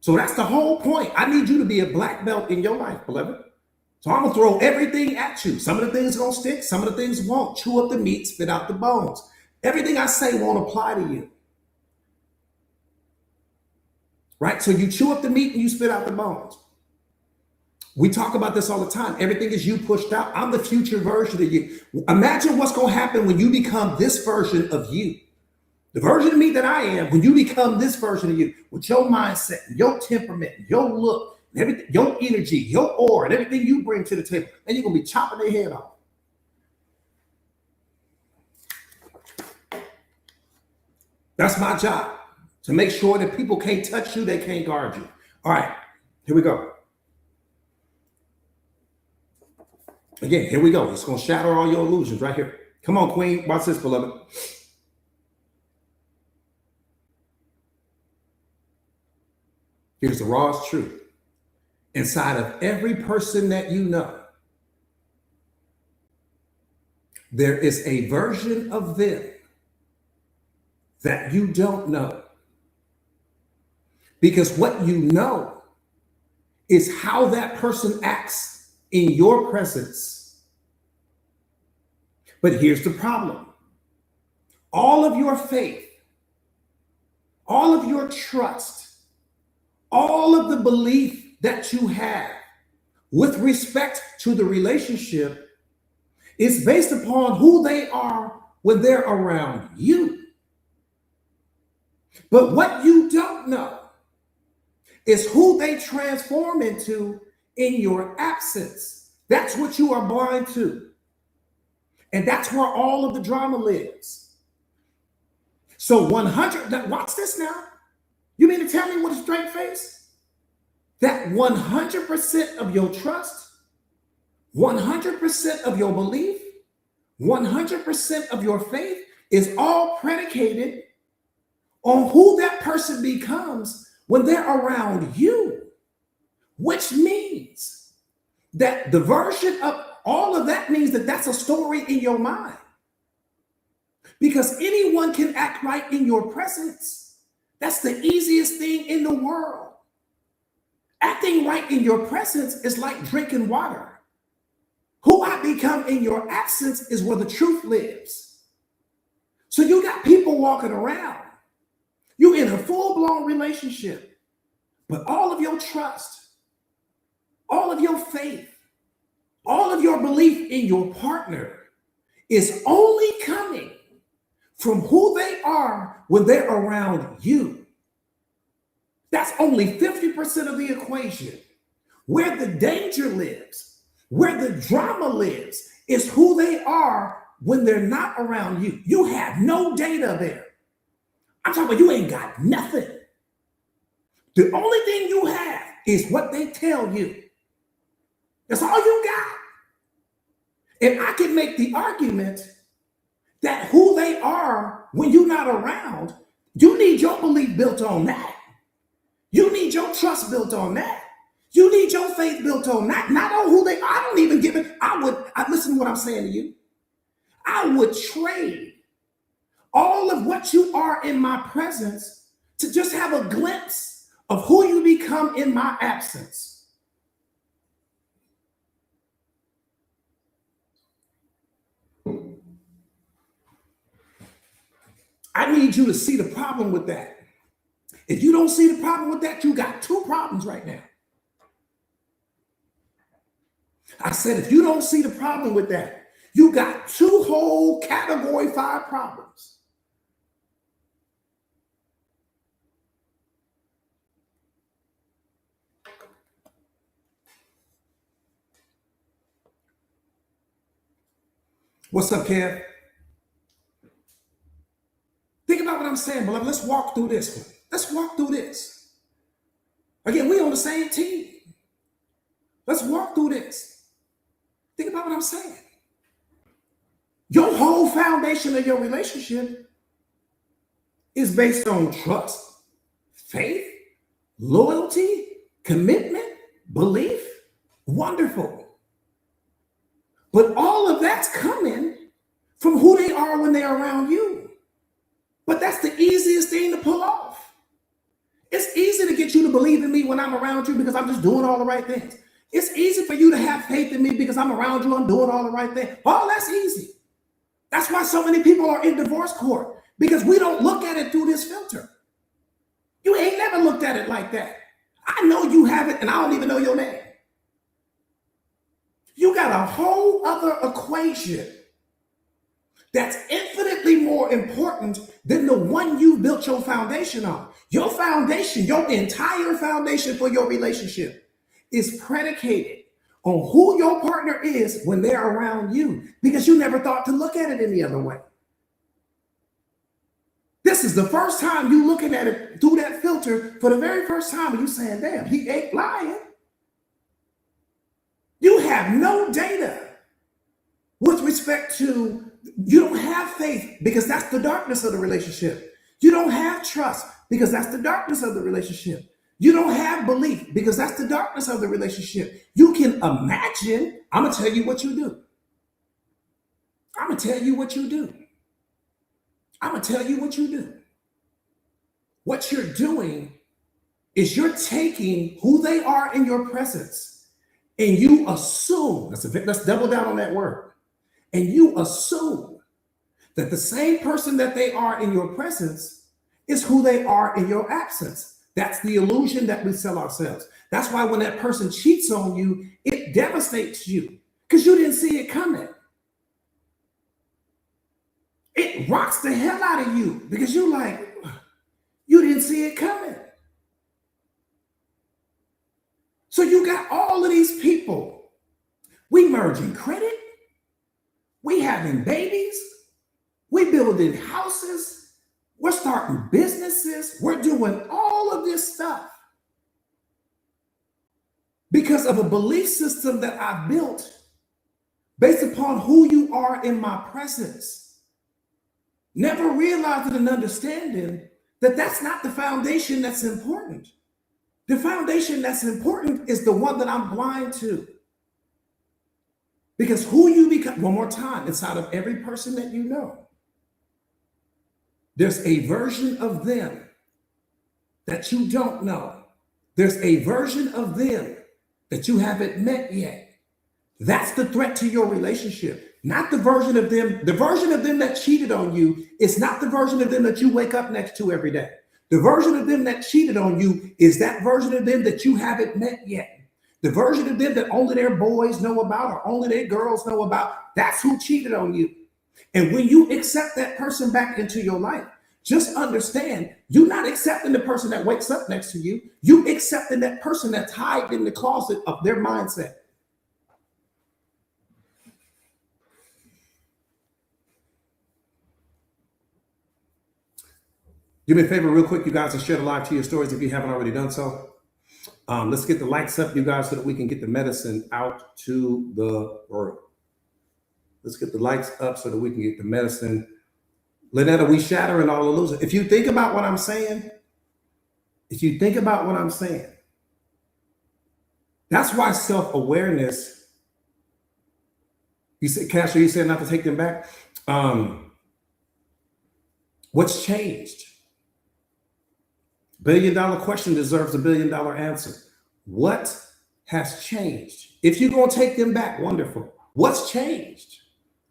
So that's the whole point. I need you to be a black belt in your life, beloved. So I'm going to throw everything at you. Some of the things are going to stick. Some of the things won't. Chew up the meat, spit out the bones. Everything I say won't apply to you. Right? So you chew up the meat and you spit out the bones. We talk about this all the time. Everything is you pushed out. I'm the future version of you. Imagine what's going to happen when you become this version of you. The version of me that I am, when you become this version of you, with your mindset, your temperament, your look, everything, your energy, your aura, and everything you bring to the table, and you're going to be chopping their head off. That's my job, to make sure that people can't touch you, they can't guard you. All right, here we go. Again, here we go. It's going to shatter all your illusions right here. Come on, Queen. Watch this, beloved. Here's the rawest truth. Inside of every person that you know, there is a version of them that you don't know. Because what you know is how that person acts in your presence. But here's the problem. All of your faith, all of your trust, all of the belief that you have with respect to the relationship is based upon who they are when they're around you. But what you don't know is who they transform into in your absence. That's what you are blind to. And that's where all of the drama lives. So 100, watch this now. You mean to tell me with a straight face that 100% of your trust, 100% of your belief, 100% of your faith is all predicated on who that person becomes when they're around you? Which means that the version of all of that means that that's a story in your mind. Because anyone can act right in your presence. That's the easiest thing in the world. Acting right in your presence is like drinking water. Who I become in your absence is where the truth lives. So you got people walking around. You're in a full-blown relationship, but all of your trust, all of your faith, all of your belief in your partner is only coming from who they are when they're around you. That's only 50% of the equation. Where the danger lives, where the drama lives, is who they are when they're not around you. You have no data there. I'm talking about you ain't got nothing. The only thing you have is what they tell you. That's all you got. And I can make the argument that who they are when you're not around, you need your belief built on that. You need your trust built on that. You need your faith built on that, not on who they are. I don't even give it. Listen to what I'm saying to you. I would trade all of what you are in my presence to just have a glimpse of who you become in my absence. I need you to see the problem with that. If you don't see the problem with that, you got two problems right now. I said, if you don't see the problem with that, you got two whole category 5 problems. What's up, Kev? Think about what I'm saying, beloved. Let's walk through this one. Let's walk through this. Again, we on the same team. Let's walk through this. Think about what I'm saying. Your whole foundation of your relationship is based on trust, faith, loyalty, commitment, belief. Wonderful. But all of that's coming from who they are when they're around you. But that's the easiest thing to pull off. It's easy to get you to believe in me when I'm around you because I'm just doing all the right things. It's easy for you to have faith in me because I'm around you, I'm doing all the right things. All that's easy. That's why so many people are in divorce court, because we don't look at it through this filter. You ain't never looked at it like that. I know you haven't, and I don't even know your name. You got a whole other equation that's infinitely more important than the one you built your foundation on. Your foundation, your entire foundation for your relationship is predicated on who your partner is when they're around you, because you never thought to look at it any other way. This is the first time you looking at it through that filter for the very first time, and you saying, damn, he ain't lying. You have no data with respect to, you don't have faith because that's the darkness of the relationship. You don't have trust because that's the darkness of the relationship. You don't have belief because that's the darkness of the relationship. You can imagine. I'm going to tell you what you do. I'm going to tell you what you do. I'm going to tell you what you do. What you're doing is you're taking who they are in your presence and you assume, let's double down on that word, and you assume that the same person that they are in your presence is who they are in your absence. That's the illusion that we sell ourselves. That's why when that person cheats on you, it devastates you because you didn't see it coming. It rocks the hell out of you because you didn't see it coming. So you got all of these people. We merging credit. We having babies. We building houses. We're starting businesses. We're doing all of this stuff because of a belief system that I built based upon who you are in my presence. Never realizing and understanding that that's not the foundation that's important. The foundation that's important is the one that I'm blind to. Because who you become, one more time, inside of every person that you know, there's a version of them that you don't know. There's a version of them that you haven't met yet. That's the threat to your relationship. Not the version of them. The version of them that cheated on you is not the version of them that you wake up next to every day. The version of them that cheated on you is that version of them that you haven't met yet. The version of them that only their boys know about or only their girls know about, that's who cheated on you. And when you accept that person back into your life, just understand you're not accepting the person that wakes up next to you. You accepting that person that's hiding in the closet of their mindset. Do me a favor real quick, you guys, and share the live to your stories if you haven't already done so. Let's get the likes up, you guys, so that we can get the medicine out to the world. Let's get the likes up so that we can get the medicine. Lynetta, we shattering all illusions. If you think about what I'm saying, that's why self-awareness, you said, Castro, you said not to take them back. What's changed? $1 billion question deserves $1 billion answer. What has changed? If you're going to take them back, wonderful. What's changed?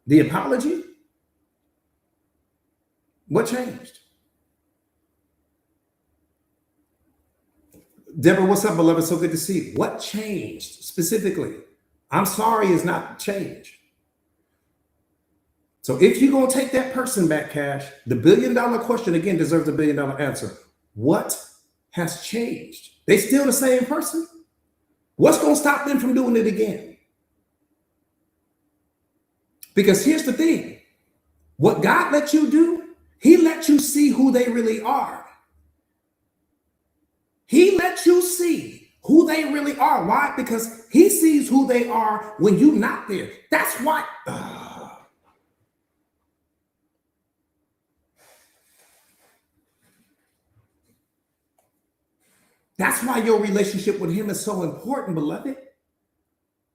The apology? What changed? Deborah, what's up, beloved? So good to see you. What changed specifically? I'm sorry is not change. So if you're going to take that person back, Cash, the $1 billion question again deserves a $1 billion answer. What has changed? They still the same person? What's going to stop them from doing it again? Because here's the thing. What God let you do, he let you see who they really are. He let you see who they really are. Why? Because he sees who they are when you're not there. That's why. That's why your relationship with him is so important, beloved.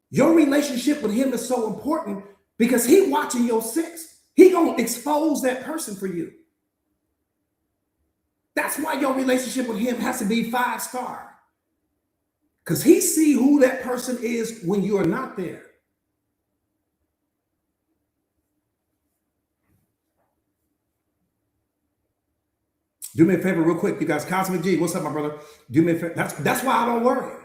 Your relationship with him is so important because he watching your six. He gonna expose that person for you. That's why your relationship with him has to be 5-star. Because he see who that person is when you are not there. Do me a favor real quick, you guys. Cosmic G, what's up, my brother? Do me a favor. That's why I don't worry.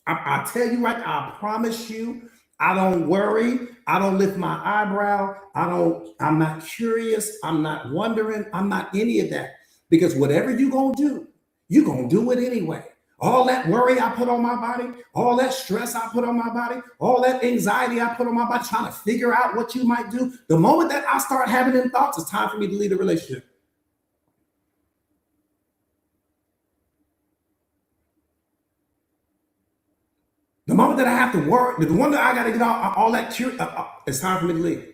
I tell you right, I promise you, I don't worry. I don't lift my eyebrow. I'm not curious. I'm not wondering. I'm not any of that. Because whatever you're going to do it anyway. All that worry I put on my body, all that stress I put on my body, all that anxiety I put on my body, trying to figure out what you might do. The moment that I start having them thoughts, it's time for me to leave the relationship. The moment that I have to worry, the one that I got to get all that, it's time for me to leave.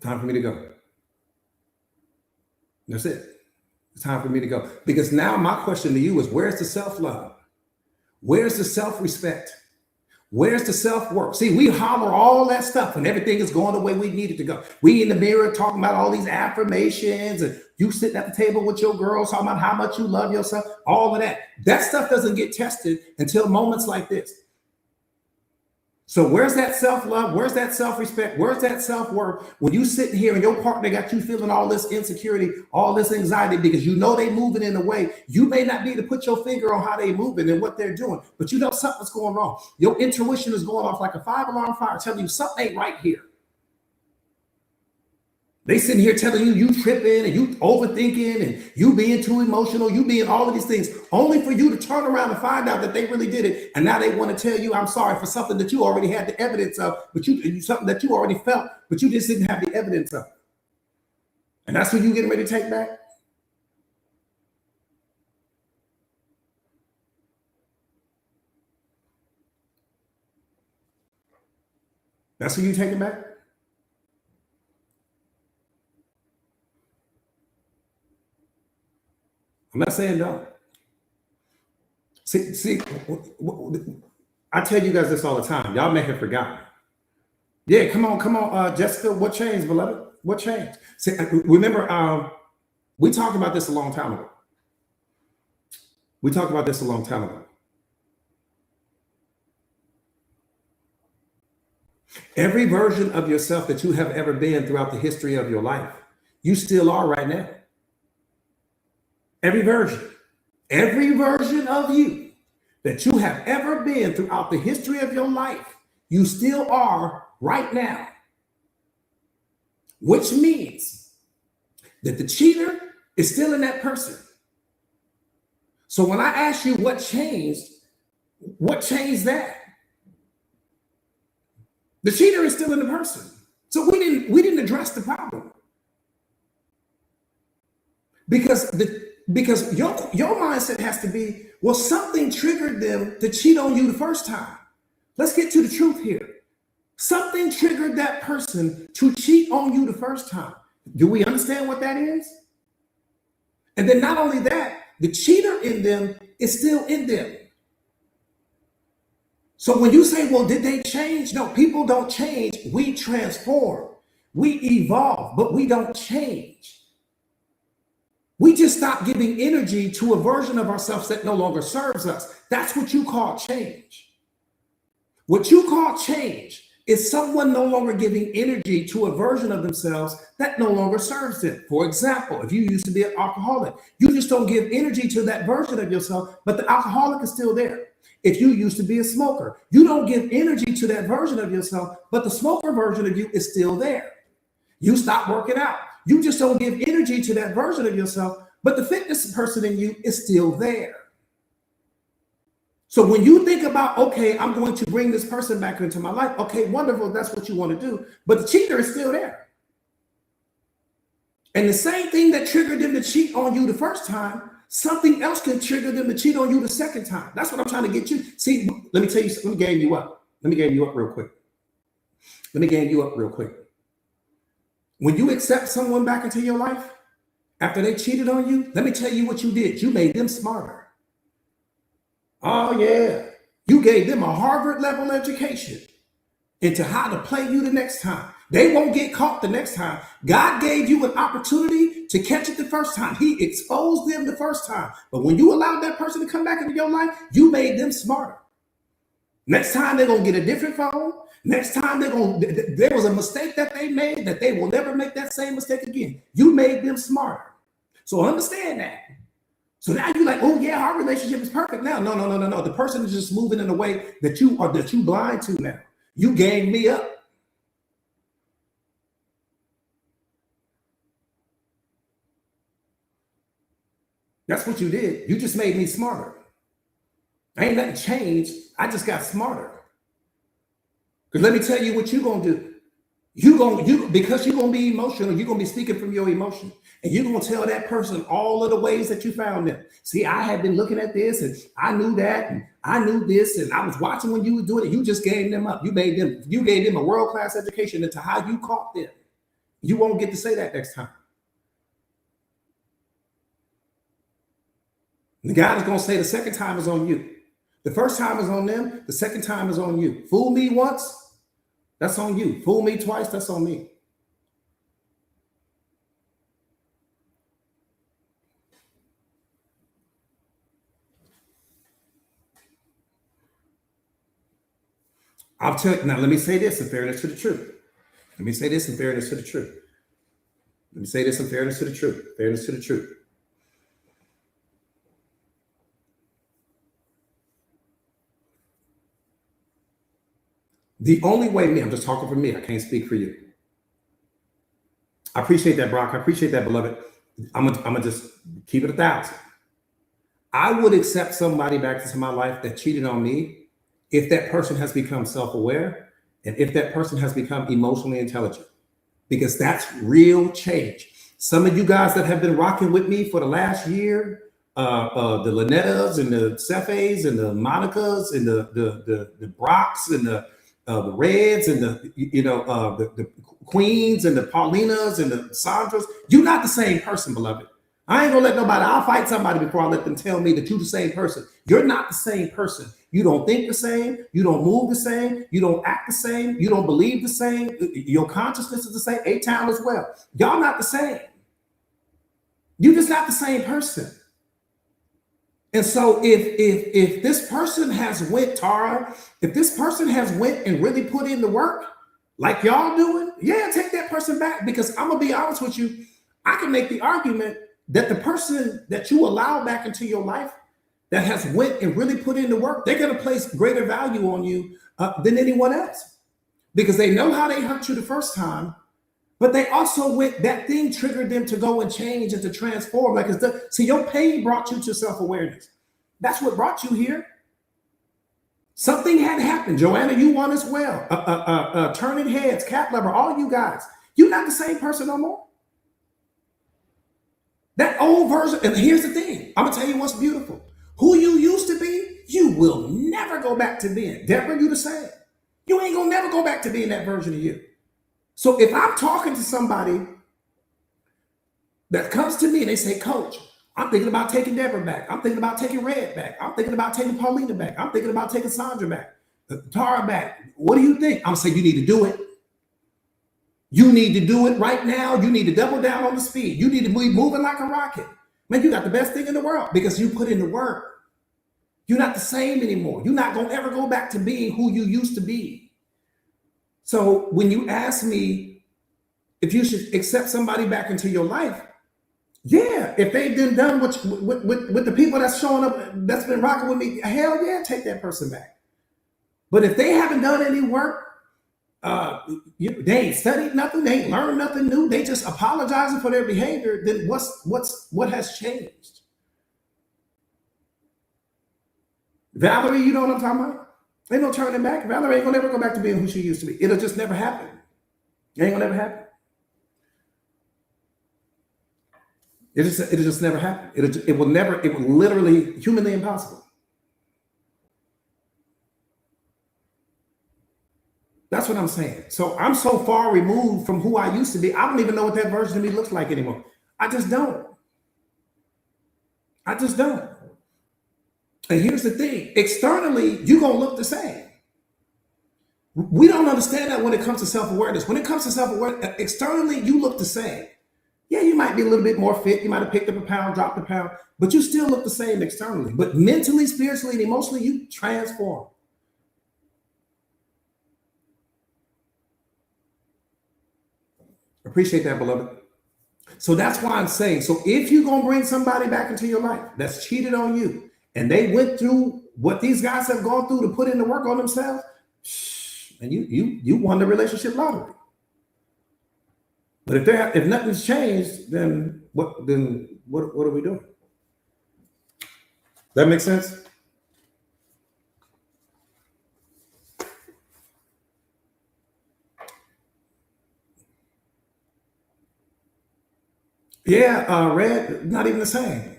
Time for me to go. That's it. It's time for me to go. Because now my question to you is, where's the self-love? Where's the self-respect? Where's the self-work? See, we holler all that stuff and everything is going the way we need it to go. We in the mirror talking about all these affirmations and you sitting at the table with your girls talking about how much you love yourself, all of that. That stuff doesn't get tested until moments like this. So where's that self-love? Where's that self-respect? Where's that self-worth? When you sitting here and your partner got you feeling all this insecurity, all this anxiety, because you know they moving in a way, you may not be able to put your finger on how they moving and what they're doing, but you know something's going wrong. Your intuition is going off like a 5-alarm fire telling you something ain't right here. They sitting here telling you tripping and you overthinking and you being too emotional, you being all of these things, only for you to turn around and find out that they really did it. And now they want to tell you, I'm sorry for something that you already had the evidence of, but something that you already felt, but you just didn't have the evidence of. And that's what you getting ready to take back? That's who you taking back? I'm not saying don't. See, I tell you guys this all the time. Y'all may have forgotten. Yeah, come on, Jessica. What changed, beloved? What changed? See, remember, we talked about this a long time ago. Every version of yourself that you have ever been throughout the history of your life, you still are right now. Every version of you that you have ever been throughout the history of your life, you still are right now. Which means that the cheater is still in that person. So when I ask you what changed that? The cheater is still in the person. So we didn't address the problem. Because your mindset has to be, well, something triggered them to cheat on you the first time. Let's get to the truth here. Something triggered that person to cheat on you the first time. Do we understand what that is? And then not only that, the cheater in them is still in them. So when you say, well, did they change? No, people don't change. We transform. We evolve, but we don't change. We just stop giving energy to a version of ourselves that no longer serves us. That's what you call change. What you call change is someone no longer giving energy to a version of themselves that no longer serves them. For example, if you used to be an alcoholic, you just don't give energy to that version of yourself, but the alcoholic is still there. If you used to be a smoker, you don't give energy to that version of yourself, but the smoker version of you is still there. You stop working out. You just don't give energy to that version of yourself, but the fitness person in you is still there. So when you think about, okay, I'm going to bring this person back into my life, okay, wonderful, that's what you want to do, but the cheater is still there. And the same thing that triggered them to cheat on you the first time, something else can trigger them to cheat on you the second time. That's what I'm trying to get you. See, let me tell you, let me game you up. Let me game you up real quick. When you accept someone back into your life after they cheated on you, let me tell you what you did. You made them smarter. Oh, yeah. You gave them a Harvard level education into how to play you the next time. They won't get caught the next time. God gave you an opportunity to catch it the first time. He exposed them the first time. But when you allowed that person to come back into your life, you made them smarter. Next time they're going to get a different phone. Next time there was a mistake that they made that they will never make that same mistake again. You made them smarter. So understand that. So now you're like, oh yeah, our relationship is perfect now. No. The person is just moving in a way that you blind to now. You gave me up. That's what you did. You just made me smarter. Ain't nothing changed. I just got smarter. Because let me tell you what you're gonna do. Because you're gonna be emotional, you're gonna be speaking from your emotion, and you're gonna tell that person all of the ways that you found them. See, I had been looking at this, and I knew that, and I knew this, and I was watching when you were doing it. You just gave them up. You gave them a world-class education into how you caught them. You won't get to say that next time. The God is gonna say the second time is on you. The first time is on them. The second time is on you. Fool me once. That's on you. Fool me twice, that's on me. I'll tell you, now let me say this in fairness to the truth. Fairness to the truth. The only way, I'm just talking for me, I can't speak for you. I appreciate that, Brock. I appreciate that, beloved. I'm gonna just keep it 1,000. I would accept somebody back into my life that cheated on me if that person has become self-aware and if that person has become emotionally intelligent, because that's real change. Some of you guys that have been rocking with me for the last year, the Lynettas and the Cefes and the Monicas and the Brocks and the Reds and the Queens and the Paulinas and the Sandras. You're not the same person, beloved. I ain't gonna let nobody. I'll fight somebody before I let them tell me that you're the same person. You're not the same person. You don't think the same. You don't move the same. You don't act the same. You don't believe the same. Your consciousness is the same. A-Town as well. Y'all not the same. You're just not the same person. And so if this person has went, Tara, if this person has went and really put in the work like y'all doing, yeah, take that person back. Because I'm gonna be honest with you, I can make the argument that the person that you allow back into your life that has went and really put in the work, they're gonna place greater value on you than anyone else, because they know how they hurt you the first time, but they also went, that thing triggered them to go and change and to transform. Like see, your pain brought you to self-awareness. That's what brought you here. Something had happened. Joanna, you won as well. Turning Heads, Cat Lover, all you guys. You're not the same person no more. That old version, and here's the thing. I'm gonna tell you what's beautiful. Who you used to be, you will never go back to being. Deborah, you the same. You ain't gonna never go back to being that version of you. So if I'm talking to somebody that comes to me and they say, Coach, I'm thinking about taking Deborah back. I'm thinking about taking Red back. I'm thinking about taking Paulina back. I'm thinking about taking Sandra back, Tara back. What do you think? I'm saying you need to do it. You need to do it right now. You need to double down on the speed. You need to be moving like a rocket. Man, you got the best thing in the world because you put in the work. You're not the same anymore. You're not going to ever go back to being who you used to be. So when you ask me if you should accept somebody back into your life, yeah, if they've been done with the people that's showing up, that's been rocking with me, hell yeah, take that person back. But if they haven't done any work, uh, they ain't studied nothing, they ain't learned nothing new, they just apologizing for their behavior, then what has changed? Valerie, you know what I'm talking about? Ain't no turning back. Valerie ain't gonna never go back to being who she used to be. It'll just never happen. It ain't gonna never happen. It'll just never happen. It will literally humanly impossible. That's what I'm saying. So I'm so far removed from who I used to be. I don't even know what that version of me looks like anymore. I just don't. I just don't. And here's the thing: externally, you're gonna look the same. We don't understand that when it comes to self-awareness. When it comes to self-awareness, externally, you look the same. Yeah, you might be a little bit more fit. You might have picked up a pound, dropped a pound, but you still look the same externally. But mentally, spiritually, and emotionally, you transform. Appreciate that, beloved. So that's why I'm saying, so if you're going to bring somebody back into your life that's cheated on you and they went through what these guys have gone through to put in the work on themselves, and you won the relationship lottery. But if nothing's changed, then what are we doing? That makes sense? Yeah, Red, not even the same.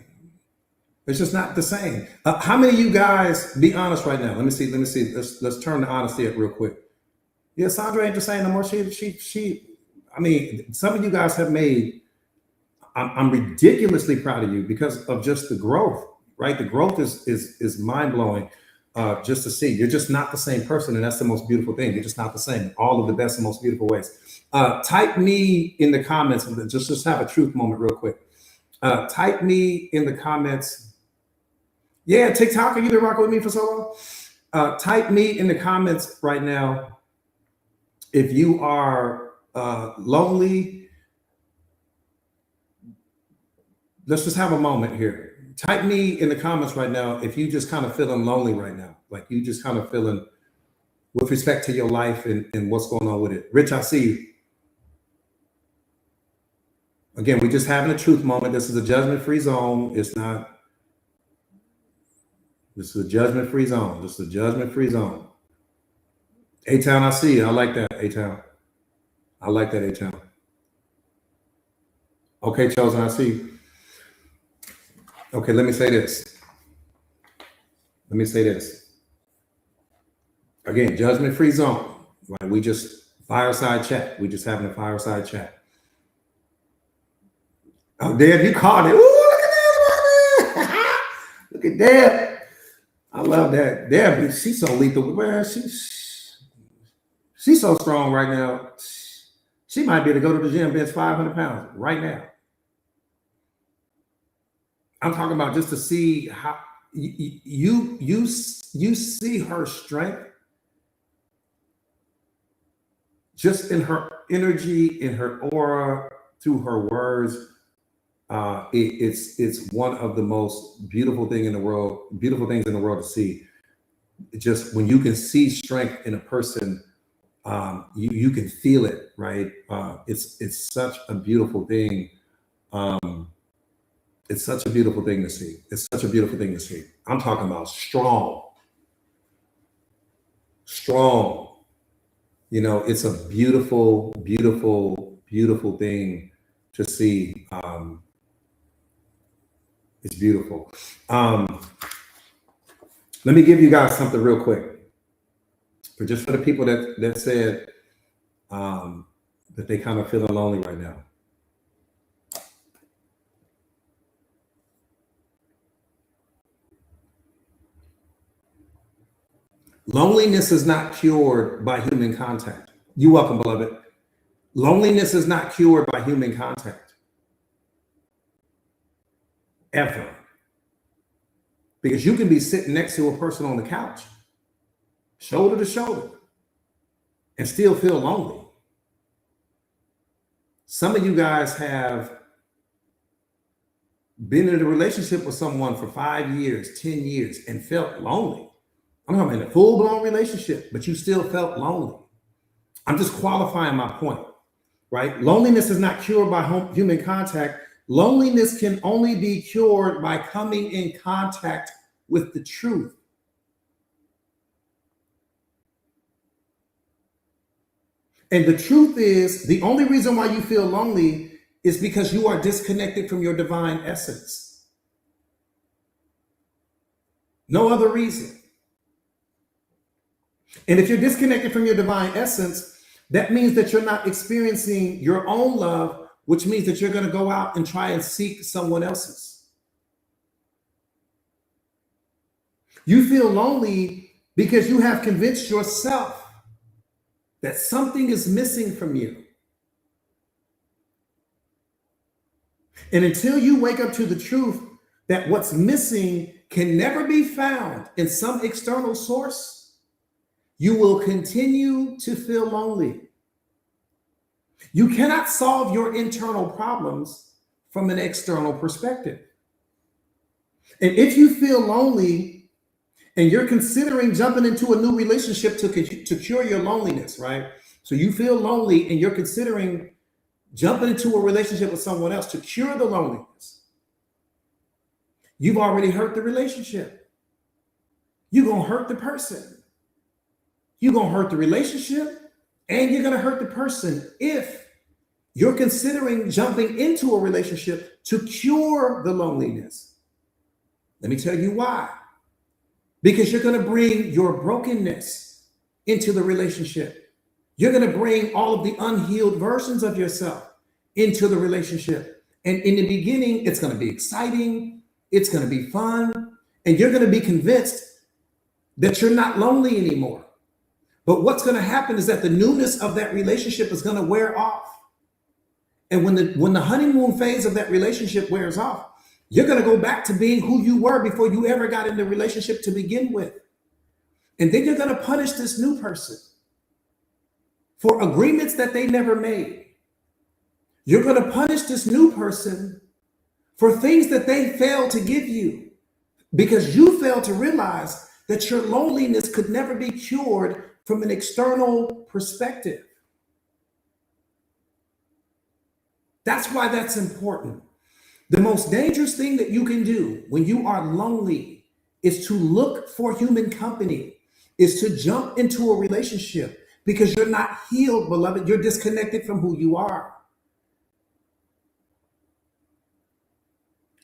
It's just not the same. How many of you guys, be honest right now? Let me see. Let's turn the honesty up real quick. Yeah, Sandra ain't the same no more. She. I mean, some of you guys have made. I'm ridiculously proud of you because of just the growth. Right, the growth is mind blowing. Just to see, you're just not the same person, and that's the most beautiful thing. You're just not the same. All of the best and most beautiful ways. Type me in the comments. Just have a truth moment real quick. Type me in the comments. Yeah, TikTok, you've been rocking with me for so long. Type me in the comments right now if you are lonely. Let's just have a moment here. Type me in the comments right now if you just kind of feeling lonely right now, like you just kind of feeling with respect to your life and what's going on with it. Rich, I see you. Again, we're just having a truth moment. This is a judgment-free zone. It's not. This is a judgment-free zone. This is a judgment-free zone. A-Town, I see you. I like that, A-Town. I like that, A-Town. Okay, Chosen, I see you. Okay, let me say this. Again, judgment-free zone. Right? We just fireside chat. We just having a fireside chat. Oh, Deb, you caught it. Ooh, look at that. Look at Deb. I love that. Deb, she's so lethal. Man, she's so strong right now. She might be able to go to the gym, bench 500 pounds right now. I'm talking about just to see how you see her strength just in her energy, in her aura, through her words. It's one of the most beautiful things in the world to see. Just when you can see strength in a person, you can feel it, right? It's such a beautiful thing. It's such a beautiful thing to see. It's such a beautiful thing to see. I'm talking about strong. You know, it's a beautiful, beautiful, beautiful thing to see. It's beautiful. Let me give you guys something real quick. For the people that said that they kind of feeling lonely right now. Loneliness is not cured by human contact. You're welcome, beloved. Loneliness is not cured by human contact. Ever. Because you can be sitting next to a person on the couch, shoulder to shoulder, and still feel lonely. Some of you guys have been in a relationship with someone for 5 years, 10 years, and felt lonely. I'm talking about in a full-blown relationship, but you still felt lonely. I'm just qualifying my point, right? Loneliness is not cured by human contact. Loneliness can only be cured by coming in contact with the truth. And the truth is, the only reason why you feel lonely is because you are disconnected from your divine essence. No other reason. And if you're disconnected from your divine essence, that means that you're not experiencing your own love, which means that you're going to go out and try and seek someone else's. You feel lonely because you have convinced yourself that something is missing from you. And until you wake up to the truth that what's missing can never be found in some external source, you will continue to feel lonely. You cannot solve your internal problems from an external perspective. And if you feel lonely and you're considering jumping into a new relationship to cure your loneliness, right? So you feel lonely and you're considering jumping into a relationship with someone else to cure the loneliness. You've already hurt the relationship. You're going to hurt the person. You're going to hurt the relationship, and you're going to hurt the person if you're considering jumping into a relationship to cure the loneliness. Let me tell you why. Because you're going to bring your brokenness into the relationship. You're going to bring all of the unhealed versions of yourself into the relationship. And in the beginning, it's going to be exciting. It's going to be fun. And you're going to be convinced that you're not lonely anymore. But what's going to happen is that the newness of that relationship is going to wear off. And when the honeymoon phase of that relationship wears off, you're going to go back to being who you were before you ever got in the relationship to begin with. And then you're going to punish this new person for agreements that they never made. You're going to punish this new person for things that they failed to give you because you failed to realize that your loneliness could never be cured from an external perspective. That's why that's important. The most dangerous thing that you can do when you are lonely is to look for human company, is to jump into a relationship because you're not healed, beloved. You're disconnected from who you are.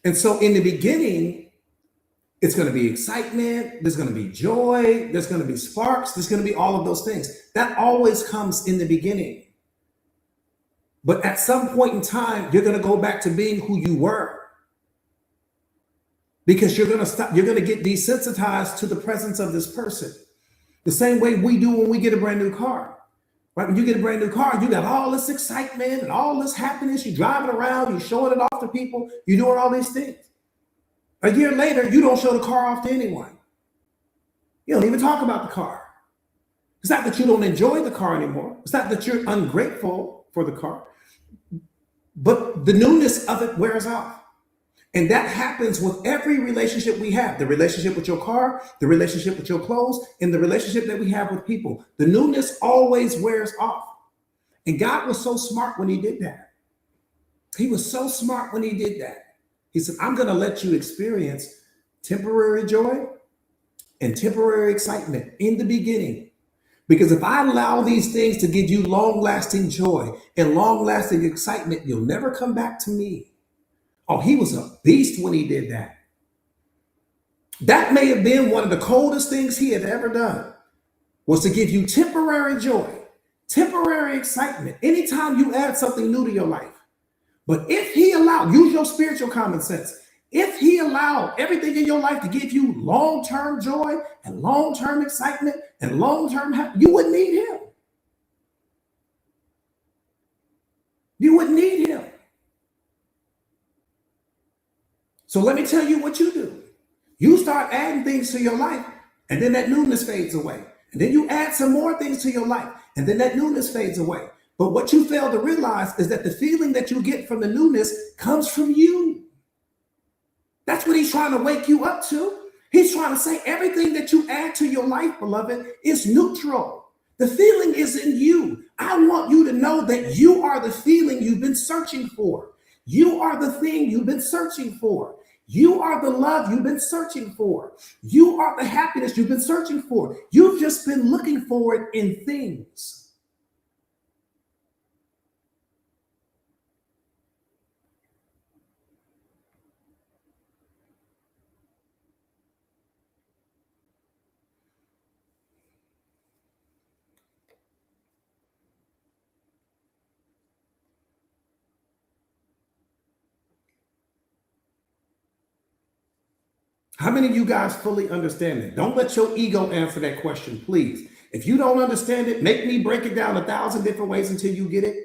And so in the beginning, it's going to be excitement. There's going to be joy. There's going to be sparks. There's going to be all of those things. That always comes in the beginning. But at some point in time, you're going to go back to being who you were because you're going to get desensitized to the presence of this person. The same way we do when we get a brand new car, right? When you get a brand new car, you got all this excitement and all this happiness. You're driving around, you're showing it off to people, you're doing all these things. A year later, you don't show the car off to anyone. You don't even talk about the car. It's not that you don't enjoy the car anymore. It's not that you're ungrateful for the car, but the newness of it wears off. And that happens with every relationship we have, the relationship with your car, the relationship with your clothes, and the relationship that we have with people. The newness always wears off. And God was so smart when he did that. He was so smart when he did that. He said, I'm going to let you experience temporary joy and temporary excitement in the beginning. Because if I allow these things to give you long-lasting joy and long-lasting excitement, you'll never come back to me. Oh, he was a beast when he did that. That may have been one of the coldest things he had ever done, was to give you temporary joy, temporary excitement, anytime you add something new to your life. But if he allowed, use your spiritual common sense, if he allowed everything in your life to give you long-term joy and long-term excitement and long-term happiness, you wouldn't need him. You wouldn't need him. So let me tell you what you do. You start adding things to your life, and then that newness fades away. And then you add some more things to your life, and then that newness fades away. But what you fail to realize is that the feeling that you get from the newness comes from you. That's what he's trying to wake you up to. He's trying to say everything that you add to your life, beloved, is neutral. The feeling is in you. I want you to know that you are the feeling you've been searching for. You are the thing you've been searching for. You are the love you've been searching for. You are the happiness you've been searching for. You've just been looking for it in things. How many of you guys fully understand it? Don't let your ego answer that question, please. If you don't understand it, make me break it down 1,000 different ways until you get it.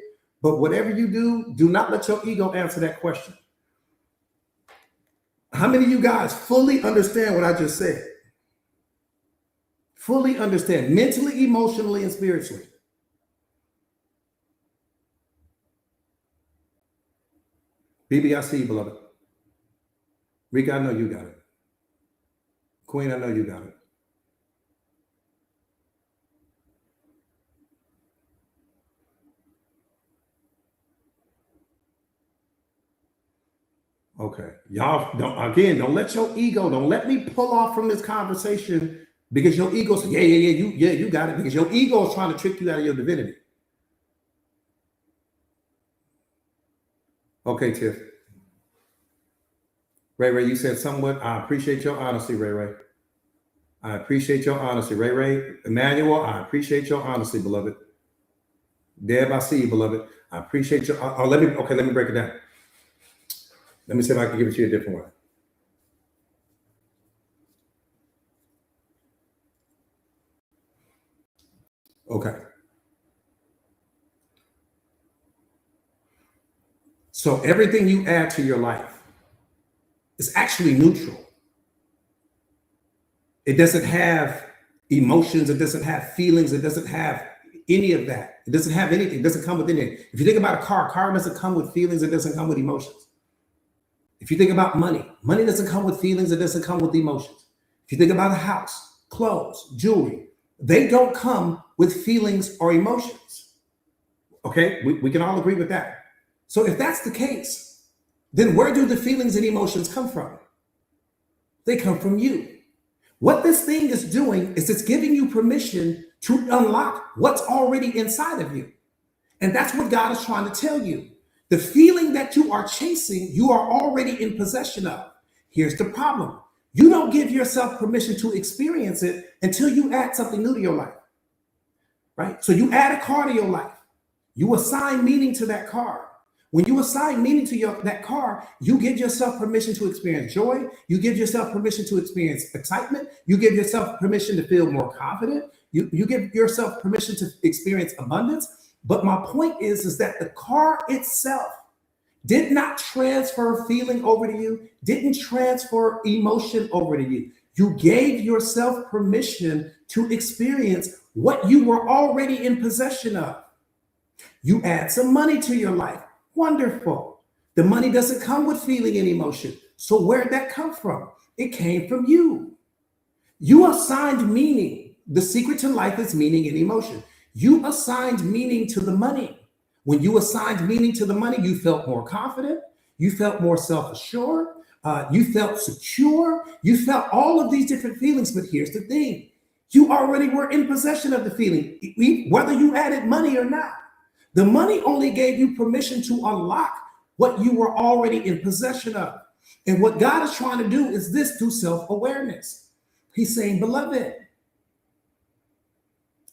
But whatever you do, do not let your ego answer that question. How many of you guys fully understand what I just said? Fully understand, mentally, emotionally, and spiritually. BB, I see you, beloved. Rika, I know you got it. Queen, I know you got it. Okay. Y'all don't let your ego, don't let me pull off from this conversation because your ego says, you got it. Because your ego is trying to trick you out of your divinity. Okay, Tiff. Ray, you said somewhat. I appreciate your honesty, Ray. I appreciate your honesty, Ray. Emmanuel, I appreciate your honesty, beloved. Deb, I see you, beloved. I appreciate your. Let me break it down. Let me see if I can give it to you a different way. Okay. So everything you add to your life is actually neutral. It doesn't have emotions. It doesn't have feelings. It doesn't have any of that. It doesn't have anything. It doesn't come with anything. If you think about a car doesn't come with feelings. It doesn't come with emotions. If you think about money doesn't come with feelings. It doesn't come with emotions. If you think about a house, clothes, jewelry, they don't come with feelings or emotions. Okay, we can all agree with that. So if that's the case, then where do the feelings and emotions come from? They come from you. What this thing is doing is it's giving you permission to unlock what's already inside of you. And that's what God is trying to tell you. The feeling that you are chasing, you are already in possession of. Here's the problem. You don't give yourself permission to experience it until you add something new to your life, right? So you add a car to your life. You assign meaning to that car. When you assign meaning to that car, you give yourself permission to experience joy. You give yourself permission to experience excitement. You give yourself permission to feel more confident. You give yourself permission to experience abundance. But my point is that the car itself did not transfer feeling over to you, didn't transfer emotion over to you. You gave yourself permission to experience what you were already in possession of. You add some money to your life. Wonderful. The money doesn't come with feeling and emotion. So where'd that come from? It came from you. You assigned meaning. The secret to life is meaning and emotion. You assigned meaning to the money. When you assigned meaning to the money, you felt more confident. You felt more self-assured. You felt secure. You felt all of these different feelings. But here's the thing. You already were in possession of the feeling, whether you added money or not. The money only gave you permission to unlock what you were already in possession of. And what God is trying to do is this through self-awareness. He's saying, beloved,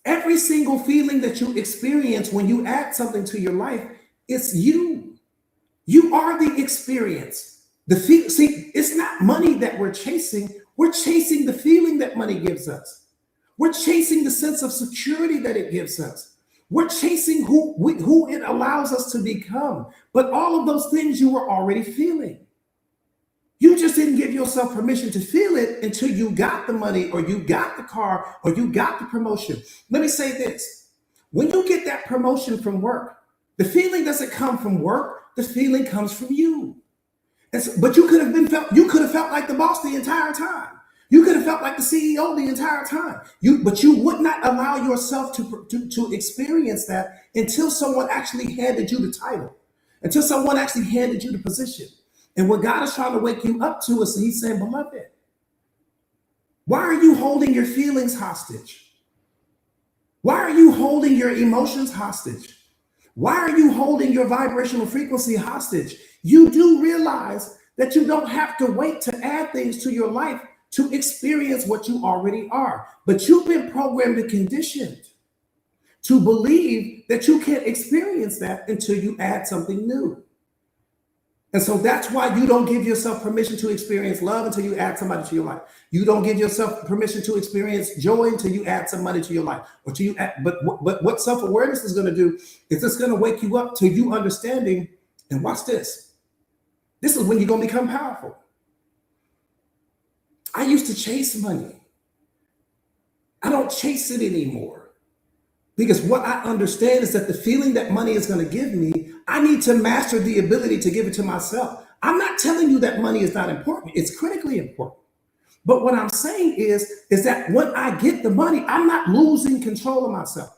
every single feeling that you experience when you add something to your life, it's you. You are the experience. See, it's not money that we're chasing. We're chasing the feeling that money gives us. We're chasing the sense of security that it gives us. We're chasing who it allows us to become. But all of those things you were already feeling. You just didn't give yourself permission to feel it until you got the money or you got the car or you got the promotion. Let me say this. When you get that promotion from work, the feeling doesn't come from work, the feeling comes from you. But you could have felt like the boss the entire time. You could have felt like the CEO the entire time. But you would not allow yourself to experience that until someone actually handed you the title, until someone actually handed you the position. And what God is trying to wake you up to is He's saying, beloved, why are you holding your feelings hostage? Why are you holding your emotions hostage? Why are you holding your vibrational frequency hostage? You do realize that you don't have to wait to add things to your life to experience what you already are. But you've been programmed and conditioned to believe that you can't experience that until you add something new. And so that's why you don't give yourself permission to experience love until you add somebody to your life. You don't give yourself permission to experience joy until you add somebody to your life. Or till you add, but what self-awareness is going to do is it's going to wake you up to you understanding. And watch this. This is when you're going to become powerful. I used to chase money. I don't chase it anymore. Because what I understand is that the feeling that money is going to give me, I need to master the ability to give it to myself. I'm not telling you that money is not important. It's critically important. But what I'm saying is that when I get the money, I'm not losing control of myself.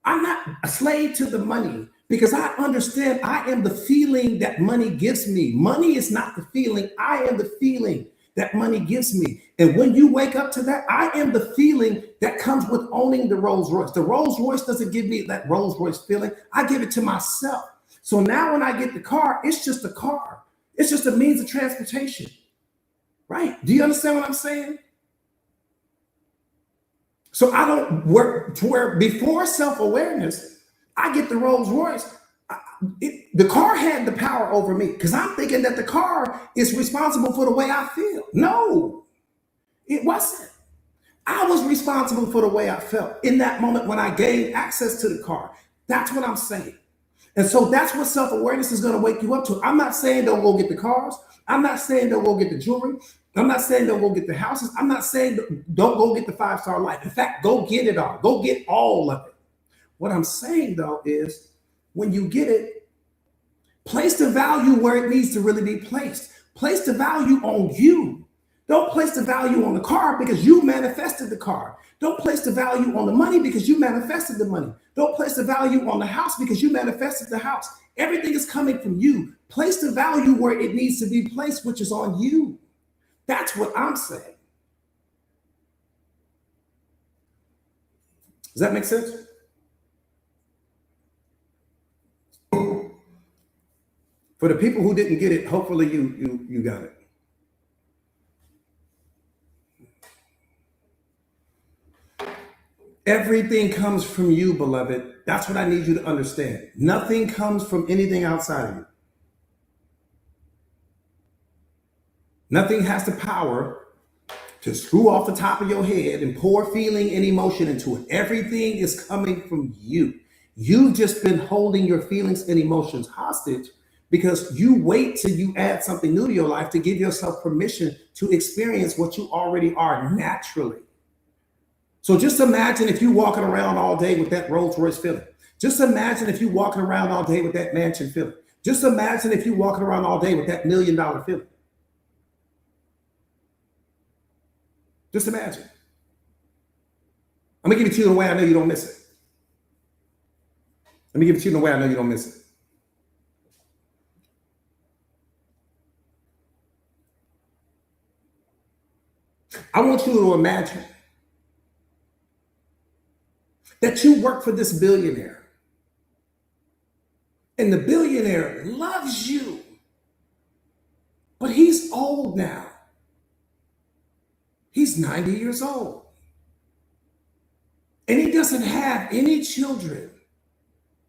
I'm not a slave to the money because I understand I am the feeling that money gives me. Money is not the feeling. I am the feeling that money gives me. And when you wake up to that, I am the feeling that comes with owning the Rolls Royce. The Rolls Royce doesn't give me that Rolls Royce feeling. I give it to myself. So now when I get the car, it's just a car. It's just a means of transportation, right? Do you understand what I'm saying? So I don't work to where before self-awareness, I get the Rolls Royce. The car had the power over me because I'm thinking that the car is responsible for the way I feel. No, it wasn't. I was responsible for the way I felt in that moment when I gained access to the car. That's what I'm saying. And so that's what self-awareness is going to wake you up to. I'm not saying don't go get the cars. I'm not saying don't go get the jewelry. I'm not saying don't go get the houses. I'm not saying don't go get the 5-star life. In fact, go get it all. Go get all of it. What I'm saying, though, is when you get it, place the value where it needs to really be placed. Place the value on you. Don't place the value on the car because you manifested the car. Don't place the value on the money because you manifested the money. Don't place the value on the house because you manifested the house. Everything is coming from you. Place the value where it needs to be placed, which is on you. That's what I'm saying. Does that make sense? For the people who didn't get it, hopefully you got it. Everything comes from you, beloved. That's what I need you to understand. Nothing comes from anything outside of you. Nothing has the power to screw off the top of your head and pour feeling and emotion into it. Everything is coming from you. You've just been holding your feelings and emotions hostage because you wait till you add something new to your life to give yourself permission to experience what you already are naturally. So just imagine if you're walking around all day with that Rolls Royce feeling. Just imagine if you're walking around all day with that mansion feeling. Just imagine if you're walking around all day with that $1 million feeling. Just imagine. I'm going to give it to you in a way I know you don't miss it. Let me give it to you in a way I know you don't miss it. I want you to imagine that you work for this billionaire and the billionaire loves you, but he's old now. He's 90 years old and he doesn't have any children,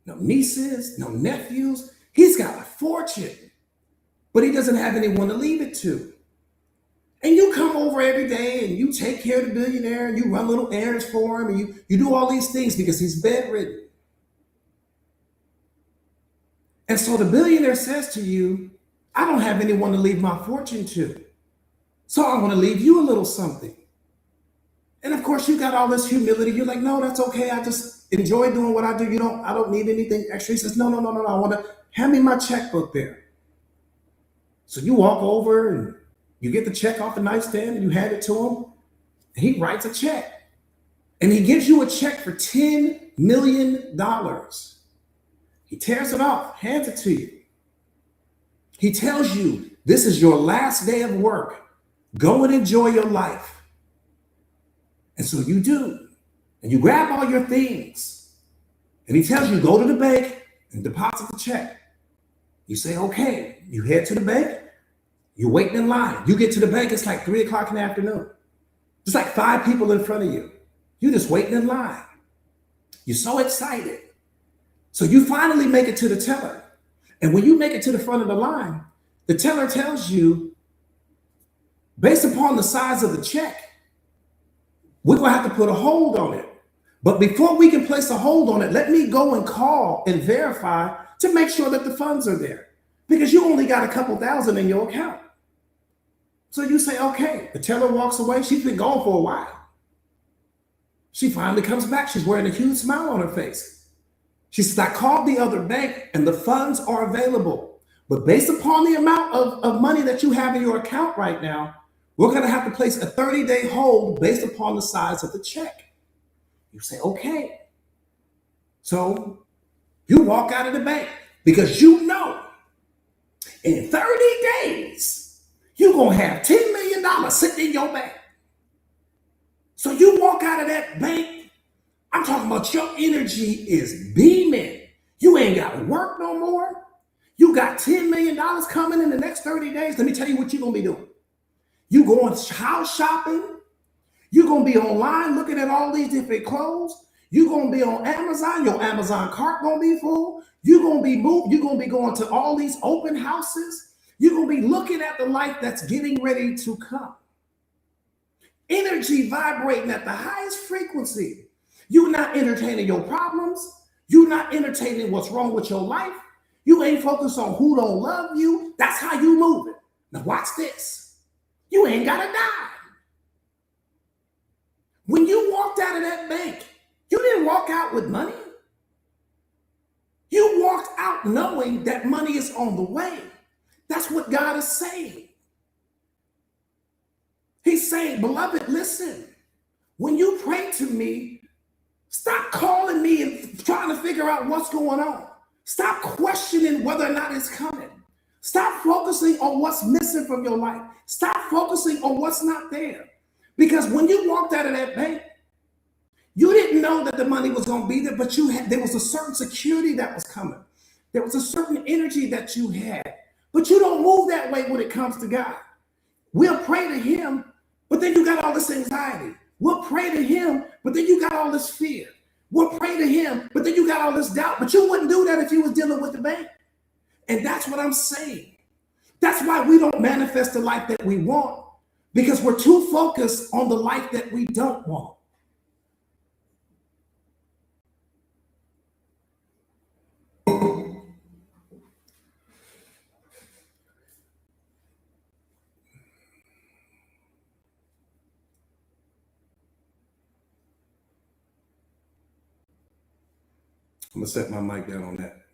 no nieces, no nephews. He's got a fortune, but he doesn't have anyone to leave it to. And you come over every day and you take care of the billionaire and you run little errands for him and you do all these things because he's bedridden. And so the billionaire says to you, I don't have anyone to leave my fortune to. So I want to leave you a little something. And of course, you got all this humility. You're like, no, that's okay. I just enjoy doing what I do. I don't need anything extra. He says, no, no, no, no, no. I want to hand me my checkbook there. So you walk over and you get the check off the nightstand and you hand it to him. And he writes a check. And he gives you a check for $10 million. He tears it off, hands it to you. He tells you, this is your last day of work. Go and enjoy your life. And so you do. And you grab all your things. And he tells you, go to the bank and deposit the check. You say, okay. You head to the bank. You're waiting in line. You get to the bank, it's like 3 o'clock in the afternoon. There's like 5 people in front of you. You're just waiting in line. You're so excited. So you finally make it to the teller. And when you make it to the front of the line, the teller tells you, based upon the size of the check, we're going to have to put a hold on it. But before we can place a hold on it, let me go and call and verify to make sure that the funds are there. Because you only got a couple thousand in your account. So you say, okay. The teller walks away. She's been gone for a while. She finally comes back. She's wearing a huge smile on her face. She says, I called the other bank and the funds are available. But based upon the amount of money that you have in your account right now, we're going to have to place a 30-day hold based upon the size of the check. You say, okay. So you walk out of the bank because you know in 30 days, you're going to have $10 million sitting in your bank. So you walk out of that bank, I'm talking about your energy is beaming. You ain't got to work no more. You got $10 million coming in the next 30 days. Let me tell you what you're going to be doing. You going house shopping. You're going to be online looking at all these different clothes. You're going to be on Amazon. Your Amazon cart going to be full. You're going to be moved. You're going to be going to all these open houses. You're going to be looking at the life that's getting ready to come. Energy vibrating at the highest frequency. You're not entertaining your problems. You're not entertaining what's wrong with your life. You ain't focused on who don't love you. That's how you move it. Now watch this. You ain't got to die. When you walked out of that bank, you didn't walk out with money. You walked out knowing that money is on the way. That's what God is saying. He's saying, beloved, listen, when you pray to me, stop calling me and trying to figure out what's going on. Stop questioning whether or not it's coming. Stop focusing on what's missing from your life. Stop focusing on what's not there. Because when you walked out of that bank, you didn't know that the money was going to be there, but there was a certain security that was coming. There was a certain energy that you had. But you don't move that way when it comes to God. We'll pray to him, but then you got all this anxiety. We'll pray to him, but then you got all this fear. We'll pray to him, but then you got all this doubt. But you wouldn't do that if you was dealing with the bank. And that's what I'm saying. That's why we don't manifest the life that we want, because we're too focused on the life that we don't want. I'm going to set my mic down on that.